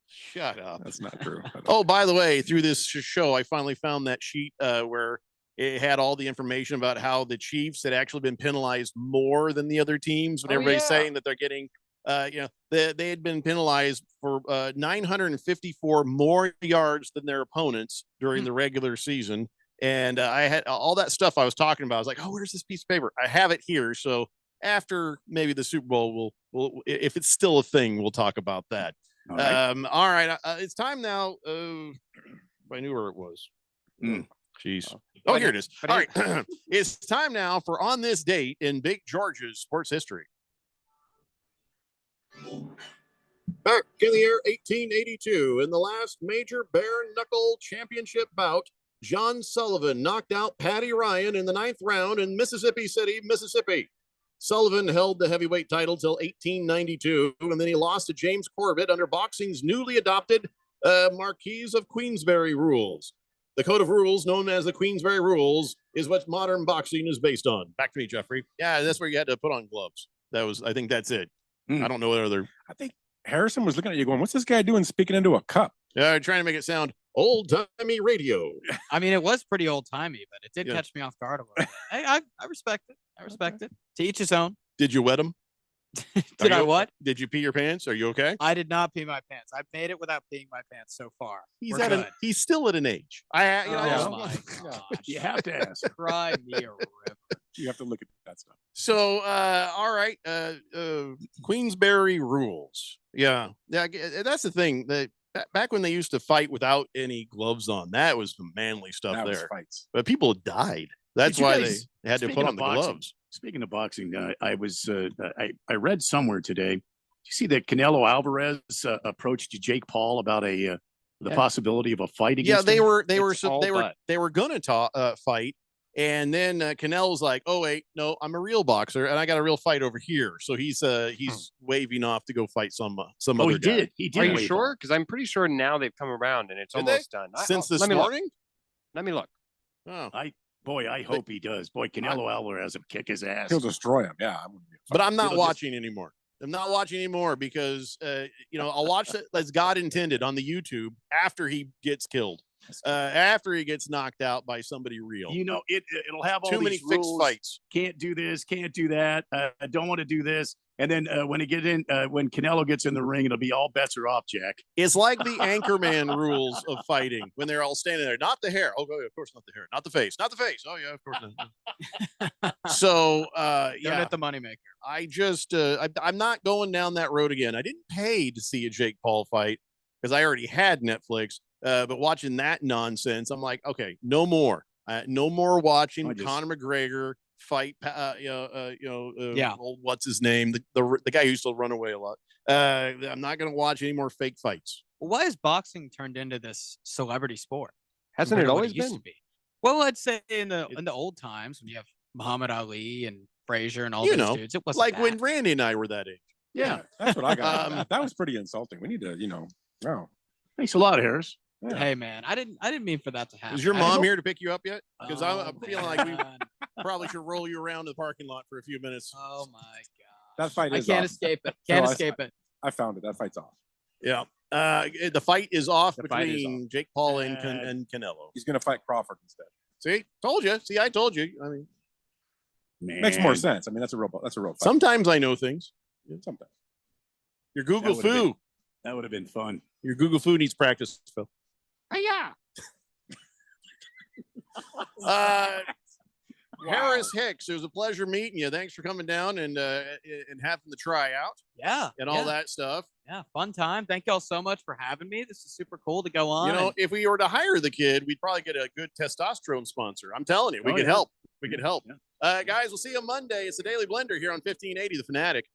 Speaker 5: Shut up.
Speaker 11: That's not true.
Speaker 5: Oh, by the way, through this show, I finally found that sheet where it had all the information about how the Chiefs had actually been penalized more than the other teams. When everybody's saying that they're getting, they had been penalized for 954 more yards than their opponents during the regular season. And I had all that stuff I was talking about. I was like, oh, where's this piece of paper? I have it here. So after maybe the Super Bowl, we'll if it's still a thing, we'll talk about that.
Speaker 10: All right.
Speaker 5: All right. It's time now. If I knew where it was. Jeez. Oh, here it is. All right. It's time now for On This Date in Big George's sports history. Back in the year 1882, in the last major bare knuckle championship bout, John Sullivan knocked out Patty Ryan in the 9th round in Mississippi City, Mississippi. Sullivan held the heavyweight title till 1892, and then he lost to James Corbett under boxing's newly adopted Marquis of Queensberry rules. The code of rules, known as the Queensberry Rules, is what modern boxing is based on. Back to me, Jeffrey. Yeah, that's where you had to put on gloves. I think that's it. I don't know what other.
Speaker 11: I think Harrison was looking at you going, what's this guy doing speaking into a cup?
Speaker 5: Yeah, trying to make it sound old-timey radio.
Speaker 14: I mean, it was pretty old timey, but it did
Speaker 5: Yeah.
Speaker 14: catch me off guard a little bit. I respect it. I respect it. To each his own.
Speaker 5: Did you wet him?
Speaker 14: Did I what?
Speaker 5: Did you pee your pants? Are you okay?
Speaker 14: I did not pee my pants. I've made it without peeing my pants so far.
Speaker 5: He's
Speaker 14: We're good.
Speaker 5: he's still at an age.
Speaker 14: Oh my gosh.
Speaker 11: You have to ask.
Speaker 14: Cry me a river.
Speaker 11: You have to look at that stuff.
Speaker 5: So, all right, Queensberry rules. Yeah, that's the thing. That back when they used to fight without any gloves on, that was some manly stuff
Speaker 11: That was
Speaker 5: there.
Speaker 11: fights.
Speaker 5: But people died. That's
Speaker 10: Did you
Speaker 5: why
Speaker 10: guys-
Speaker 5: they had to
Speaker 10: speaking
Speaker 5: put
Speaker 10: of
Speaker 5: on the
Speaker 10: boxing-
Speaker 5: gloves.
Speaker 10: Speaking of boxing, I read somewhere today. You see that Canelo Alvarez approached Jake Paul about the possibility of a fight
Speaker 5: Yeah,
Speaker 10: against
Speaker 5: they
Speaker 10: him?
Speaker 5: were
Speaker 10: All but.
Speaker 5: they were gonna fight, and then Canelo's like, oh wait, no, I'm a real boxer and I got a real fight over here. So he's waving off to go fight some
Speaker 10: Oh,
Speaker 5: other
Speaker 10: he
Speaker 5: guy.
Speaker 10: did. He did.
Speaker 8: Are you
Speaker 10: wave
Speaker 8: sure? Because I'm pretty sure now they've come around and it's
Speaker 5: Did they?
Speaker 8: almost done.
Speaker 5: Since this
Speaker 8: let me look.
Speaker 5: morning?
Speaker 8: Let me look.
Speaker 5: Oh.
Speaker 10: I hope he does. Boy, Canelo Alvarez will kick his ass.
Speaker 11: He'll destroy him. Yeah.
Speaker 5: But I'm not
Speaker 10: It'll just-
Speaker 5: watching anymore. I'm not watching anymore because I'll watch it as God intended on the YouTube after he gets killed, after he gets knocked out by somebody real.
Speaker 10: You know, it'll have all
Speaker 5: Too many
Speaker 10: these
Speaker 5: fixed
Speaker 10: rules.
Speaker 5: fights.
Speaker 10: Can't do this. Can't do that. I don't want to do this. And then when when Canelo gets in the ring, it'll be all bets are off, Jack.
Speaker 5: It's like the Anchorman rules of fighting when they're all standing there. Not the hair. Oh, of course not the hair. Not the face. Not the face. Oh yeah, of course not. So
Speaker 14: Don't
Speaker 5: yeah,
Speaker 14: hit the moneymaker.
Speaker 5: I just I'm not going down that road again. I didn't pay to see a Jake Paul fight because I already had Netflix. But watching that nonsense, I'm like, okay, no more. No more watching Conor McGregor fight. Old, what's his name? The guy who used to run away a lot. I'm not going to watch any more fake fights.
Speaker 14: Well, why has boxing turned into this celebrity sport?
Speaker 8: Hasn't it
Speaker 14: compared to what
Speaker 8: always
Speaker 14: used
Speaker 8: been?
Speaker 14: to be? Well, I'd say in the old times when you have Muhammad Ali and Frazier and all
Speaker 5: You
Speaker 14: those
Speaker 5: know,
Speaker 14: dudes, it wasn't
Speaker 5: like
Speaker 14: that.
Speaker 5: when Randy and I were that age.
Speaker 11: Yeah, that's what I got. That was pretty insulting. We need to, no.
Speaker 10: Thanks a lot, Harris.
Speaker 14: Hey man, I didn't mean for that to happen.
Speaker 5: Is your
Speaker 14: I
Speaker 5: mom
Speaker 14: hope-
Speaker 5: here to pick you up yet? Because I'm feeling like we. Probably should roll you around the parking lot for a few minutes.
Speaker 14: Oh my
Speaker 11: That fight
Speaker 14: I
Speaker 11: is
Speaker 14: can't
Speaker 11: off.
Speaker 14: escape it.
Speaker 11: No,
Speaker 14: Can't
Speaker 11: I-
Speaker 14: escape it.
Speaker 11: I found it. That fight's off.
Speaker 5: Yeah. The fight is off
Speaker 11: The fight is
Speaker 5: between Jake Paul and,
Speaker 11: And-
Speaker 5: and Canelo.
Speaker 11: He's going to fight Crawford instead.
Speaker 5: See, told you. See, I told you. I mean,
Speaker 11: Makes more sense. I mean, that's a real fight.
Speaker 5: sometimes I know things.
Speaker 11: Sometimes.
Speaker 5: Your Google
Speaker 10: That would've been-
Speaker 5: foo.
Speaker 10: That would have been fun.
Speaker 5: Your Google foo needs practice, Phil.
Speaker 14: Yeah.
Speaker 5: Harris Hicks, it was a pleasure meeting you. Thanks for coming down and having the tryout
Speaker 14: Yeah.
Speaker 5: and all that stuff.
Speaker 14: Yeah. Fun time. Thank y'all so much for having me. This is super cool to go on.
Speaker 5: You know,
Speaker 14: and-
Speaker 5: if we were to hire the kid, we'd probably get a good testosterone sponsor. I'm telling you, we
Speaker 10: Oh,
Speaker 5: could
Speaker 10: yeah.
Speaker 5: help. We could help. Guys, we'll see you Monday. It's the Daily Blender here on 1580 The Fanatic.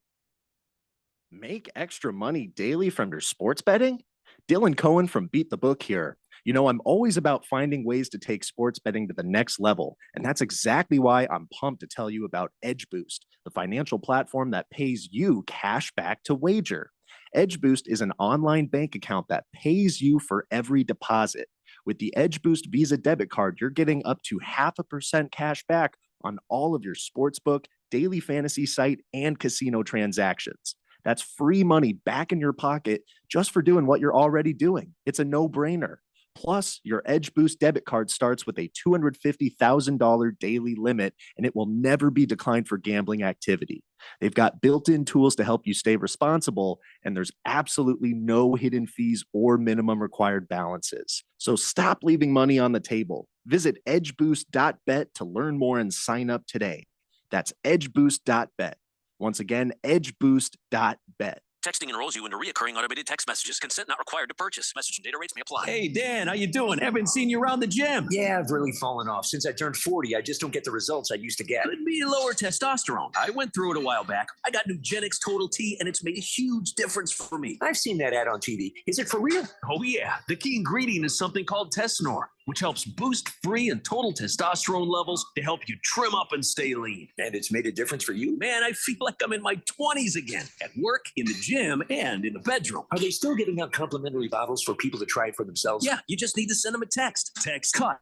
Speaker 2: Make extra money daily from your sports betting? Dylan Cohen from Beat the Book here. You know, I'm always about finding ways to take sports betting to the next level. And that's exactly why I'm pumped to tell you about Edge Boost, the financial platform that pays you cash back to wager. Edge Boost is an online bank account that pays you for every deposit. With the Edge Boost Visa debit card, you're getting up to 0.5% cash back on all of your sportsbook, daily fantasy site, and casino transactions. That's free money back in your pocket just for doing what you're already doing. It's a no-brainer. Plus, your Edge Boost debit card starts with a $250,000 daily limit, and it will never be declined for gambling activity. They've got built-in tools to help you stay responsible, and there's absolutely no hidden fees or minimum required balances. So stop leaving money on the table. Visit edgeboost.bet to learn more and sign up today. That's edgeboost.bet. Once again, edgeboost.bet.
Speaker 3: Texting enrolls you into recurring automated text messages. Consent not required to purchase. Message and data rates may apply.
Speaker 4: Hey, Dan, how you doing? Haven't seen you around the gym. Yeah, I've really fallen off. Since I turned 40, I just don't get the results I used to get. Could be lower testosterone. I went through it a while back. I got Nugenix Total T, and it's made a huge difference for me. I've seen that ad on TV. Is it for real? Oh, yeah. The key ingredient is something called Tesnor, which helps boost free and total testosterone levels to help you trim up and stay lean. And it's made a difference for you? Man, I feel like I'm in my 20s again, at work, in the gym, and in the bedroom. Are they still giving out complimentary bottles for people to try it for themselves? Yeah, you just need to send them a text. Text CUT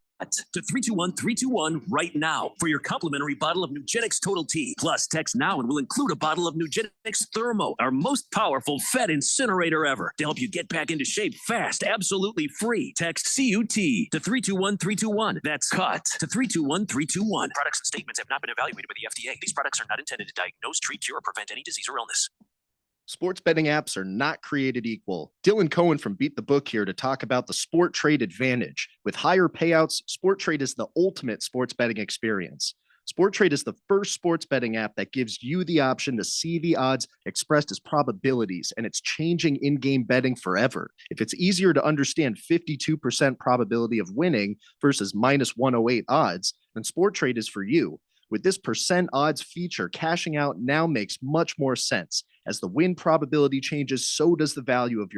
Speaker 4: to 321-321 right now for your complimentary bottle of Nugenix Total T. Plus, text now and we'll include a bottle of Nugenix Thermo, our most powerful fat incinerator ever, to help you get back into shape fast, absolutely free. Text CUT to 321-321. That's CUT to 321-321.
Speaker 3: Products and statements have not been evaluated by the FDA. These products are not intended to diagnose, treat, cure, or prevent any disease or illness.
Speaker 2: Sports betting apps are not created equal. Dylan Cohen from Beat the Book here to talk about the Sport Trade Advantage. With higher payouts, Sport Trade is the ultimate sports betting experience. Sport Trade is the first sports betting app that gives you the option to see the odds expressed as probabilities, and it's changing in-game betting forever. If it's easier to understand 52% probability of winning versus minus 108 odds, then Sport Trade is for you. With this percent odds feature, cashing out now makes much more sense. As the win probability changes, so does the value of your